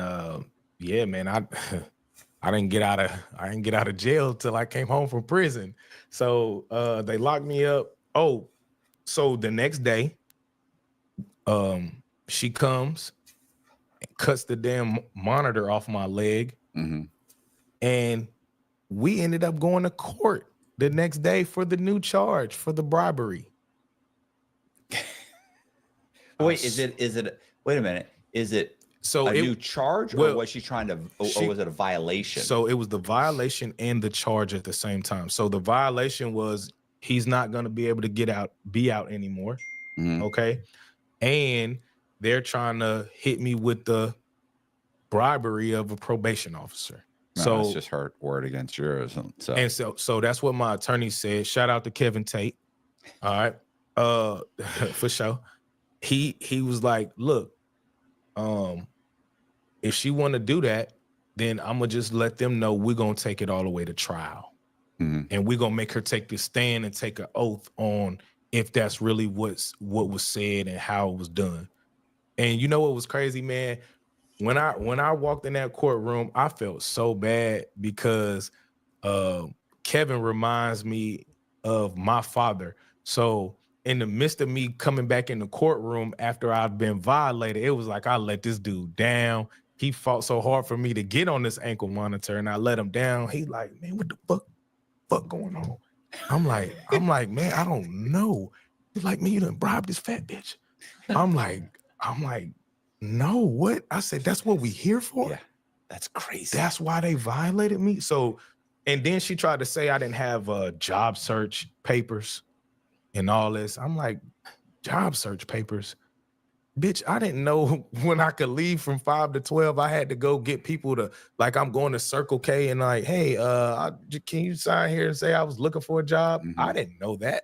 yeah, man, I didn't get out of jail till I came home from prison. So they locked me up. Oh, so the next day, she comes and cuts the damn monitor off my leg. And we ended up going to court the next day for the new charge for the bribery. Wait, wait a minute. Is it a new charge, or was she trying to, or was it a violation? So it was the violation and the charge at the same time. So the violation was he's not going to be able to be out anymore. Okay. And they're trying to hit me with the bribery of a probation officer. No, So it's just her word against yours. So and so that's what my attorney said. Shout out to Kevin Tate. All right. For sure. He was like, look, if she want to do that, then I'm gonna just let them know we're gonna take it all the way to trial. And we're gonna make her take the stand and take an oath on if that's really what was said and how it was done. And you know what was crazy, man? When I walked in that courtroom, I felt so bad because Kevin reminds me of my father. So in the midst of me coming back in the courtroom after I've been violated, it was like I let this dude down. He fought so hard for me to get on this ankle monitor, and I let him down. He's like, man, what the fuck going on? I'm like, man, I don't know. He's like, man, you done bribed this fat bitch. I'm like, no, what? I said, that's what we here for? Yeah, that's crazy. That's why they violated me. So, and then she tried to say I didn't have job search papers and all this. I'm like, job search papers? Bitch, I didn't know when I could leave from 5 to 12. I had to go get people to, like, I'm going to Circle K and like, hey, can you sign here and say I was looking for a job? I didn't know that.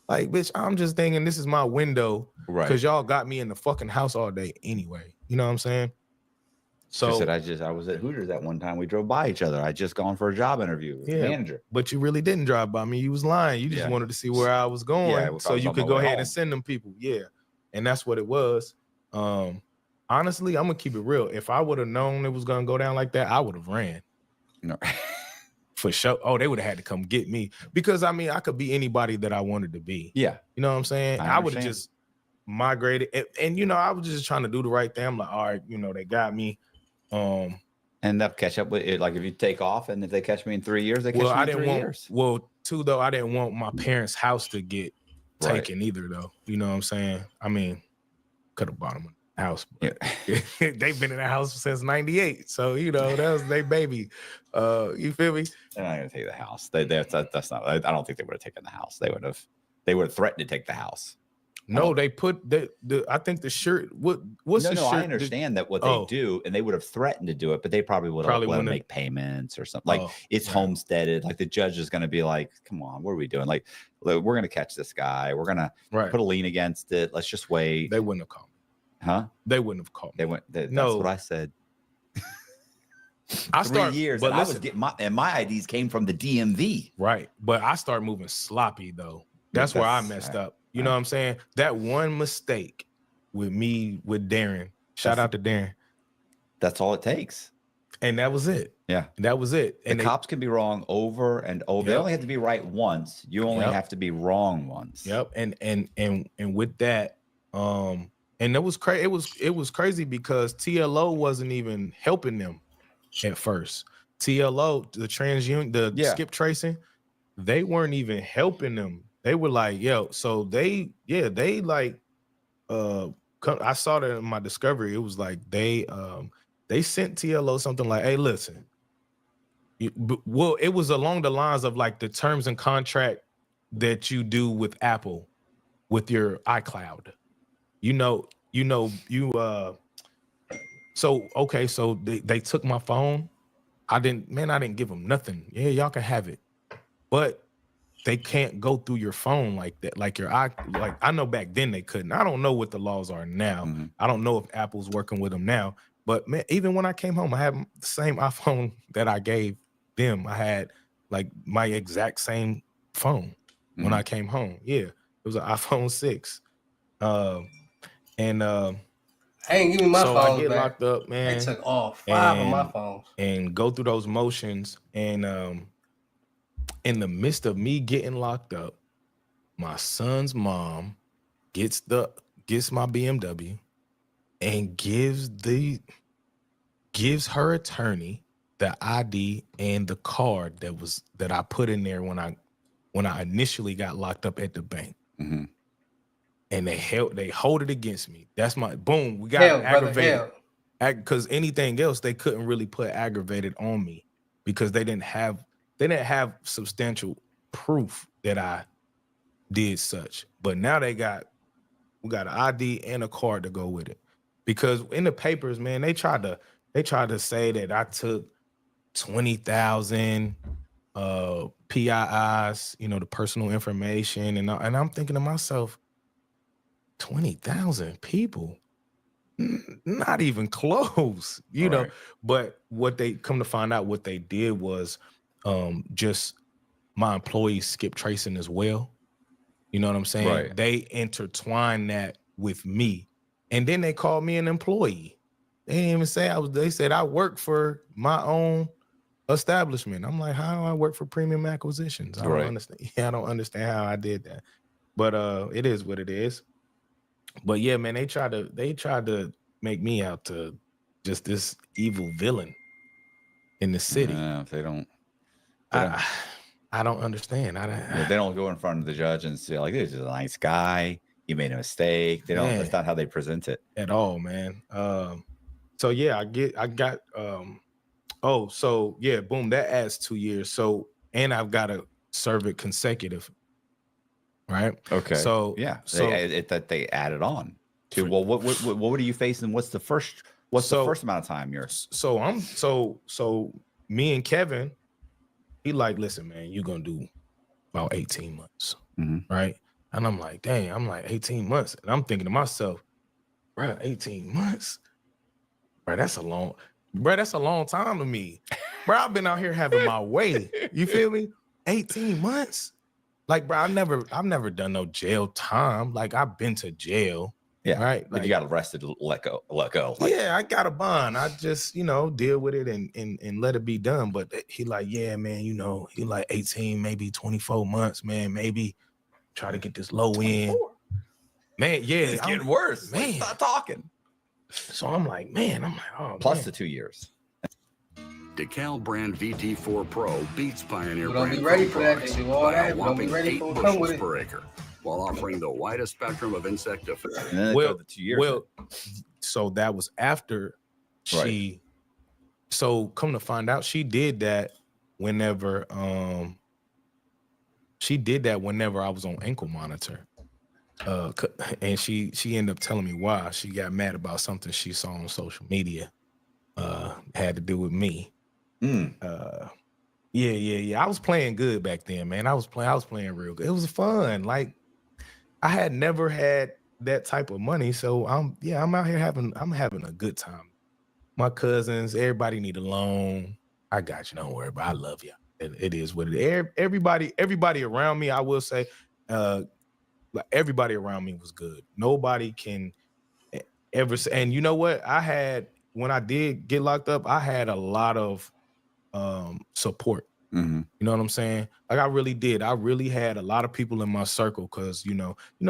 Like, bitch, I'm just thinking this is my window because y'all got me in the fucking house all day anyway. You know what I'm saying? So I said, I was at Hooters that one time. We drove by each other. I just gone for a job interview with the manager. But you really didn't drive by me. You was lying. You just wanted to see where I was going so you could go ahead and send them people. Yeah. And that's what it was. Honestly, I'm gonna keep it real. If I would have known it was gonna go down like that, I would have ran. No. For sure. Oh, they would have had to come get me because I mean I could be anybody that I wanted to be. Yeah. You know what I'm saying? I would have just migrated and you know, I was just trying to do the right thing. I'm like, all right, you know, they got me. And they'll catch up with it. Like if you take off and if they catch me in 3 years, they catch me in 3 years. Well, too, though, I didn't want my parents' house to get taken either, though. You know what I'm saying? I mean, could have bought them a house. But they've been in the house since '98. So, you know, that was their baby. You feel me? They're not going to take the house. That's not, I don't think they would have taken the house. They would have threatened to take the house. No, they put I think the shirt. What's the shirt? I understand that what they do, and they would have threatened to do it, but they probably would have let them make payments or something. Like it's homesteaded. Like the judge is going to be like, "Come on, what are we doing? Like, we're going to catch this guy. We're going to put a lien against it. Let's just wait." They wouldn't have called me. Huh? They wouldn't have called me. They went. That's what I said. I started 3 years, but and listen, I was getting my IDs came from the DMV. Right, but I started moving sloppy though. That's where I messed up. You know what I'm saying? That one mistake with me, with Darren, shout out to Darren. That's all it takes. And that was it. Yeah. That was it. And the cops can be wrong over and over. They only have to be right once. You only have to be wrong once. Yep. And with that, and it was crazy. It was crazy because TLO wasn't even helping them at first. TLO, the TransUnion, the skip tracing, they weren't even helping them. They were like, yo, so they like, I saw that in my discovery. It was like they sent TLO something like, hey, listen, well, it was along the lines of like the terms and contract that you do with Apple, with your iCloud, so, okay. So they took my phone. I didn't give them nothing. Yeah, y'all can have it, but they can't go through your phone like that. Like I know back then they couldn't. I don't know what the laws are now. I don't know if Apple's working with them now. But man, even when I came home, I had the same iPhone that I gave them. I had like my exact same phone when I came home. Yeah, it was an iPhone 6. Hey, give me my phone. I get locked up, man. They took all 5 of my phones and go through those motions and in the midst of me getting locked up, my son's mom gets my BMW and gives her attorney the ID and the card that I put in there when I initially got locked up at the bank. And they hold it against me. That's my boom. We got aggravated because anything else they couldn't really put aggravated on me because they didn't have substantial proof that I did such. But now they got We got an ID and a card to go with it. Because in the papers, man, they tried to say that I took 20,000 PIIs, you know, the personal information, and I'm thinking to myself, 20,000 people, not even close, you know. But what they come to find out, what they did was just my employees skip tracing as well. You know what I'm saying? Right. They intertwine that with me, and then they called me an employee. They didn't even say I was. They said I work for my own establishment. I'm like, how do I work for Premium Acquisitions? I don't understand. Yeah, I don't understand how I did that. But it is what it is. But yeah, man, they tried to make me out to just this evil villain in the city. They don't. I don't understand. They don't go in front of the judge and say like, "This is a nice guy. You made a mistake." They don't. That's not how they present it at all, man. So yeah, I got. Oh, so yeah, boom. That adds 2 years. So and I've got to serve it consecutive. Right. Okay. So yeah. So that they added on to. Well, what are you facing? What's the first amount of time you're? So me and Kevin, he like, listen, man, you're gonna do about 18 months, right? And I'm like, dang, I'm like 18 months, and I'm thinking to myself, bro, 18 months, bro, that's a long time to me, bro. I've been out here having my way. You feel me? 18 months. Like, bro, I've never done no jail time. Like, I've been to jail. Yeah. Right. Like, you got arrested, let go. Like, yeah, I got a bond. I just, deal with it and let it be done. But he like, yeah, man, he like 18, maybe 24 months, man. Maybe try to get this low end. Man, yeah. It's getting worse. Man. Stop talking. So I'm like, oh, plus man. the 2 years. DeKalb brand VT4 Pro beats Pioneer We don't brand be ready Pro for that. products They do all by that. a We don't be whopping ready 8 for it. Come with bushels it. per acre, while offering the widest spectrum of insect defense. And then the 2 years. So that was after she. So come to find out, she did that whenever I was on ankle monitor. And she ended up telling me why. She got mad about something she saw on social media. Had to do with me. Yeah. I was playing good back then, man. I was playing real good. It was fun. Like, I had never had that type of money, so I'm out here having a good time. My cousins, everybody need a loan. I got you. Don't worry, but I love you. It is what it is. Everybody around me, I will say, like, everybody around me was good. Nobody can ever say. And you know what? When I did get locked up, I had a lot of support. You know what I'm saying? Like, I really did. I really had a lot of people in my circle because,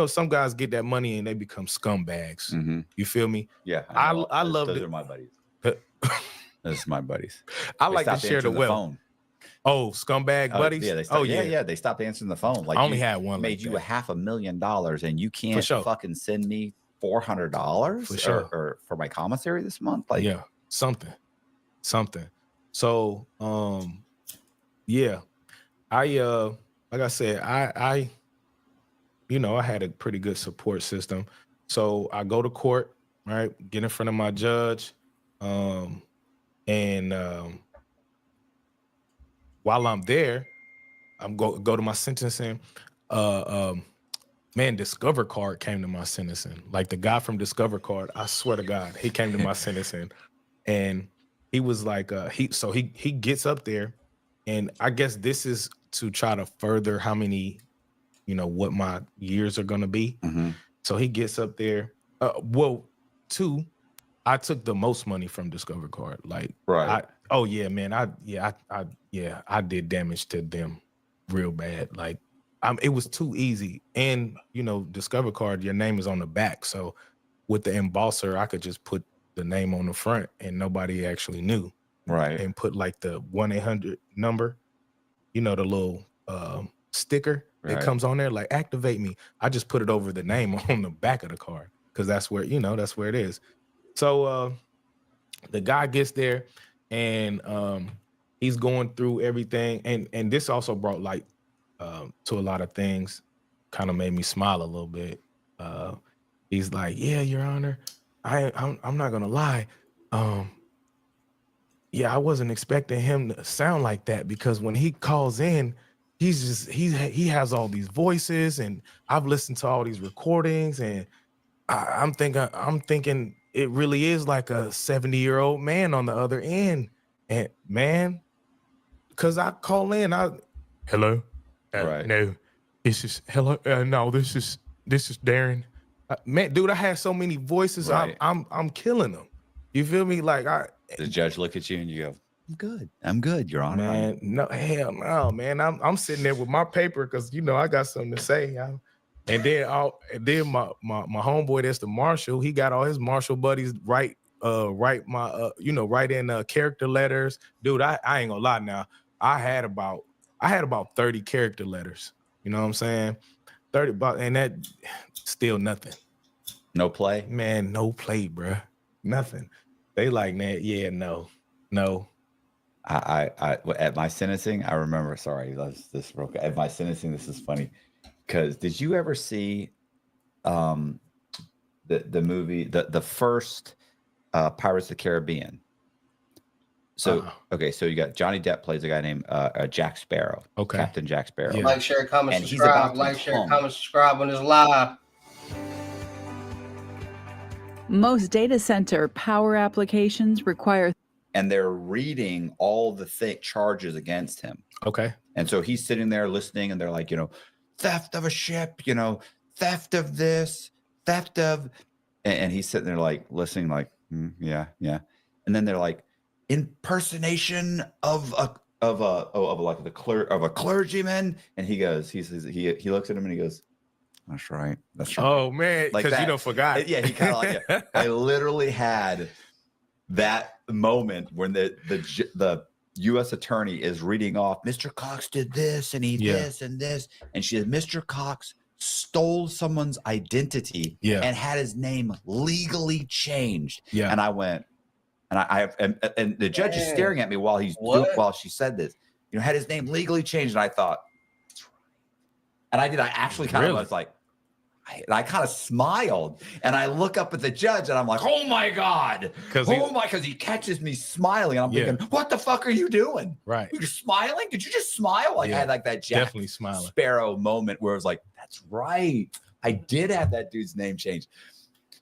some guys get that money and they become scumbags. You feel me? Yeah. I love those it. are my buddies. Those are my buddies. I like to share the wealth. Phone. Oh, scumbag buddies? Yeah, they stopped answering the phone. Like, I only had one. Made you $500,000 and you can't fucking send me $400 for sure or for my commissary this month. Like, yeah, something. So yeah, I like I said, I had a pretty good support system. So I go to court, right? Get in front of my judge, and while I'm there, I'm go to my sentencing. Man, Discover Card came to my sentencing. Like, the guy from Discover Card, I swear to God, he came to my sentencing, and he was like, he gets up there, and I guess this is to try to further how many, what my years are gonna be. So he gets up there. Two, I took the most money from Discover Card. Like, right. I did damage to them real bad. Like, it was too easy. And, Discover Card, your name is on the back. So with the embosser, I could just put the name on the front and nobody actually knew. Right. And put like the 1-800 number, the little sticker that comes on there, like, activate me. I just put it over the name on the back of the card because that's where it is. So the guy gets there and he's going through everything. And this also brought light to a lot of things, kind of made me smile a little bit. He's like, yeah, Your Honor, I'm not gonna lie. Yeah, I wasn't expecting him to sound like that because when he calls in, he has all these voices, and I've listened to all these recordings, and I'm thinking it really is like a 70-year-old man on the other end. And man, because I call in, hello, Right. no, this is hello, no, this is Darren. Man, dude, I had so many voices. Right. I'm killing them. You feel me? Like the judge look at you and you go, I'm good, Your Honor. Man, no, hell no, man. I'm sitting there with my paper because I got something to say. And then my homeboy, that's the marshal. He got all his marshal buddies write in character letters. Dude, I ain't gonna lie now. I had about 30 character letters. You know what I'm saying? 30, and that still nothing. No play, man. No play, bruh. Nothing. They like that. Yeah, no. I at my sentencing, I remember. Sorry, this real quick. At my sentencing, this is funny because did you ever see the movie the first Pirates of the Caribbean? So okay, so you got Johnny Depp plays a guy named Jack Sparrow. Okay, Captain Jack Sparrow. Yeah. Like, share, comment, and subscribe. Like, share, comment, subscribe on this live. Most data center power applications require. And they're reading all the charges against him. Okay. And so he's sitting there listening, and they're like, theft of a ship, theft of this, theft of, and he's sitting there like listening, like, yeah. And then they're like, impersonation of a clergyman, and he goes, he looks at him and he goes, that's right. Oh man, like because you don't forgot. Yeah, he kind of like it. I literally had that moment when the U.S. attorney is reading off, Mr. Cox did this and this and this, and she said, Mr. Cox stole someone's identity and had his name legally changed. Yeah, and I went, and the judge is staring at me while she said this. Had his name legally changed, and I thought, that's right. And I did. I actually kind of was like. I kind of smiled, and I look up at the judge, and I'm like, "Oh my god!" Because he catches me smiling, and I'm thinking, "What the fuck are you doing? Right? You're smiling? Did you just smile?" Like I had like that Jack definitely smiling Sparrow moment where it was like, "That's right, I did have that dude's name changed."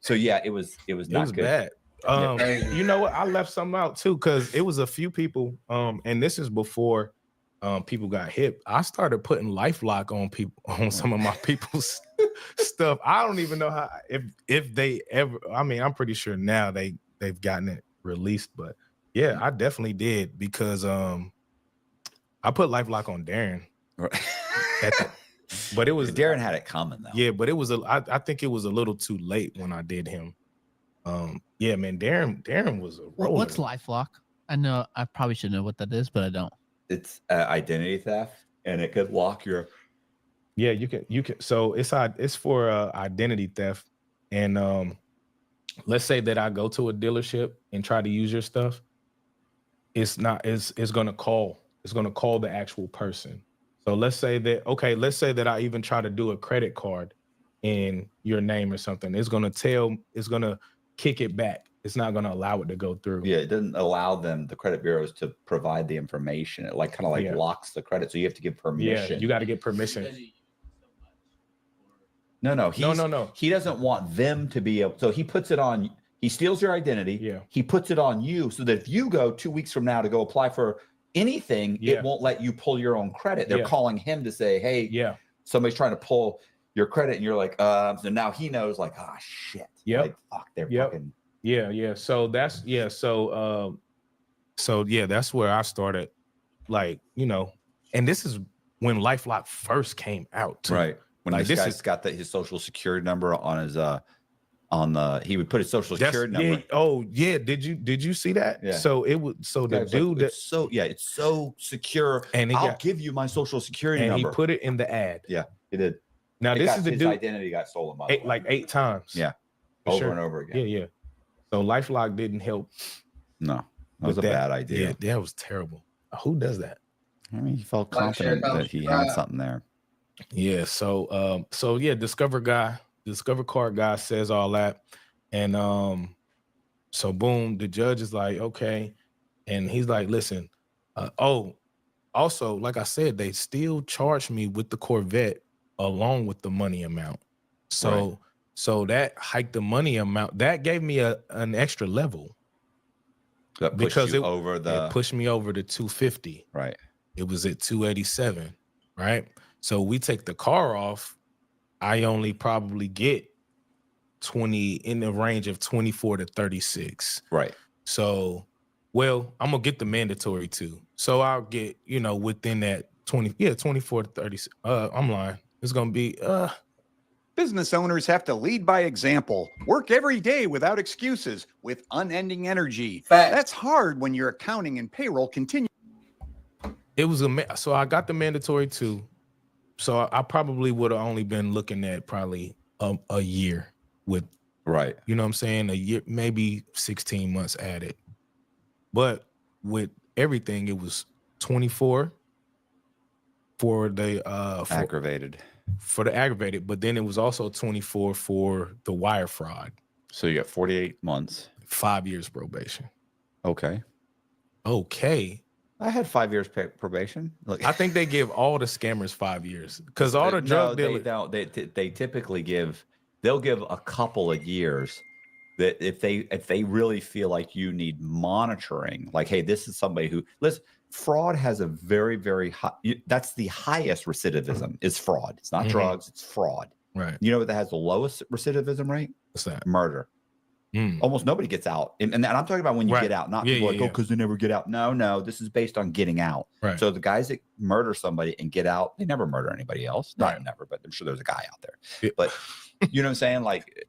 So yeah, it was not good. Bad. You know what? I left something out too because it was a few people, and this is before people got hip. I started putting LifeLock on some of my people's stuff. I don't even know how if they ever. I mean, I'm pretty sure now they've gotten it released, but yeah, I definitely did because I put LifeLock on Darren. But it was Darren had it coming though. Yeah, but it was I think it was a little too late when I did him. Yeah, man, Darren was a roller. What's LifeLock? I know I probably should know what that is, but I don't. It's identity theft, and it could lock your. Yeah, you can. So it's for identity theft, and let's say that I go to a dealership and try to use your stuff. It's gonna call the actual person. So let's say that I even try to do a credit card in your name or something. It's gonna kick it back. It's not going to allow it to go through. Yeah, it doesn't allow the credit bureaus to provide the information. It locks the credit, so you have to give permission. Yeah, you got to get permission. No. He doesn't want them to be able. So he puts it on. He steals your identity. Yeah. He puts it on you, so that if you go 2 weeks from now to go apply for anything, it won't let you pull your own credit. They're calling him to say, "Hey, somebody's trying to pull your credit," and you're like, So now he knows, like, "Ah, shit." Yeah. Like, fuck, they're fucking. Yeah. So that's that's where I started, like, and this is when LifeLock first came out too. Right. When like, this guy's got his social security number on his he would put his social security number. Yeah, oh yeah. Did you see that? Yeah. So the dude it's so secure. And I'll give you my social security number. And he put it in the ad. Yeah, he did. Now this is the his dude. Identity got stolen by like 8 times. Yeah. Over and over again. Yeah. So LifeLock didn't help. No, that was a bad idea. Yeah, that was terrible. Who does that? I mean, he felt confident that he had something there. Yeah. So Discover Guy, the Discover card guy says all that. And so boom, the judge is like, okay. And he's like, listen, also, like I said, they still charged me with the Corvette along with the money amount. So so that hiked the money amount. That gave me an extra level. That pushed because you over the it pushed me over to 250. Right. It was at 287. Right. So we take the car off. I only probably get 20 in the range of 24 to 36. Right. So, well, I'm gonna get the mandatory too. So I'll get, within that 24 to 36. I'm lying. It's gonna be Business owners have to lead by example, work every day without excuses, with unending energy. That's hard when your accounting and payroll continue. It was so I got the mandatory too. So I probably would have only been looking at probably a year with, right. You know what I'm saying? A year, maybe 16 months added. But with everything, it was 24 for the aggravated. For the aggravated, but then it was also 24 for the wire fraud. So you got 48 months. 5 years probation. Okay. I had 5 years probation. Look, I think they give all the scammers 5 years because all the drug dealers. They typically they'll give a couple of years. That if they really feel like you need monitoring, like, hey, this is somebody who fraud has a very, very high. That's the highest recidivism is fraud. It's not drugs, it's fraud. Right. You know what that has the lowest recidivism rate? What's that? Murder. Almost nobody gets out. And I'm talking about when you get out, not people like, because they never get out. No, this is based on getting out. Right. So the guys that murder somebody and get out, they never murder anybody else. Not never, but I'm sure there's a guy out there. Yeah. But you know what I'm saying? Like,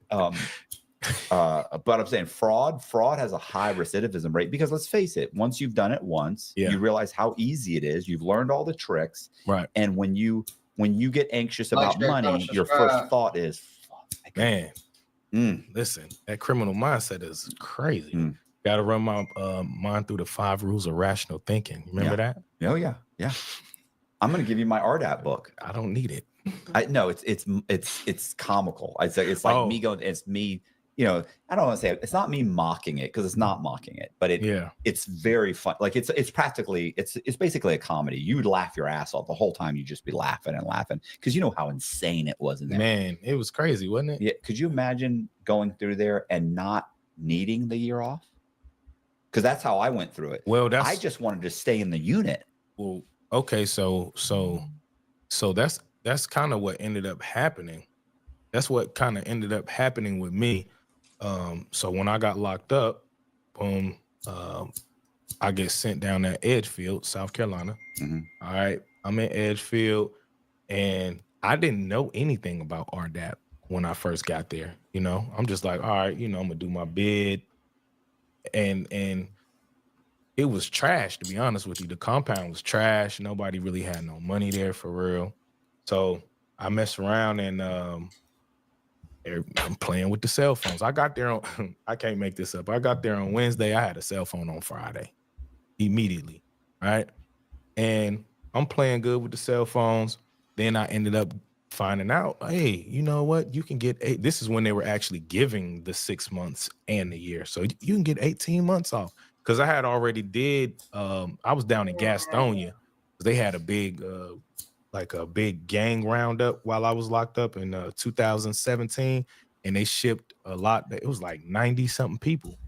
but I'm saying fraud has a high recidivism rate because let's face it, once you've done it once, you realize how easy it is. You've learned all the tricks. Right. And when you get anxious about money, your first thought is, man, listen, that criminal mindset is crazy. Got to run my mind through the 5 rules of rational thinking. Remember that? Oh yeah. I'm going to give you my RDAP book. I don't need it. No, it's comical. It's like me going. It's me. I don't want to say it's not me mocking it because it's not mocking it, but it's very fun. Like it's practically it's basically a comedy. You would laugh your ass off the whole time. You'd just be laughing and laughing because you know how insane it was in there. Man, it was crazy, wasn't it? Yeah. Could you imagine going through there and not needing the year off? Because that's how I went through it. Well, I just wanted to stay in the unit. Well, okay, so that's kind of what ended up happening. That's what kind of ended up happening with me. So when I got locked up, I get sent down to Edgefield, South Carolina. All right. I'm in Edgefield and I didn't know anything about RDAP when I first got there. I'm just like, all right, I'm gonna do my bid. And it was trash, to be honest with you. The compound was trash. Nobody really had no money there for real. So I messed around and I'm playing with the cell phones. I got there on, I can't make this up. I got there on Wednesday. I had a cell phone on Friday immediately, right? And I'm playing good with the cell phones. Then I ended up finding out, hey, you know what? You can get this is when they were actually giving the 6 months and the year. So you can get 18 months off. Because I had already I was down in Gastonia. They had a big gang roundup while I was locked up in 2017, and they shipped a lot. It was like 90 something people.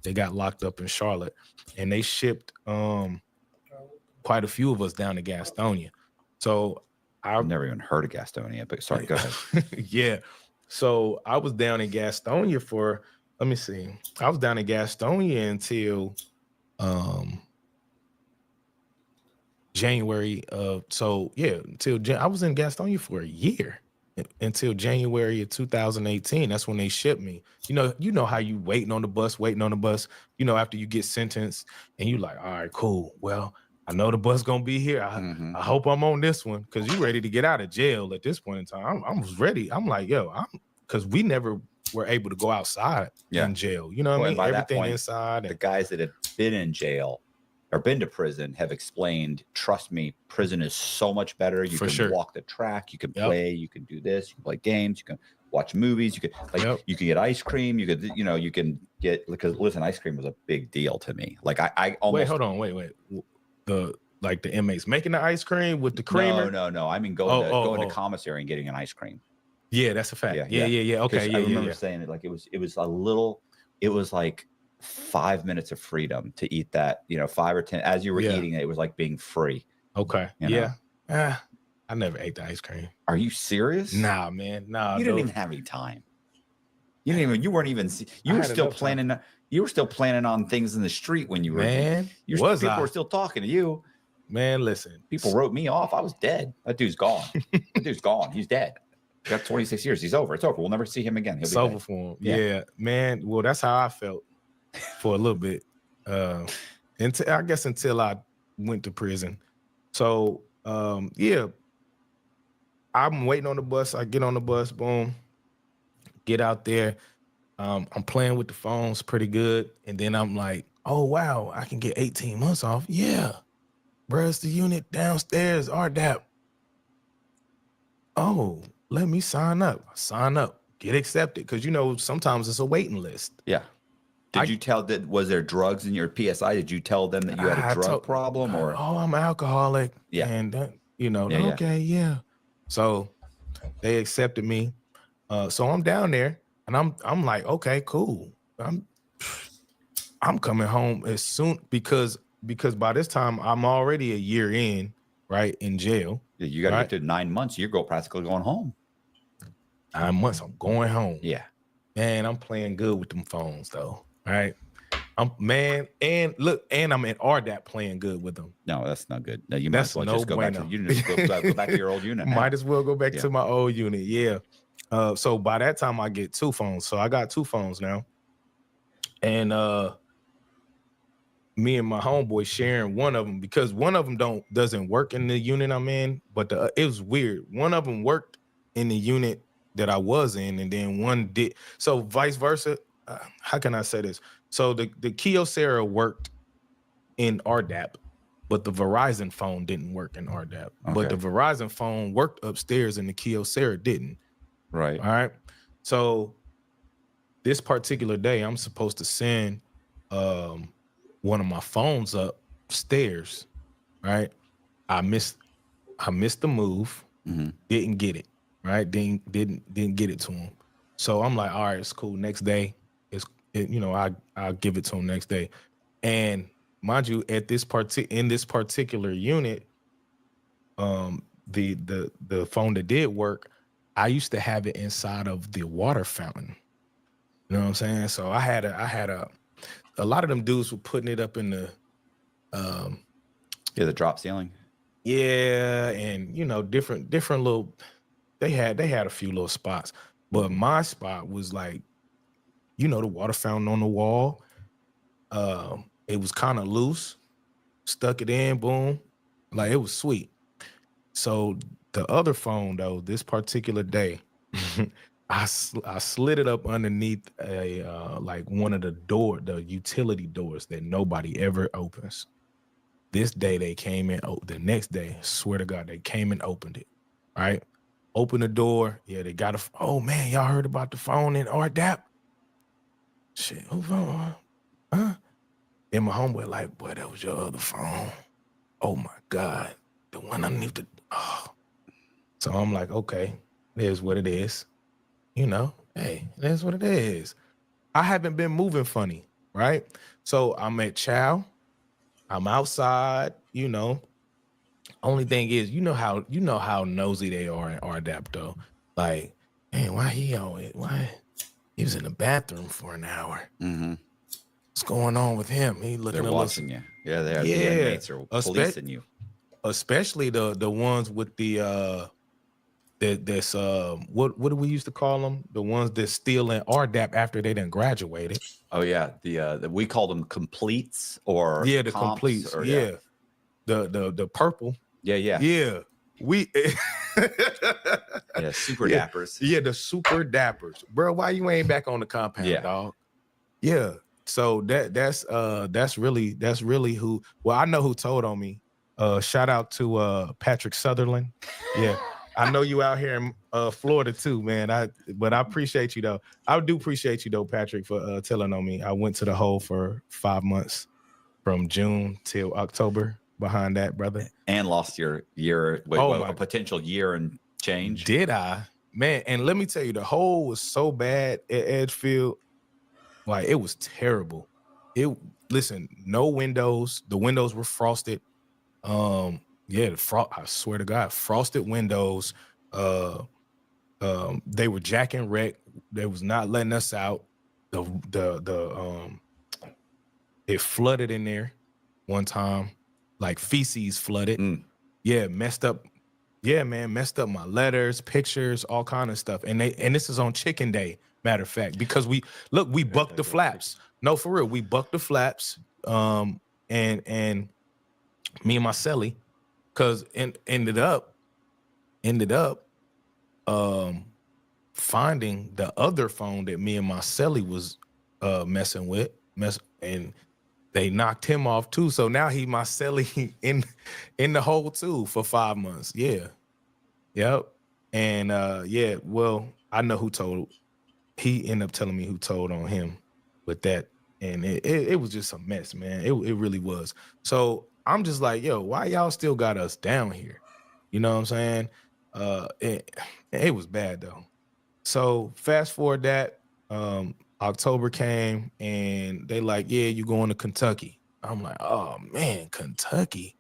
They got locked up in Charlotte, and they shipped quite a few of us down to Gastonia. So I've never even heard of Gastonia, but sorry, go ahead. Yeah. So I was down in Gastonia for, let me see. I was down in Gastonia until January of, I was in Gastonia for a year until January of 2018. That's when they shipped me. You know how you waiting on the bus, after you get sentenced and you like, all right, cool. Well, I know the bus gonna be here. I hope I'm on this one because you ready to get out of jail at this point in time. I was ready. I'm like, because we never were able to go outside in jail. You know what I mean? Everything point, inside. The guys that have been in jail or been to prison have explained, trust me, prison is so much better. You can walk the track, you can play, you can do this, you can play games, you can watch movies. You could you can get ice cream. You could, you can get, because listen, ice cream was a big deal to me. Like I almost wait, hold on, wait. The inmates making the ice cream with the creamer? No. I mean going to commissary and getting an ice cream. Yeah, that's a fact. Yeah. Okay, I remember saying it like it was like 5 minutes of freedom to eat that, 5 or 10 as you were eating it. It was like being free. Okay. I never ate the ice cream. Are you serious? Nah, man. Nah. You didn't even have any time. You weren't even you were still planning on things in the street when you were people were still talking to you. Man, listen. People wrote me off. I was dead. That dude's gone. He's dead. He got 26 years. He's over. It's over. We'll never see him again. It's over for him. Yeah, man. Well, that's how I felt for a little bit. Until I went to prison. So I'm waiting on the bus. I get on the bus, boom, get out there. I'm playing with the phones pretty good. And then I'm like, oh, wow, I can get 18 months off. Yeah. Bro, it's the unit downstairs, RDAP. Oh, let me sign up. Get accepted. Because, sometimes it's a waiting list. Yeah. Did you tell was there drugs in your PSI? Did you tell them that you had a drug problem or? Oh, I'm an alcoholic. Yeah. And, okay, yeah. So they accepted me. So I'm down there and I'm like, okay, cool. I'm coming home as soon because by this time I'm already a year in, right, in jail. Yeah, you got to get to 9 months. You're practically going home. 9 months, I'm going home. Yeah. Man, I'm playing good with them phones though. All right. I'm I'm in RDAP playing good with them. No, that's not good. No, you might as well just go back to go back to your old unit. Might as well go back to my old unit. Yeah. So by that time I get 2 phones. So I got 2 phones now. And me and my homeboy sharing one of them because one of them doesn't work in the unit I'm in, but it was weird. One of them worked in the unit that I was in, and then one did. So vice versa. How can I say this? So the Kyocera worked in RDAP, but the Verizon phone didn't work in RDAP. Okay. But the Verizon phone worked upstairs and the Kyocera didn't. Right. All right. So this particular day, I'm supposed to send one of my phones upstairs. Right. I missed the move. Mm-hmm. Didn't get it. Right. Didn't get it to him. So I'm like, all right, it's cool. Next day, I'll give it to him next day. And mind you, in this particular unit, the phone that did work, I used to have it inside of the water fountain. You know what I'm saying? So I had a lot of them dudes were putting it up in the the drop ceiling. Yeah, and different little they had a few little spots. But my spot was like, the water fountain on the wall. It was kind of loose, stuck it in, boom. Like it was sweet. So the other phone though, this particular day, I slid it up underneath one of the utility doors that nobody ever opens. This day they came in, the next day, swear to God, they came and opened it, right? Open the door. Yeah, they got oh man, y'all heard about the phone in RDAP? Shit, who phone? Huh? And my homeboy like, boy, that was your other phone. Oh my God. The one underneath the, So I'm like, okay, there's what it is. Hey, that's what it is. I haven't been moving funny, right? So I'm at Chow. I'm outside, Only thing is, you know how nosy they are in RDAP though. Like, man, why he was in the bathroom for an hour? Mm-hmm. What's going on with him? He looking. They're watching you. Yeah, they are. Yeah, the inmates are policing you. Especially the ones with the that's what do we used to call them? The ones that steal in RDAP after they done graduated. Oh yeah, we call them completes or the completes. Or, the purple. Yeah. We super dappers. Yeah, the super dappers. Bro, why you ain't back on the compound, dog? Yeah. So that's really who. Well, I know who told on me. Shout out to Patrick Sutherland. Yeah. I know you out here in Florida too, man. But I appreciate you though. I do appreciate you though, Patrick, for telling on me. I went to the hole for 5 months, from June till October. Behind that, brother, and lost your year. A potential year and change. Did I, man? And let me tell you, the hole was so bad at Edgefield, like it was terrible. Listen, no windows. The windows were frosted. I swear to God, frosted windows. They were jack and wreck. They was not letting us out. It flooded in there one time, like feces flooded. Yeah, messed up. Yeah, man, messed up my letters, pictures, all kind of stuff. And this is on Chicken Day, matter of fact, because we bucked the flaps. No, for real, we bucked the flaps. And me and my celly, because ended up finding the other phone that me and my celly was messing with, and they knocked him off too. So now he my celly in the hole too for 5 months. Yeah. Yep. And well, I know who told. He ended up telling me who told on him with that. And it was just a mess, man. It really was. So I'm just like, yo, why y'all still got us down here? You know what I'm saying? It was bad though. So fast forward that, October came and they like, yeah, you going to Kentucky. I'm like, oh man, Kentucky?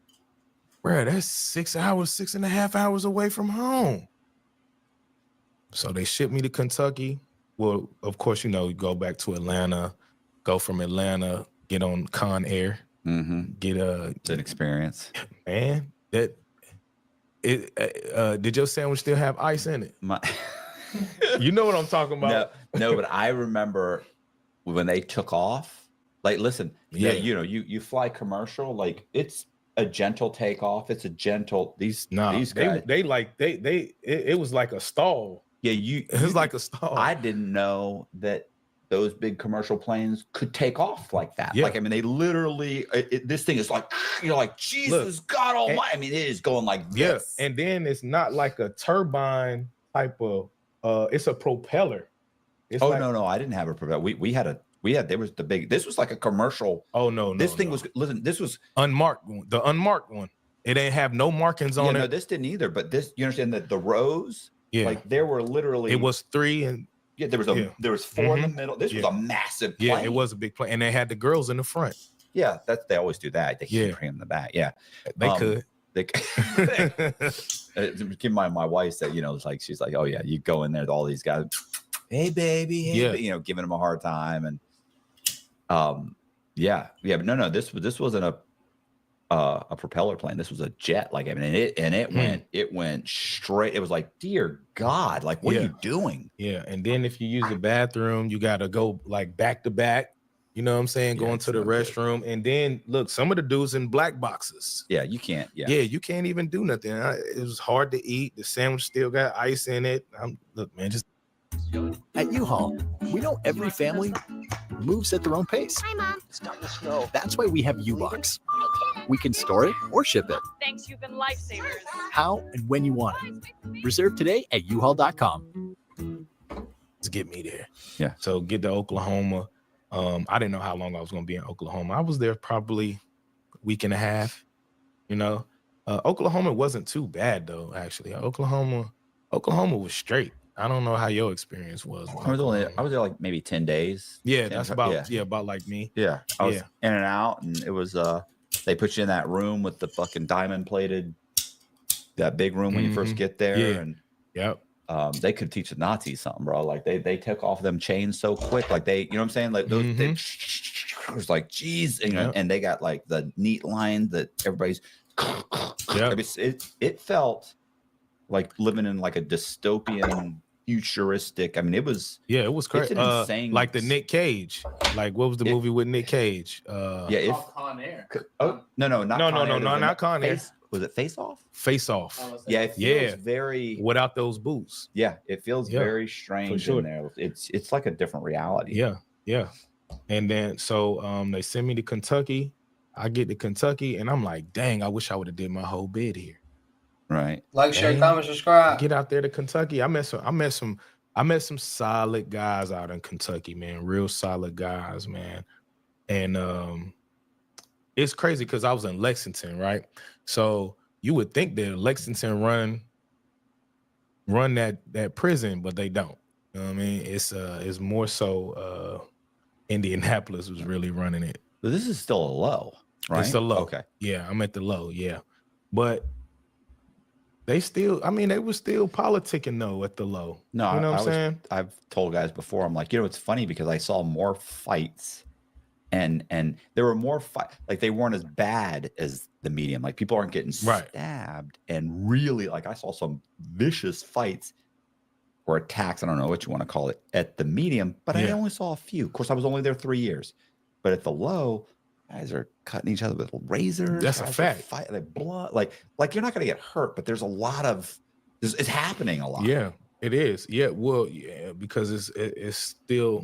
Bro, that's 6.5 hours away from home. So they shipped me to Kentucky. Well, of course, you go back to Atlanta, go from Atlanta, get on Con Air, get it's an experience. Man, did your sandwich still have ice in it? You know what I'm talking about? No, but I remember when they took off. Like, listen, you fly commercial, like it's a gentle takeoff. It's a gentle. These guys, it was like a stall. Yeah, it was like a stall. I didn't know that those big commercial planes could take off like that. Yeah. Like, I mean, they literally, this thing is like, like, Jesus, God Almighty. I mean, it is going like this. Yeah, and then it's not like a turbine type of. It's a propeller. No, I didn't have a propeller. There was the big. This was like a commercial. Oh no, this thing was. Listen, this was unmarked. The unmarked one. It ain't have no markings on it. No, this didn't either. But this, you understand that the rows. Yeah. Like there were literally. It was 3 and. Yeah, there was 4 in the middle. This was a massive plane. Yeah, it was a big plane, and they had the girls in the front. Yeah, they always do that. They keep in the back. Yeah, they could. Keep in mind, my wife said, it's like she's like, oh yeah, you go in there with all these guys, hey baby, hey, giving them a hard time, and but no, this wasn't a propeller plane. This was a jet. Like, I mean, it went straight. It was like, dear God, like what are you doing? Yeah, and then if you use the bathroom, you got to go like back to back. You know what I'm saying? Going to the restroom. And then look, some of the dudes in black boxes. Yeah, you can't. Yeah, you can't even do nothing. It was hard to eat. The sandwich still got ice in it. Look, man, just. At U-Haul, we know every family moves at their own pace. Hi, Mom. It's starting to snow. That's why we have U-Box. We can store it or ship it. Thanks, you've been lifesavers. How and when you want it. Reserve today at uhaul.com. Let's get me there. Yeah. So get to Oklahoma. I didn't know how long I was going to be in Oklahoma. I was there probably a week and a half. Oklahoma wasn't too bad though. Actually, Oklahoma was straight. I don't know how your experience was. I was there like maybe 10 days. Yeah, that's about about like me. Yeah, I was in and out, and it was they put you in that room with the fucking diamond plated, that big room when you first get there, and they could teach the Nazis something, bro. Like they took off them chains so quick, like you know what I'm saying? Like those, it was like, geez, and they got like the neat line that everybody's. I mean, it felt like living in like a dystopian, futuristic. I mean, it was crazy. It's an insane, like the Nick Cage. Like what was the movie with Nick Cage? Con Air. Oh no, not Con Air. Was it Face Off? Face Off. Yeah, it feels very without those boots. Yeah, it feels very strange in there. It's like a different reality. Yeah. And then so they send me to Kentucky. I get to Kentucky and I'm like, dang, I wish I would have did my whole bid here. Right. Like, share, And comment, subscribe. get out there to Kentucky. I met some solid guys out in Kentucky, man. Real solid guys, man. And it's crazy because I was in Lexington, right? So you would think that Lexington run that prison, but they don't. You know what I mean? It's more so Indianapolis was really running it. But this is still a low, right? It's a low. Okay. Yeah, I'm at the low, yeah. But they were still politicking though at the low. No, you know what I'm saying? I've told guys before, I'm like, it's funny because I saw more fights and there were more like they weren't as bad as the medium. Like people aren't getting stabbed and really like I saw some vicious fights or attacks. I don't know what you want to call it at the medium, but I only saw a few. Of course, I was only there 3 years, but at the low, guys are cutting each other with razors. That's a fact. Like blood, like you're not going to get hurt, but there's a lot of it's happening a lot. Yeah, it is. Yeah, well, yeah, because it's still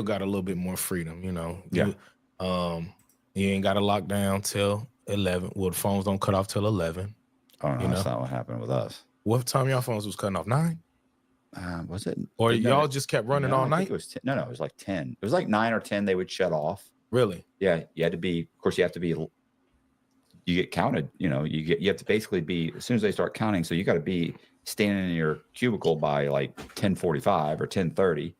got a little bit more freedom, you know. Yeah. You ain't got to lock down till 11. Well, the phones don't cut off till 11. Oh no, that's not what happened with us. What time y'all phones was cutting off? 9? Was it? Or y'all just kept running all night? It was 10. No, it was like 10. It was like 9 or 10. They would shut off. Really? Yeah, you had to be. Of course, you have to be. You get counted. You know, you have to basically be as soon as they start counting. So you got to be standing in your cubicle by like 10:45 or 10:30.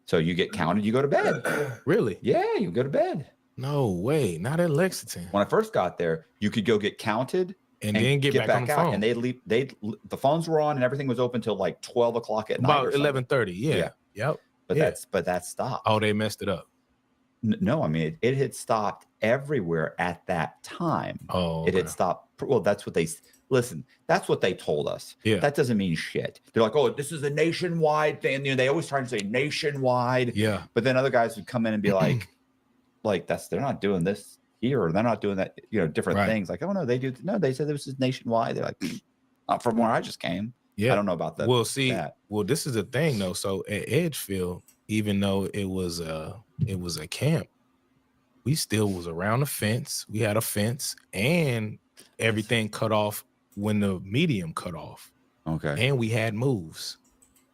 So you get counted. You go to bed. Really? Yeah, you go to bed. No way. Not in Lexington. When I first got there, you could go get counted and then get back on the phone. And the phones were on and everything was open till like 12 o'clock at night. About 11:30. Yeah. Yep. But that stopped. Oh, they messed it up. No, I mean it had stopped everywhere at that time. Oh, it had stopped. Well, that's what that's what they told us. Yeah, that doesn't mean shit. They're like, oh, this is a nationwide thing. You know, they always try to say nationwide. Yeah, but then other guys would come in and be like, they're not doing this here, or they're not doing that. You know, different things. Like, oh no, they do. No, they said this is nationwide. They're like, not from where I just came. Yeah, I don't know about that. Well, see, well, this is the thing though. So at Edgefield, even though it was a camp, we still was around the fence. We had a fence and everything cut off when the medium cut off. Okay. And we had moves.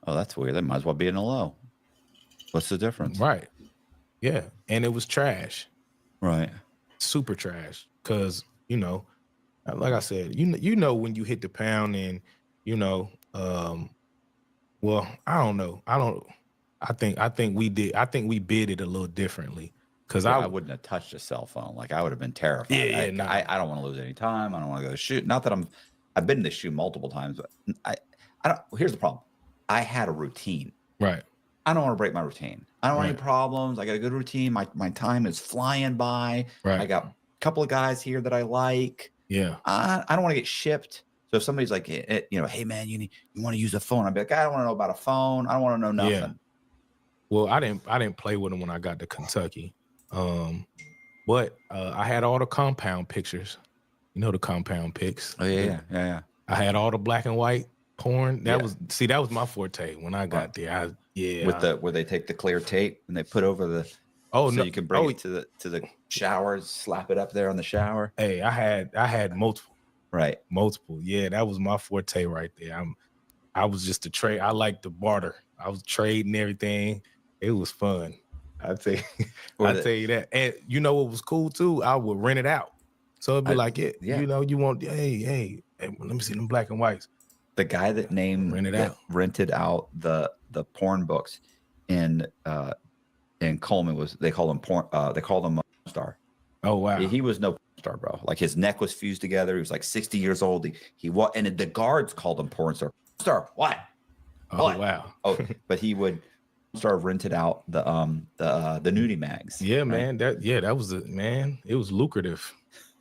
Oh, that's weird. That might as well be in a low. What's the difference? Right. Yeah. And it was trash. Right. Super trash. Cause, you know, like I said, you know when you hit the pound and, you know, well, I don't know. I think we bid it a little differently. Because I wouldn't have touched a cell phone. Like I would have been terrified. I don't want to lose any time. I don't want to go shoot. Not that I've been to shoot multiple times, but I don't. Here's the problem. I had a routine. Right. I don't want to break my routine. I don't want any problems. I got a good routine. My time is flying by. Right. I got a couple of guys here that I like. Yeah. I don't want to get shipped. So if somebody's like, hey man, you want to use a phone? I'd be like, I don't want to know about a phone. I don't want to know nothing. Yeah. Well, I didn't play with them when I got to Kentucky. But I had all the compound pictures. You know the compound pics. Oh yeah. I had all the black and white porn. That was my forte when I got there. Where they take the clear tape and they put over the you can bring it to the showers, slap it up there on the shower. Hey, I had multiple. Right. Multiple. Yeah, that was my forte right there. I was just a trade. I liked the barter. I was trading everything. It was fun. I'd tell you that. And you know what was cool too? I would rent it out. So it'd be you know, you want, hey, let me see them black and whites. The guy that rented out the porn books in Coleman they called him porn star. Oh wow. He was no star, bro. Like his neck was fused together. He was like 60 years old. And the guards called him porn star. What? Oh what? Wow. Oh, but he would rented out the nudie mags. Yeah, right? Man. That was it was lucrative.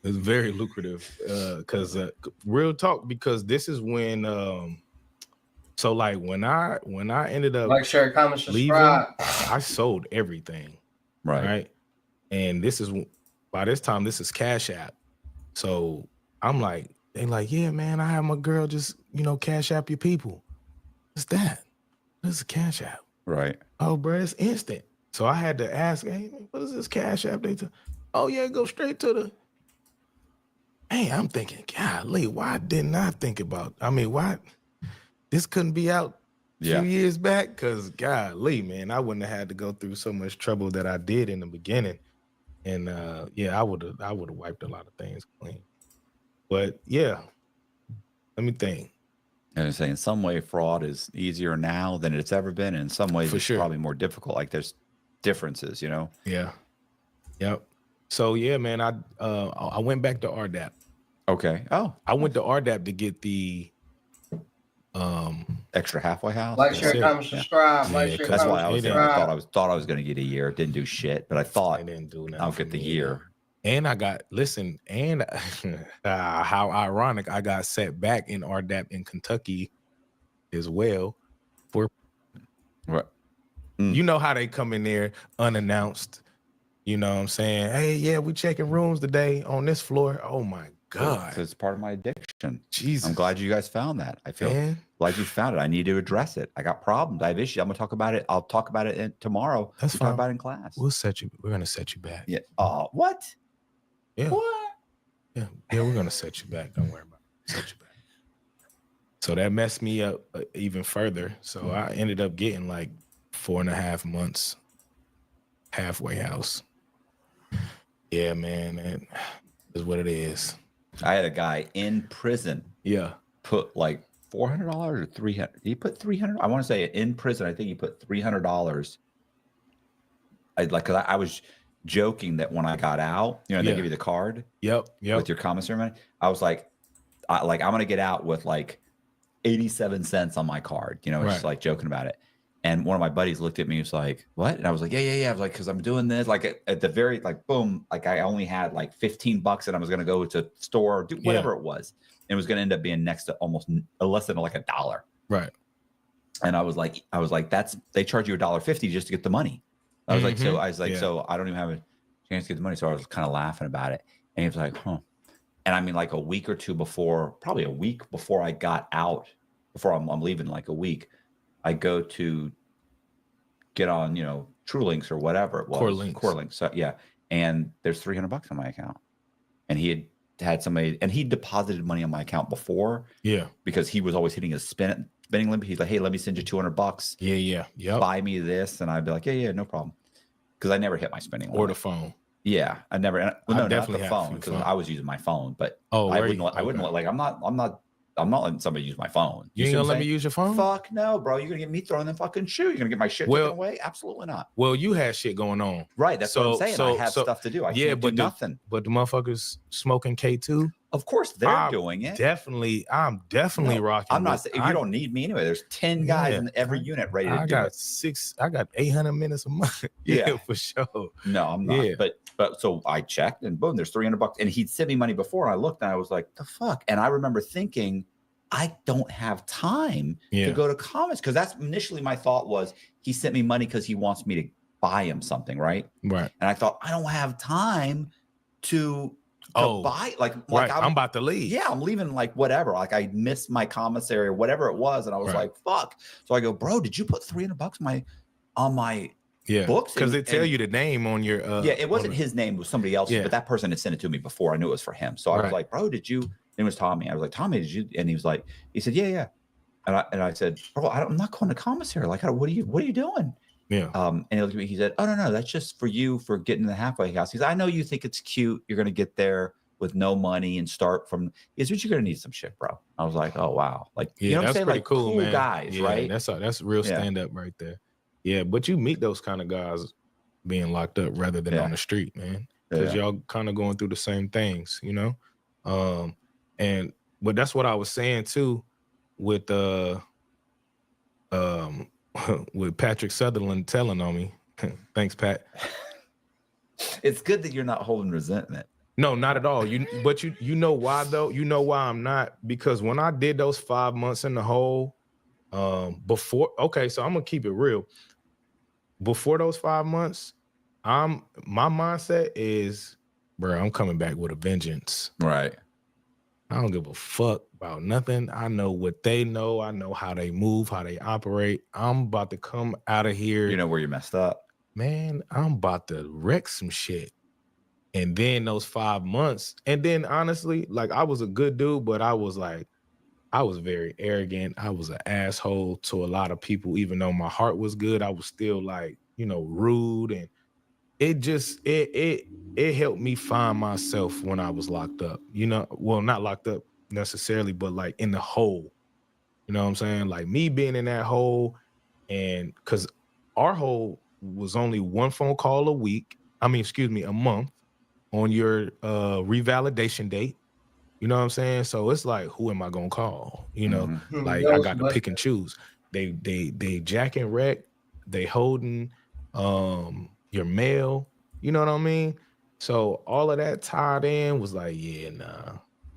It was very lucrative. Cause real talk, because this is when so like when I ended up like, share, comment, leaving, subscribe. I sold everything. Right. And by this time this is Cash App. So I'm like, they like, yeah, man, I have my girl just, you know, Cash App your people. What's that? This is Cash App. Right. Oh, bro, it's instant. So I had to ask, hey, what is this Cash App? Oh, yeah, go straight to hey, I'm thinking, golly, why didn't I think about? I mean, why this couldn't be out a few years back? Because golly, man, I wouldn't have had to go through so much trouble that I did in the beginning. And I would have wiped a lot of things clean. But yeah, let me think. And I say, in some way, fraud is easier now than it's ever been. And in some ways, it's probably more difficult. Like there's differences, you know? Yeah. Yep. So yeah, man, I went back to RDAP. Okay. Oh, I went to RDAP to get the extra halfway house. Like, share, comment, subscribe. Like, share, that's why I was subscribe. there. I thought I was going to get a year. It didn't do shit, but I thought I'll get the year. And I got and how ironic, I got set back in RDAP in Kentucky as well. For you know how they come in there unannounced. You know what I'm saying? Hey, yeah, we checking rooms today on this floor. Oh my God. It's part of my addiction. Jesus. I'm glad you guys found that. I feel glad you found it. I need to address it. I got problems. I have issues. I'm gonna talk about it. I'll talk about it tomorrow. That's fine. Talk about it in class. We're gonna set you back. Yeah. What? Yeah. What? Yeah, we're gonna set you back. Don't worry about it. Set you back. So that messed me up even further. So I ended up getting like 4.5 months halfway house. Yeah, man, that is what it is. I had a guy in prison. Yeah. Put like $400 or $300. He put $300. I want to say in prison. I think he put $300. Cause I was joking that when I got out, you know, they give you the card. Yep. With your commissary money. I was like, I'm gonna get out with like 87 cents on my card. You know, just like joking about it. And one of my buddies looked at me and was like, what? And I was like, yeah. I was like, because I'm doing this. Like at the very, like, boom, like I only had like $15 and I was going to go to the store, do whatever it was. And it was going to end up being next to almost less than like $1. Right. And I was like, they charge you $1.50 just to get the money. I was like, so I don't even have a chance to get the money. So I was kind of laughing about it. And he was like, huh. And I mean, like a week or two before, probably a week before I got out, before I'm leaving, like a week, I go to get on, you know, TrueLinks or whatever it was. Core Links. So, yeah. And there's $300 on my account. And he had somebody, and he deposited money on my account before. Yeah. Because he was always hitting his spending limit. He's like, hey, let me send you $200. Yeah. Buy me this. And I'd be like, yeah, no problem. Because I never hit my spending limit. Or the phone. Yeah. I never, no, definitely not the phone, because I was using my phone. But I wouldn't let, like, I'm not letting somebody use my phone. You ain't gonna let me use your phone? Fuck no, bro. You're gonna get me throwing the fucking shoe. You're gonna get my shit taken away? Absolutely not. Well, you had shit going on. Right. That's what I'm saying. I have stuff to do. I can't do nothing. But the motherfuckers smoking K2. Of course they're doing it. I'm definitely rocking. I'm not saying you don't need me anyway. There's 10 guys in every unit ready to do it. I got 800 minutes a month. Yeah, for sure. No, I'm not. Yeah. But so I checked and boom, there's $300. And he'd sent me money before. And I looked and I was like, the fuck? And I remember thinking, I don't have time to go to comments, because that's initially my thought was he sent me money because he wants me to buy him something, right? Right. And I thought, I don't have time to buy I'm about to leave. Yeah, I'm leaving like whatever. Like I missed my commissary or whatever it was, and I was like, fuck. So I go, bro, did you put $300 on my books? Because they tell you the name on your it wasn't his name, it was somebody else's, but that person had sent it to me before. I knew it was for him. So I was like, bro, did you? And it was Tommy. I was like, Tommy, did you? And he was like, he said, yeah. And I said, bro, I'm not going to commissary. Like, what are you doing? Yeah. And he looked at me. He said, oh no, that's just for you for getting the halfway house. He said, I know you think it's cute. You're gonna get there with no money and start from. Is what you're gonna need some shit, bro. I was like, oh wow, like you know what I'm saying, like cool man. Guys, right? That's real stand up right there. Yeah, but you meet those kind of guys being locked up rather than on the street, man, because y'all kind of going through the same things, you know. But that's what I was saying too, with with Patrick Sutherland telling on me. Thanks, Pat. It's good that you're not holding resentment. No, not at all. But you know why though? You know why I'm not? Because when I did those 5 months in the hole, before, okay, so I'm gonna keep it real. Before those 5 months, my mindset is, bro, I'm coming back with a vengeance. Right. I don't give a fuck about nothing. I know what they know. I know how they move, how they operate. I'm about to come out of here. You know where you messed up. Man, I'm about to wreck some shit. And then those 5 months, and then honestly, like I was a good dude, but I was very arrogant. I was an asshole to a lot of people, even though my heart was good. I was still like, rude, and it helped me find myself when I was locked up. Well, not locked up necessarily, but like in the hole. You know what I'm saying? Like me being in that hole, and because our hole was only one phone call a month on your revalidation date. You know what I'm saying? So it's like, who am I gonna call? Like I got to pick and choose. They jack and wreck, they holding your mail. You know what I mean? So all of that tied in was like, yeah, nah.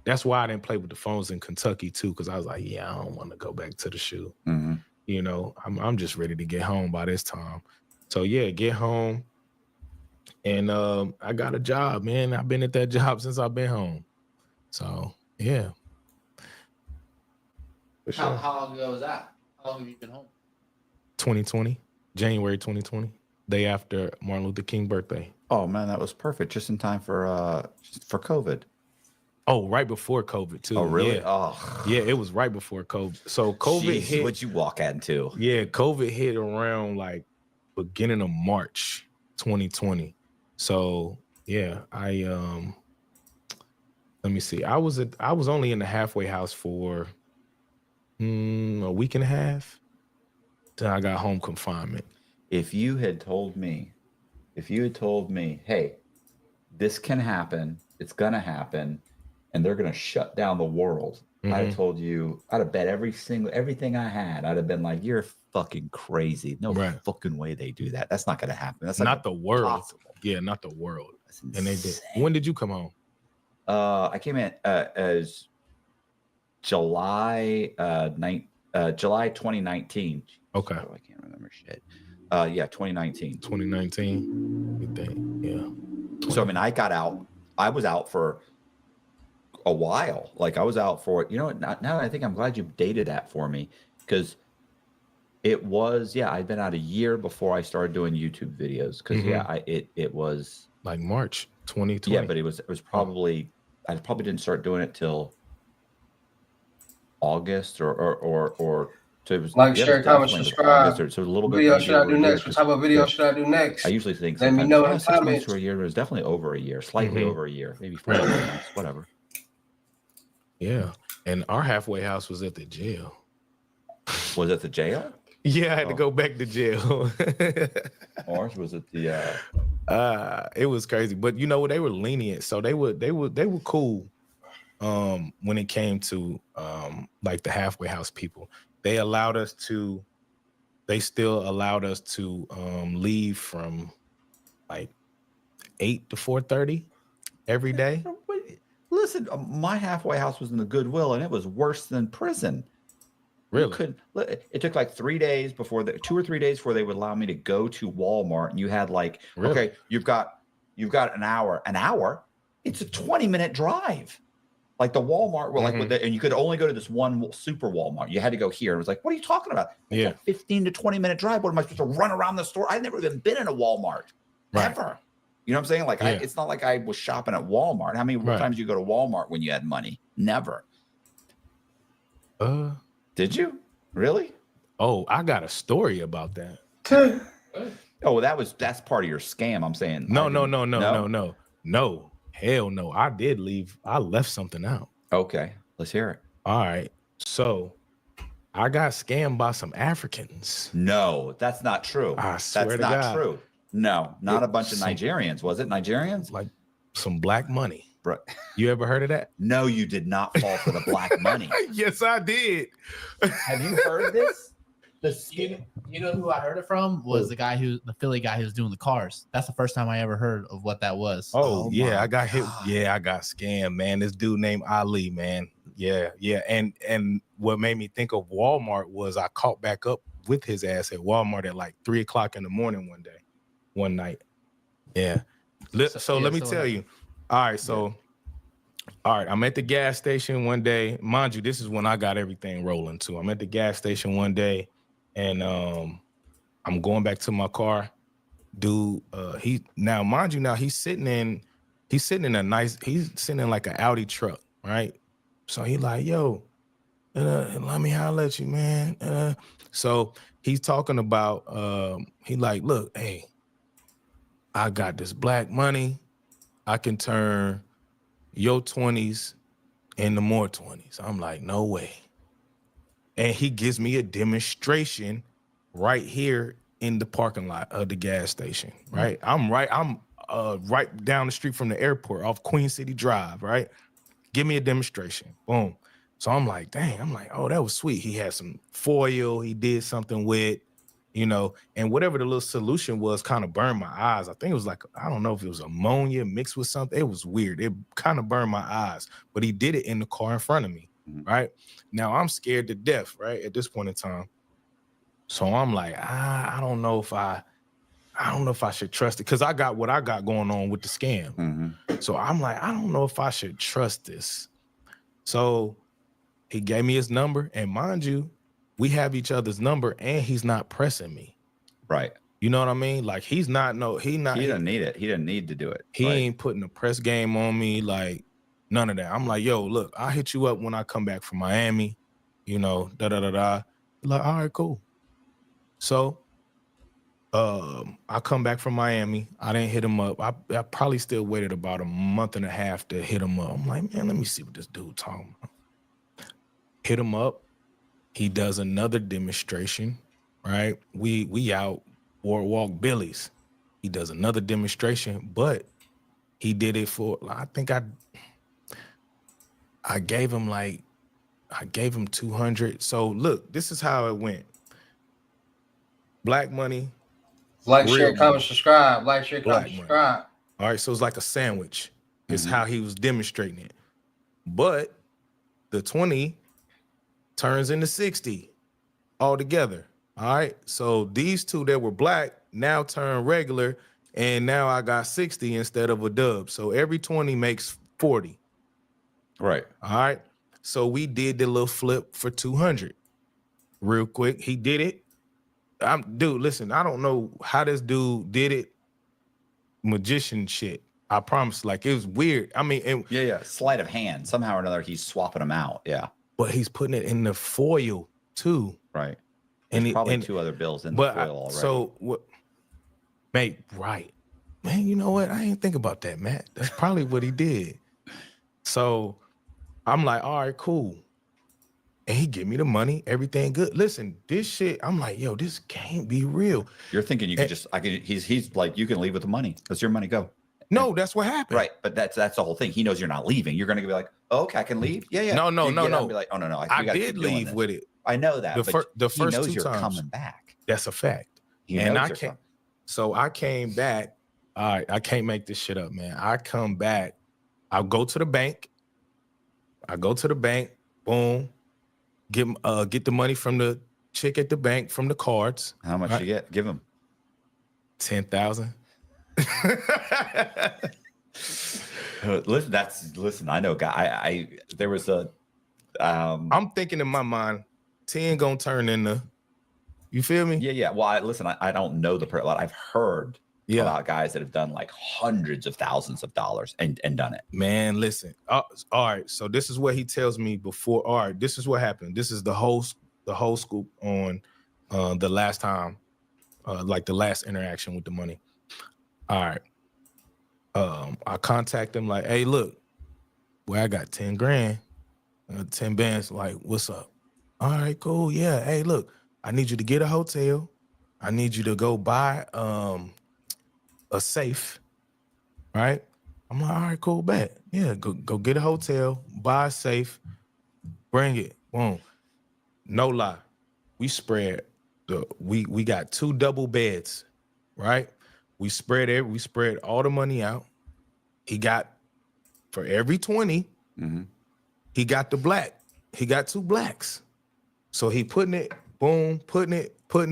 That's why I didn't play with the phones in Kentucky too, because I was like, yeah, I don't want to go back to the shoe. I'm just ready to get home by this time. So yeah, get home. And I got a job, man. I've been at that job since I've been home. So yeah. For sure. How long ago was that? How long have you been home? 2020, January 2020, day after Martin Luther King birthday. Oh man, that was perfect. Just in time for COVID. Oh, right before COVID too. Oh, really? Yeah. Oh, yeah. It was right before COVID. So COVID hit. What'd you walk into? Yeah, COVID hit around like beginning of March 2020. So yeah, let me see. I was only in the halfway house for a week and a half. Then I got home confinement. If you had told me, hey, this can happen, it's gonna happen, and they're gonna shut down the world, I'd have told you, I'd have bet everything I had. I'd have been like, you're fucking crazy. No fucking way they do that. That's not gonna happen. That's not the world. Possible. Yeah, not the world. And they did. When did you come home? I came in as July 2019. Okay. Oh, I can't remember shit. Yeah, 2019. 2019. You think? Yeah. So I mean, I got out. I was out for a while. Like I was out for, now that I think, I'm glad you dated that for me, because it was, I'd been out a year before I started doing YouTube videos. Because it was like March 2020. Yeah, but it was probably, I probably didn't start doing it till August or so it was like, share, comment, subscribe. So a little bit. Video should I do next? What type of video should I do next? I usually think let me know in the 6 months comments. to a year. It was definitely over a year, slightly over a year, maybe 4 months, whatever. Yeah, and our halfway house was at the jail. Was it the jail? Yeah, I had to go back to jail. Ours was at the. It was crazy, but they were lenient, so they were cool. When it came to like the halfway house people, they still allowed us to leave from like 8 to 4:30 every day. Listen, my halfway house was in the Goodwill, and it was worse than prison. Really? It took like 3 days 2 or 3 days before they would allow me to go to Walmart, and you had like, okay, you've got an hour. An hour? It's a 20-minute drive. Like the Walmart were like, and you could only go to this one super Walmart. You had to go here. It was like, what are you talking about? It's a 15 to 20-minute drive. What am I supposed to run around the store? I've never even been in a Walmart, ever. You know what I'm saying? Like, it's not like I was shopping at Walmart. How many times did you go to Walmart when you had money? Never. Did you really? Oh, I got a story about that. Oh, that's part of your scam. I'm saying. No. Hell no. I did leave. I left something out. Okay, let's hear it. All right. So I got scammed by some Africans. No, that's not true. I swear to God. That's not God. true. No, not a bunch of Nigerians. Was it Nigerians? Like some black money. Bro. You ever heard of that? No, you did not fall for the black money. Yes, I did. Have you heard this? You know who I heard it from was the Philly guy who was doing the cars. That's the first time I ever heard of what that was. Oh yeah, I got hit. Yeah, I got scammed, man. This dude named Ali, man. Yeah. And what made me think of Walmart was I caught back up with his ass at Walmart at like 3:00 in the morning one night. Yeah. So let me tell you. All right, so I'm at the gas station one day. Mind you, this is when I got everything rolling too. I'm at the gas station one day, and I'm going back to my car. Dude, he's sitting in he's sitting in like an Audi truck, right? So he like, yo, let me holler at you, man. So he's talking about, he like, look, hey, I got this black money. I can turn your 20s into more 20s. I'm like, no way. And he gives me a demonstration right here in the parking lot of the gas station, right? I'm right down the street from the airport off Queen City Drive, right? Give me a demonstration. Boom. So I'm like, dang, oh, that was sweet. He had some foil he did something with, you know, and whatever the little solution was kind of burned my eyes. I think it was like, I don't know if it was ammonia mixed with something. It was weird. It kind of burned my eyes, but he did it in the car in front of me, right? Now I'm scared to death, right? At this point in time. So I'm like, I don't know if I should trust it, because I got what I got going on with the scam. So I'm like, I don't know if I should trust this. So he gave me his number, and mind you, we have each other's number, and he's not pressing me. Right. You know what I mean? Like he didn't need it. He didn't need to do it. He ain't putting a press game on me, like none of that. I'm like, yo, look, I'll hit you up when I come back from Miami, you know, da-da-da-da. Like, all right, cool. So I come back from Miami. I didn't hit him up. I probably still waited about a month and a half to hit him up. I'm like, man, let me see what this dude talking about. Hit him up. He does another demonstration, right? We out Boardwalk Billy's. He does another demonstration, but he did it for, I think I gave him 200. So look, this is how it went. Black money. Like, share, comment, subscribe. Like, share, comment, subscribe. All right, so it's like a sandwich. Is how he was demonstrating it. But the 20 turns into 60 altogether. All right. So these two that were black now turn regular, and now I got 60 instead of a dub. So every 20 makes 40. Right. All right. So we did the little flip for 200 real quick. He did it. Dude, listen, I don't know how this dude did it. Magician shit. I promise. Like, it was weird. I mean, sleight of hand. Somehow or another, he's swapping them out. Yeah. But he's putting it in the foil too. Right. And probably two other bills in the foil already. So what, mate, right. Man, you know what? I didn't think about that, Matt. That's probably what he did. So I'm like, all right, cool. And he give me the money, everything good. Listen, this shit, I'm like, yo, this can't be real. You're thinking you can he's like, you can leave with the money. That's your money, go. No, that's what happened. Right, but that's the whole thing. He knows you're not leaving. You're going to be like, oh, okay, I can leave. Yeah. No. Be like, oh no. I did leave with it. I know that. The first he knows two you're times coming back. That's a fact. So I came back. All right, I can't make this shit up, man. I come back. I'll go to the bank. Boom. Get the money from the chick at the bank from the cards. How much you get? Give him 10,000. Listen. I know, guy. There was a. I'm thinking in my mind, 10 gonna turn into. You feel me? Yeah. Well, I don't know the lot. I've heard about guys that have done like hundreds of thousands of dollars and done it. Man, listen. All right. So this is what he tells me before. All right. This is what happened. This is the whole scoop on the last time, like the last interaction with the money. All right. I contact him like, hey, look, I got 10 grand, 10 bands. Like, what's up? All right, cool. Yeah. Hey, look, I need you to get a hotel. I need you to go buy a safe. Right. I'm like, all right, cool, bet. Yeah, go get a hotel, buy a safe, bring it. Boom. No lie. We spread we got 2 double beds, right? We spread all the money out. He got, for every 20, he got the black. He got 2 blacks. So he putting it, boom, putting it, boom,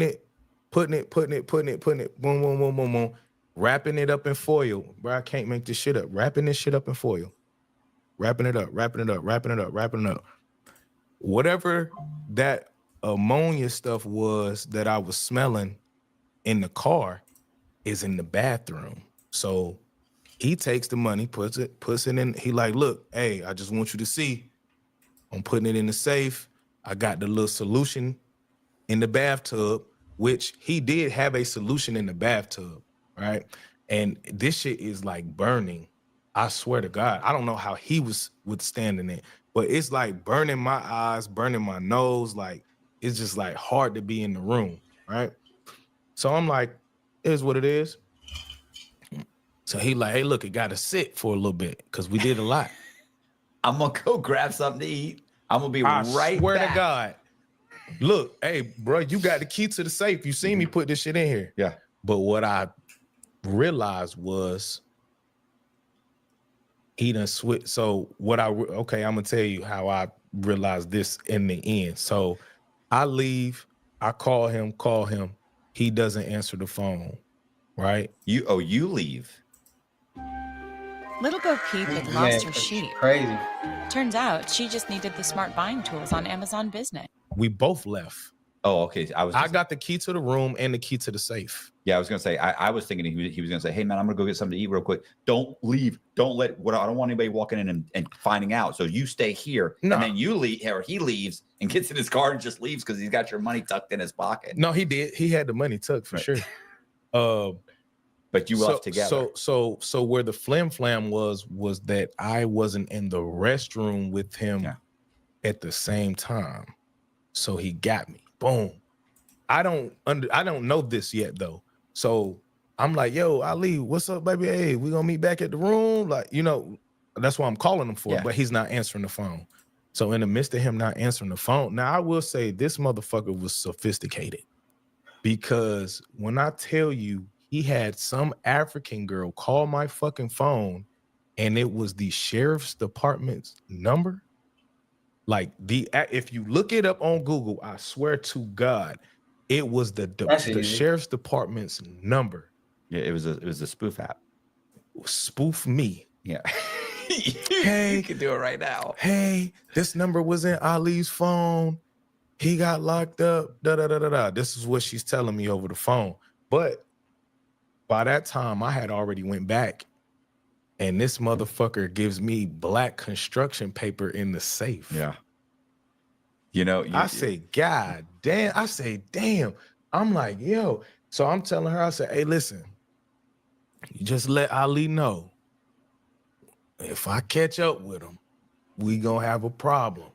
boom, boom, boom. Wrapping it up in foil. Bro, I can't make this shit up. Wrapping this shit up in foil. Wrapping it up. Whatever that ammonia stuff was that I was smelling in the car is in the bathroom. So He takes the money, puts it in. He like, look, hey, I just want you to see. I'm putting it in the safe. I got the little solution in the bathtub, which he did have a solution in the bathtub, right? And this shit is like burning. I swear to God, I don't know how he was withstanding it, but it's like burning my eyes, burning my nose. Like, it's just like hard to be in the room, right? So I'm like, here's what it is. So he like, hey, look, it got to sit for a little bit because we did a lot. I'm going to go grab something to eat. I'm going to be right back. I swear to God. Look, hey, bro, you got the key to the safe. You see me put this shit in here. Yeah. But what I realized was he done switch. So I'm going to tell you how I realized this in the end. So I leave. I call him. He doesn't answer the phone, right? You leave. Little Bo Peep had lost her sheep. Crazy. Turns out she just needed the smart buying tools on Amazon Business. We both left. Oh, okay. I got the key to the room and the key to the safe. Yeah, I was gonna say. I was thinking he was gonna say, "Hey, man, I'm gonna go get something to eat real quick. Don't leave. Don't let. I don't want anybody walking in and finding out. So you stay here, and then you leave, or he leaves and gets in his car and just leaves because he's got your money tucked in his pocket. No, he did. He had the money tucked for sure. But you left together. So where the flam was that I wasn't in the restroom with him at the same time. So he got me. Boom. I don't know this yet though. So I'm like, yo, Ali, what's up, baby? Hey, we gonna meet back at the room. Like, that's why I'm calling him for, but he's not answering the phone. So in the midst of him not answering the phone, now I will say this motherfucker was sophisticated because when I tell you he had some African girl call my fucking phone and it was the sheriff's department's number. Like if you look it up on Google, I swear to God, it was the sheriff's department's number. Yeah, it was a spoof app. Spoof me. Yeah. Hey, you can do it right now. Hey, this number was in Ali's phone. He got locked up. Da da da da da. This is what she's telling me over the phone. But by that time, I had already went back, and this motherfucker gives me black construction paper in the safe. Yeah. I say, God damn. I say, damn. I'm like, yo. So I'm telling her, I said, hey, listen, you just let Ali know. If I catch up with him, we gonna have a problem.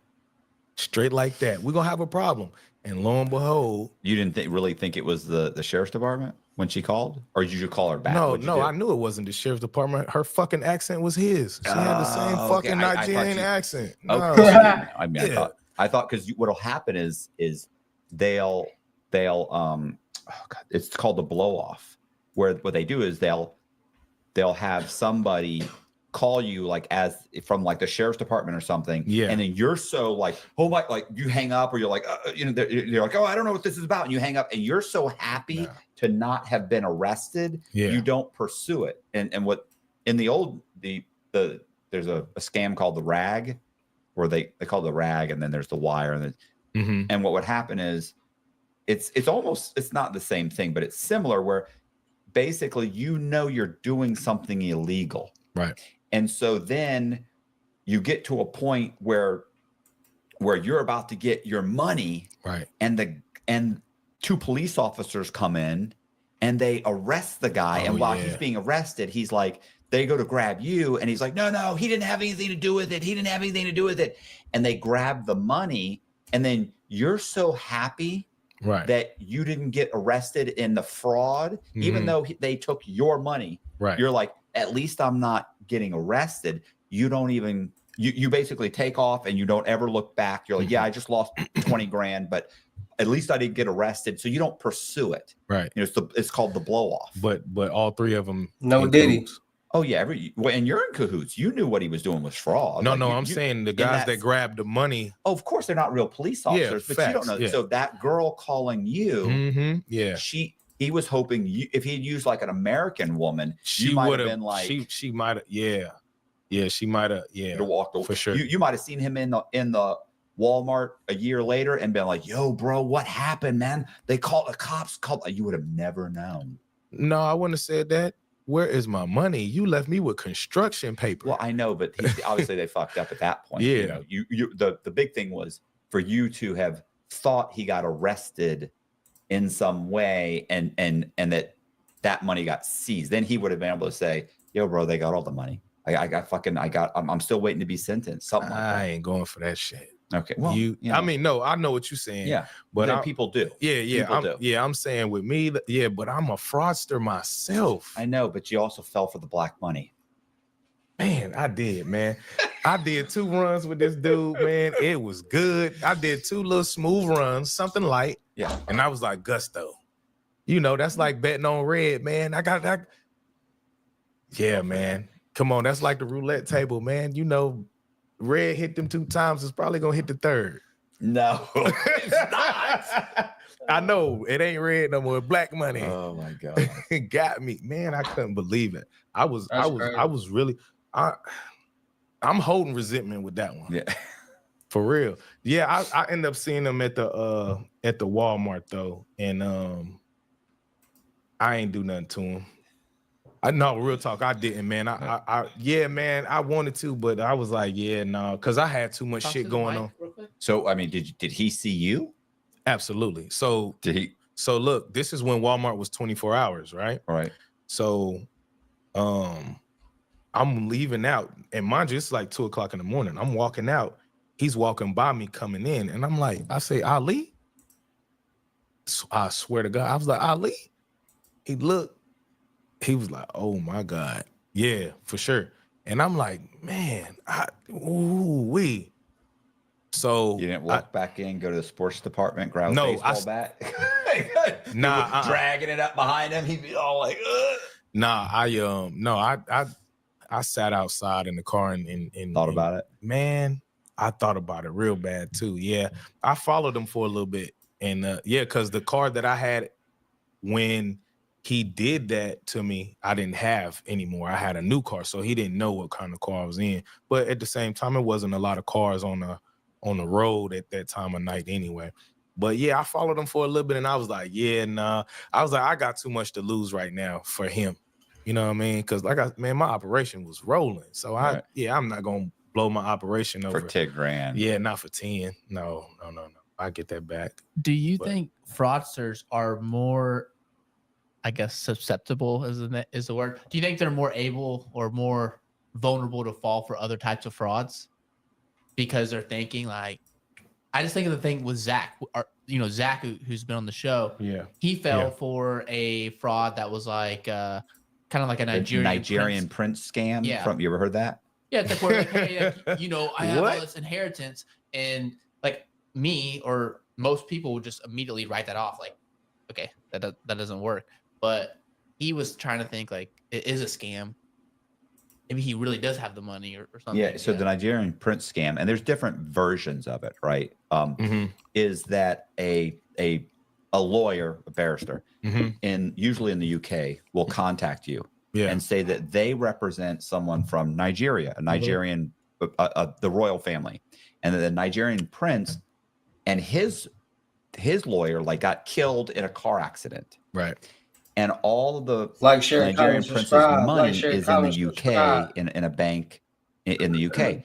Straight like that. We're gonna have a problem. And lo and behold. You didn't really think it was the sheriff's department when she called? Or did you call her back? No, I knew it wasn't the sheriff's department. Her fucking accent was his. She had the same fucking Nigerian accent. No. I mean, I thought because what'll happen is they'll it's called the blow off, where what they do is they'll have somebody call you like as from like the sheriff's department or something, and then you're so like, oh my, like you hang up, or you're like, you're like, oh, I don't know what this is about, and you hang up, and you're so happy to not have been arrested, you don't pursue it. And what in the old there's a scam called the rag, where they call it the rag, and then there's the wire, and and what would happen is it's not the same thing, but it's similar, where basically you're doing something illegal, right? And so then you get to a point where you're about to get your money, right? And two police officers come in and they arrest the guy. And while he's being arrested, he's like, they go to grab you, and he's like, no, he didn't have anything to do with it. He didn't have anything to do with it. And they grab the money, and then you're so happy that you didn't get arrested in the fraud, even though they took your money. Right. You're like, at least I'm not getting arrested. You don't even, you basically take off and you don't ever look back. You're like, yeah, I just lost 20 grand, but at least I didn't get arrested. So you don't pursue it. Right. It's called the blow off. But all three of them. No diddy. Oh yeah. And you're in cahoots. You knew what he was doing was fraud. No, I'm saying the guys that grabbed the money. Oh, of course they're not real police officers, but you don't know. Yeah. So that girl calling you, he was hoping if he'd used like an American woman, she might have been like, she might have, she might have, walked away for sure. You might have seen him in the Walmart a year later and been like, yo, bro, what happened, man? They called the cops. You would have never known. No, I wouldn't have said that. where is my money? You left me with construction paper. Well, I know, but obviously they fucked up at that point. Yeah. The big thing was for you to have thought he got arrested in some way and that money got seized. Then he would have been able to say, yo, bro, they got all the money. I'm still waiting to be sentenced. Something like that. I ain't going for that shit. Okay. Well, I mean, no, I know what you're saying. Yeah. But people do. Yeah. I'm saying with me, but I'm a fraudster myself. I know, but you also fell for the black money. Man, I did, man. I did 2 runs with this dude, man. It was good. I did 2 little smooth runs, something light. Yeah. And I was like, gusto. That's like betting on red, man. Yeah, man. Come on, that's like the roulette table, man. Red hit them 2 times, it's probably gonna hit the 3rd. No, it's not. I know it ain't red no more. Black money. Oh my god, it got me, man. I couldn't believe it. I was really. I'm holding resentment with that one. Yeah, for real. Yeah, I end up seeing them at the Walmart though, and I ain't do nothing to him. No, real talk, I didn't, man. I wanted to, but I was like, yeah, no, because I had too much shit going on. So, I mean, did he see you? Absolutely. So did he? So look, this is when Walmart was 24 hours, right? Right. So, I'm leaving out, and mind you, it's like 2:00 in the morning. I'm walking out. He's walking by me coming in, and I'm like, I say, Ali. I swear to God, I was like, Ali. He looked. He was like, oh my God. Yeah, for sure. And I'm like, man, we. So you didn't walk back in, go to the sports department, grab a baseball bat? Nah, dragging it up behind him. He'd be all like, ugh. Nah, I sat outside in the car and thought about it. Man, I thought about it real bad too. Yeah. I followed him for a little bit. And because the car that I had when he did that to me, I didn't have anymore. I had a new car, so he didn't know what kind of car I was in. But at the same time, it wasn't a lot of cars on the road at that time of night anyway. But yeah, I followed him for a little bit, and I was like, yeah, nah. I was like, I got too much to lose right now for him. You know what I mean? Because my operation was rolling. So I'm not gonna blow my operation over for $10,000. Yeah, not for 10. No. I get that back. Do you think fraudsters are more, I guess, susceptible is the word? Do you think they're more able or more vulnerable to fall for other types of frauds because they're thinking like, I just think of the thing with Zach, Zach, who's been on the show. Yeah. He fell for a fraud that was like, kind of like a Nigerian prince scam. Yeah. You ever heard that? Yeah. It's like, where like, hey, I have all this inheritance, and like me or most people would just immediately write that off. Like, okay, that doesn't work. But he was trying to think like it is a scam. Maybe he really does have the money or something. Yeah. So the Nigerian prince scam, and there's different versions of it, right? Is that a lawyer, a barrister, usually in the UK, will contact you and say that they represent someone from Nigeria, a Nigerian, the royal family, and the Nigerian prince and his lawyer got killed in a car accident. Right. And all of the Nigerian prince's money is in the UK in a bank in the UK.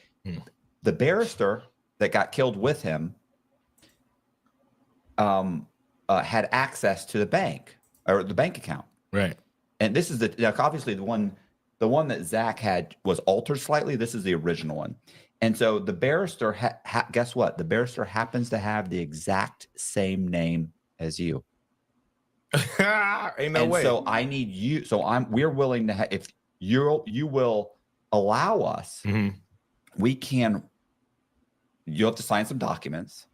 The barrister that got killed with him had access to the bank or the bank account. Right. And this is obviously the one that Zach had was altered slightly. This is the original one. And so the barrister, guess what? The barrister happens to have the exact same name as you. Ain't no way. So I need you. So we're willing to if you will allow us, you have to sign some documents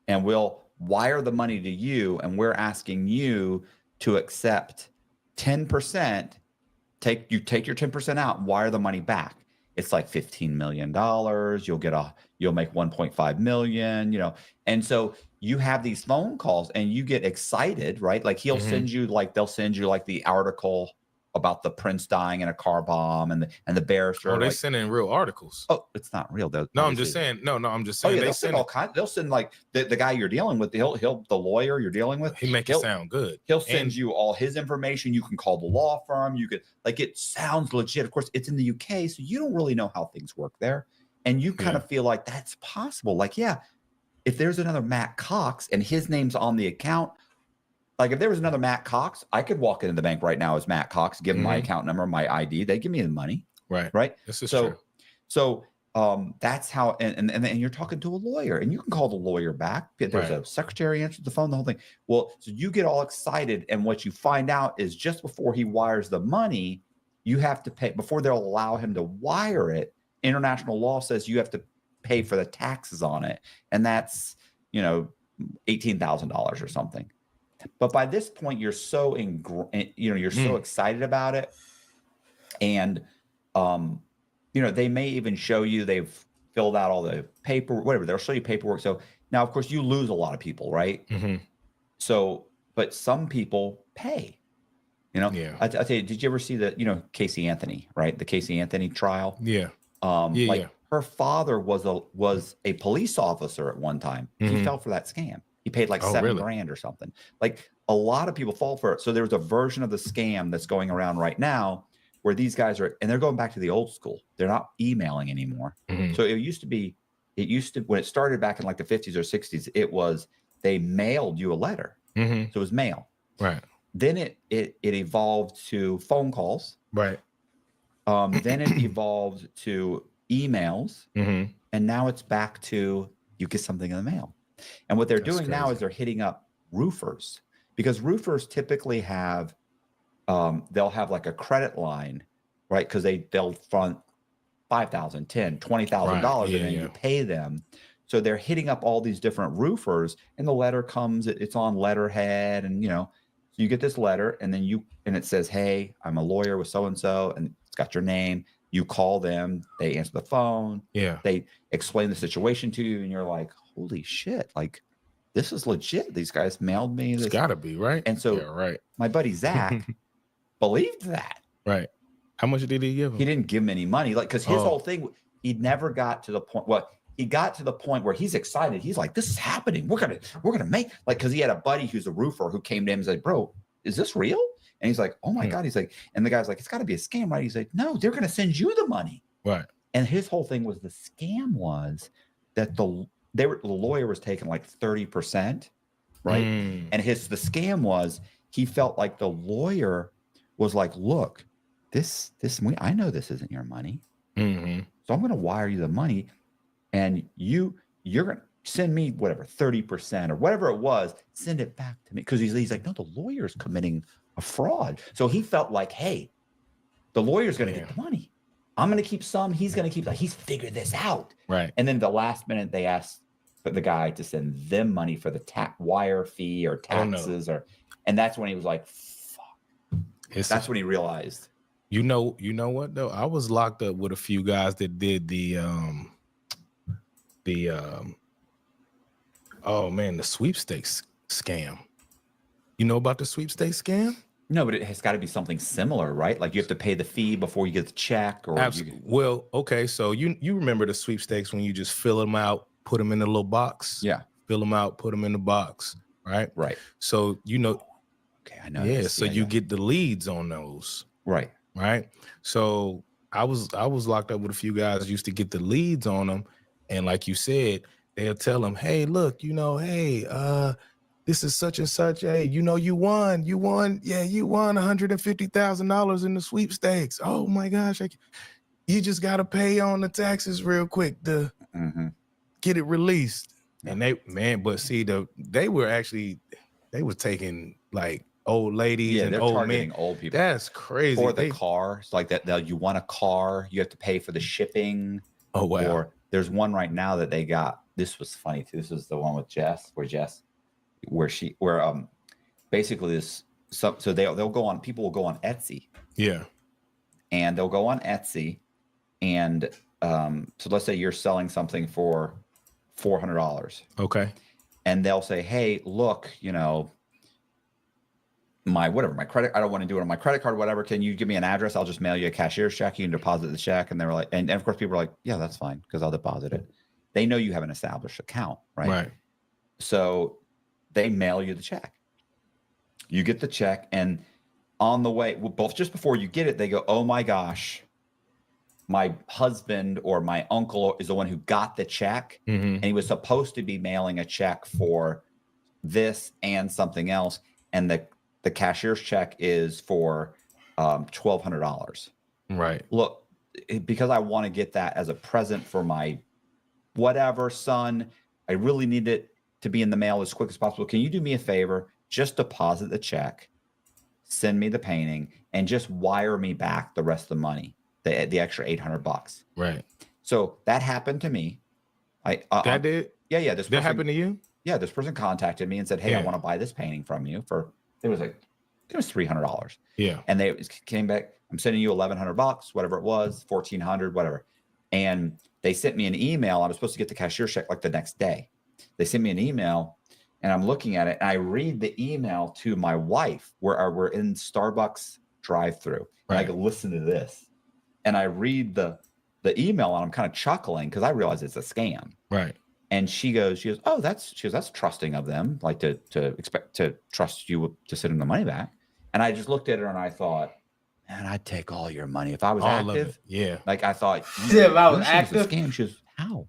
and we'll wire the money to you. And we're asking you to accept 10%. Take your 10% out and wire the money back. It's like $15 million. You'll make 1.5 million, And so you have these phone calls and you get excited, right? Like they'll send you like the article about the prince dying in a car bomb and the barrister. Oh, they like, send in real articles. Oh, it's not real though. No, I'm just saying. No, I'm just saying. Oh, yeah, they they'll send all kinds. They'll send like the guy you're dealing with. He'll the lawyer you're dealing with. He make it sound good. He'll send you all his information. You can call the law firm. You could like it sounds legit. Of course, it's in the UK, so you don't really know how things work there, and you kind of feel like that's possible. Like, yeah, if there's another Matt Cox and his name's on the account. Like if there was another Matt Cox, I could walk into the bank right now as Matt Cox, give them my account number, my ID. They give me the money. Right. Right. This is true. So that's how, and you're talking to a lawyer and you can call the lawyer back. There's a secretary answers the phone, the whole thing. Well, so you get all excited. And what you find out is just before he wires the money, you have to pay before they'll allow him to wire it. International law says you have to pay for the taxes on it. And that's, $18,000 or something. But by this point, you're so you're so excited about it, and they may even show you they've filled out all the paper, whatever. They'll show you paperwork. So now, of course, you lose a lot of people, right? Mm-hmm. So, but some people pay. Yeah. I tell you, did you ever see the Casey Anthony, right? The Casey Anthony trial. Yeah. Her father was a police officer at one time. He fell for that scam. He paid like $7,000 or something. Like a lot of people fall for it. So there's a version of the scam that's going around right now where these guys are, and they're going back to the old school. They're not emailing anymore. So it used to, when it started back in like the 50s or 60s, it was, they mailed you a letter. So it was mail. Right. Then it evolved to phone calls. Right. Then it evolved to emails. And now it's back to, you get something in the mail. And what they're doing now is they're hitting up roofers, because roofers typically have, they'll have like a credit line, right? Because they'll front $5,000, $10,000, $20,000 and then you pay them. So they're hitting up all these different roofers, and the letter comes, it's on letterhead, and so you get this letter, and then it says, hey, I'm a lawyer with so-and-so, and it's got your name. You call them, they answer the phone. Yeah. They explain the situation to you, and you're like, holy shit, like this is legit. These guys mailed me this. It's gotta be, right? And so my buddy Zach believed that. Right. How much did he give him? He didn't give him any money. Like, because his whole thing, he never got to the point. Well, he got to the point where he's excited. He's like, this is happening. We're gonna make, like, because he had a buddy who's a roofer who came to him and said, bro, is this real? And he's like, oh my God. He's like, and the guy's like, it's got to be a scam, right? He's like, no, they're going to send you the money. Right. And his whole thing was, the scam was that the lawyer was taking like 30%, right? And the scam was, he felt like the lawyer was like, look, I know this isn't your money. So I'm going to wire you the money, and you're going to send me whatever, 30% or whatever it was, send it back to me. Because he's like, no, the lawyer's committing a fraud. So he felt like, hey, the lawyer's going to get the money. I'm going to keep some. He's going to keep, he's figured this out. Right. And then the last minute, they asked for the guy to send them money for the wire fee or taxes, and that's when he was like, fuck. That's when he realized. You know what though? I was locked up with a few guys that did the sweepstakes scam. You know about the sweepstakes scam? No, but it has got to be something similar, right? Like you have to pay the fee before you get the check, or well, okay. So you remember the sweepstakes when you just fill them out, put them in a little box. Yeah. Fill them out, put them in the box. Right. Right. So okay, I know. Yeah. So you get the leads on those. Right. Right. So I was locked up with a few guys, used to get the leads on them, and like you said, they'll tell them, hey, look, this is such and such. Hey, you won. Yeah, you won $150,000 in the sweepstakes. Oh my gosh. You just got to pay on the taxes real quick to get it released. And they were taking like old ladies and old men. Old people. That's crazy. Or the car. It's like that. You want a car, you have to pay for the shipping. Oh, wow. Or there's one right now that they got. This was funny too. This was the one with Jess, where basically this, so they'll go on, people will go on Etsy. Yeah. And they'll go on Etsy, and so let's say you're selling something for $400. Okay. And they'll say, hey, look, my credit, I don't want to do it on my credit card, whatever. Can you give me an address? I'll just mail you a cashier's check. You can deposit the check. And they were like, and of course people were like, yeah, that's fine, because I'll deposit it. They know you have an established account, right? Right. So they mail you the check. You get the check, and on the way, both just before you get it, they go, oh my gosh, my husband or my uncle is the one who got the check, and he was supposed to be mailing a check for this and something else, and the cashier's check is for $1,200. Right. Look, because I want to get that as a present for my whatever son, I really need it to be in the mail as quick as possible. Can you do me a favor? Just deposit the check, send me the painting, and just wire me back the rest of the money, the extra $800. Right. So that happened to me. That did? Yeah. That happened to you? Yeah. This person contacted me and said, hey, I want to buy this painting from you for, it was $300. Yeah. And they came back, I'm sending you $1,100, whatever it was, $1,400, whatever. And they sent me an email. I was supposed to get the cashier's check like the next day. They sent me an email, and I'm looking at it, and I read the email to my wife where we're in Starbucks drive-through. And I go, listen to this. And I read the email, and I'm kind of chuckling because I realize it's a scam. Right. And she goes, oh, that's trusting of them, like to expect to trust you to send them the money back. And I just looked at her and I thought, man, I'd take all your money if I was all active. Of it. Yeah. Like I thought, if I was active, scam. She goes, how?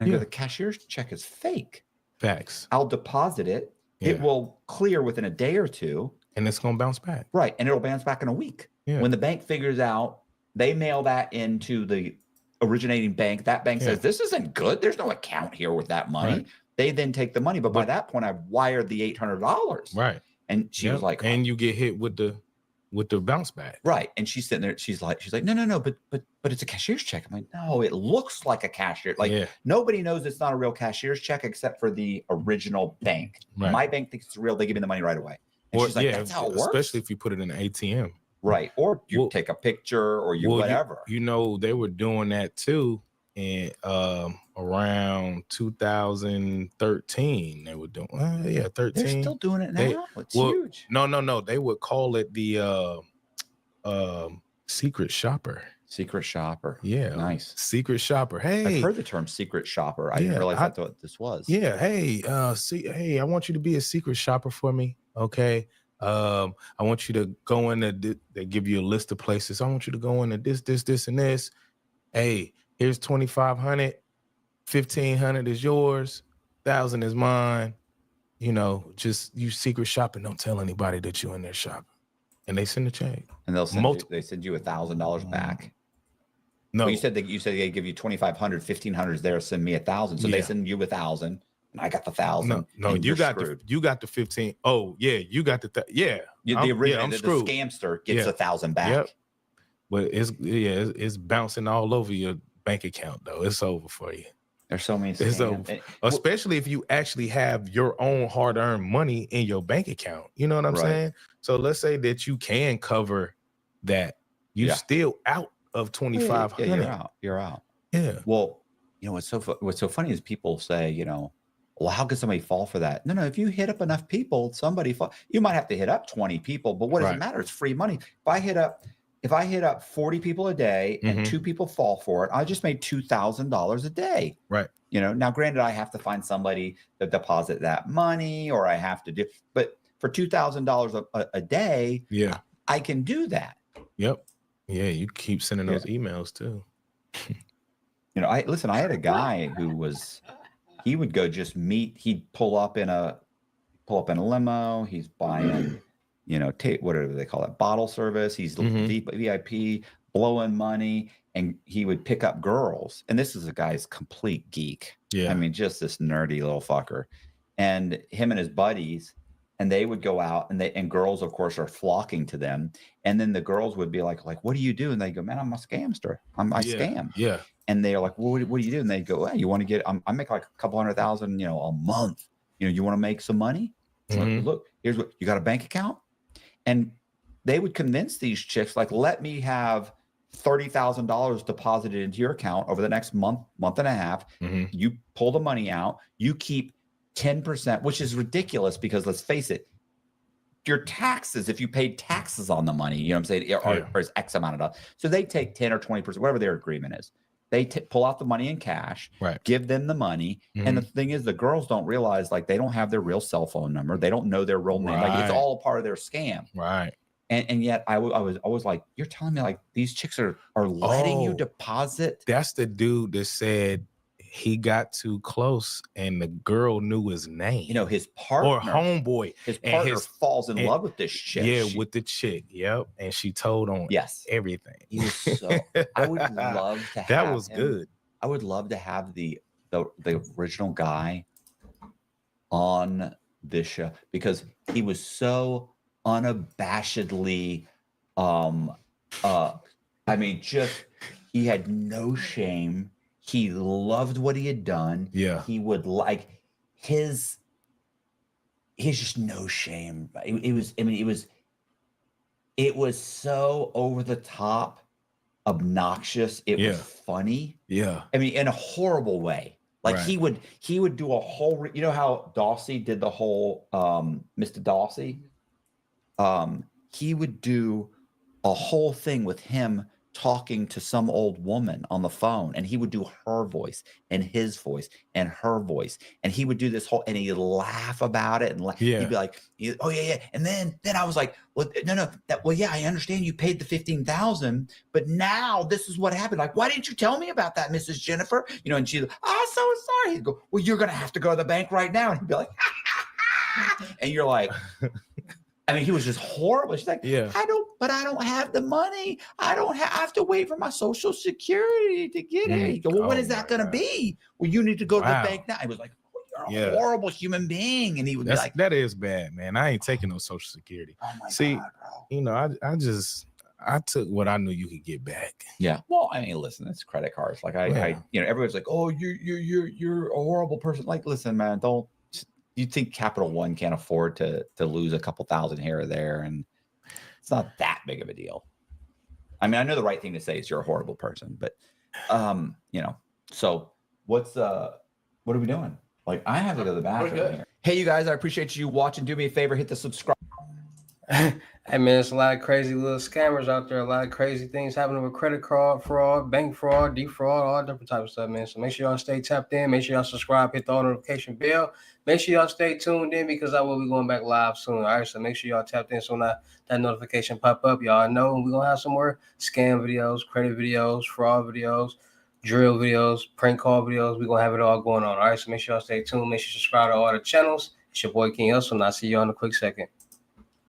And I go, the cashier's check is fake. Facts. I'll deposit it. Yeah. It will clear within a day or two. And it's going to bounce back. Right. And it'll bounce back in a week. Yeah. When the bank figures out, they mail that into the originating bank. That bank says, this isn't good. There's no account here with that money. Right. They then take the money. But by that point, I've wired the $800. Right. And she was like, and you get hit with the bounce back. Right. And she's sitting there. She's like, no, but it's a cashier's check. I'm like, no, it looks like a cashier. Like nobody knows it's not a real cashier's check except for the original bank. Right. My bank thinks it's real. They give me the money right away. And she's like, that's how it works. Especially if you put it in an ATM. Right. Or you take a picture or whatever. You know, they were doing that too. And around 2013, they were doing 13. They're still doing it now. It's huge. No. They would call it the secret shopper. Secret shopper. Yeah. Nice. Secret shopper. Hey. I've heard the term secret shopper. I didn't realize that's what this was. Yeah. Hey, I want you to be a secret shopper for me. Okay. I want you to go in they give you a list of places. I want you to go into this, and this. Hey, here's $2,500, $1,500 is yours, $1,000 is mine. You know, just you secret shopping. Don't tell anybody that you're in there shopping. And they send a check. And they'll send you $1,000 back. No, well, you said they give you $2,500, $1,500 is there. Send me $1,000. So they send you $1,000, and I got the $1,000. No, you got the 15. Oh yeah, you got the the scamster gets $1,000 back. Yep. But it's bouncing all over your bank account though. It's over for you. There's so many scams. It's over. Especially if you actually have your own hard-earned money in your bank account. You know what I'm saying? So let's say that you can cover that. You're still out of $2,500. Yeah, you're out. Yeah. Well, you know what's so funny is people say, well, how could somebody fall for that? No, if you hit up enough people, somebody fall. You might have to hit up 20 people, but what does it matter? It's free money. If I hit up 40 people a day and 2 people fall for it, I just made $2,000 a day. Right. Now granted, I have to find somebody to deposit that money, or I have to but for $2,000 a day, I can do that. Yep. Yeah. You keep sending those emails too. I had a guy who he would go just meet, he'd pull up in a limo. He's buying, whatever they call it, bottle service. He's VIP, blowing money, and he would pick up girls. And this is a guy's complete geek. Yeah. I mean, just this nerdy little fucker. And him and his buddies, and they would go out, and girls, of course, are flocking to them. And then the girls would be like, what do you do? And they go, man, I'm a scamster. I scam. Yeah. And they're like, well, what do you do? And they go, well, you want to get, I make like a couple $100,000, a month. You want to make some money? Like, look, here's what, you got a bank account? And they would convince these chicks, like, let me have $30,000 deposited into your account over the next month and a half. You pull the money out, you keep 10%, which is ridiculous because let's face it, your taxes if you paid taxes on the money. You know what I'm saying? Or it's X amount of dollars. So they take 10 or 20%, whatever their agreement is. They pull out the money in cash, give them the money. And the thing is, the girls don't realize, like, they don't have their real cell phone number. They don't know their real name. Like, it's all part of their scam. Right. And yet I was always like, you're telling me, like, these chicks are letting you deposit? That's the dude that said he got too close and the girl knew his name. You know, his partner. Or homeboy. His partner falls in love with this chick. Yeah, with the chick. Yep. And she told on everything. He was so, I would love to have that was him. good. I would love to have the original guy on this show, because he was so unabashedly I mean, just, he had no shame. He loved what he had done. Yeah. He would, like, his just no shame. It was so over the top, obnoxious. It was funny. Yeah. I mean, in a horrible way. Like, he would do a whole, you know how Dawsey did the whole Mr. Dawsey? He would do a whole thing with him talking to some old woman on the phone, and he would do her voice and his voice and her voice, and he would do this whole, and he'd laugh about it, and he'd be like, oh yeah, and then I was like, well, no, I understand you paid the $15,000, but now this is what happened. Like, why didn't you tell me about that, Mrs. Jennifer? You know, and she's like, oh, so sorry. He'd go, well, you're gonna have to go to the bank right now, and he'd be like, and you're like, I mean, he was just horrible. She's like, I don't have the money. I have to wait for my Social Security to get it. You go, well, when is that going to be? Well, you need to go to the bank now. He was like, oh, you're a horrible human being. And he would be like, that is bad, man. I ain't taking no Social Security. Oh my See, God, bro. You know, I took what I knew you could get back. Yeah. Well, I mean, listen, it's credit cards. Like I you know, everybody's like, oh, you're a horrible person. Like, listen, man, you think Capital One can't afford to lose a couple thousand here or there, and it's not that big of a deal. I mean, I know the right thing to say is you're a horrible person, but you know. So what are we doing? Like, I have to go to the bathroom here. Hey, you guys, I appreciate you watching. Do me a favor, hit the subscribe. Hey man, there's a lot of crazy little scammers out there. A lot of crazy things happening with credit card fraud, bank fraud, defraud, all different types of stuff, man. So make sure y'all stay tapped in. Make sure y'all subscribe, hit the all notification bell. Make sure y'all stay tuned in, because I will be going back live soon. All right, so make sure y'all tapped in so when that notification pop up, y'all know we're gonna have some more scam videos, credit videos, fraud videos, drill videos, prank call videos. We're gonna have it all going on. All right, so make sure y'all stay tuned. Make sure you subscribe to all the channels. It's your boy King Hustle, and I'll see you on a quick second.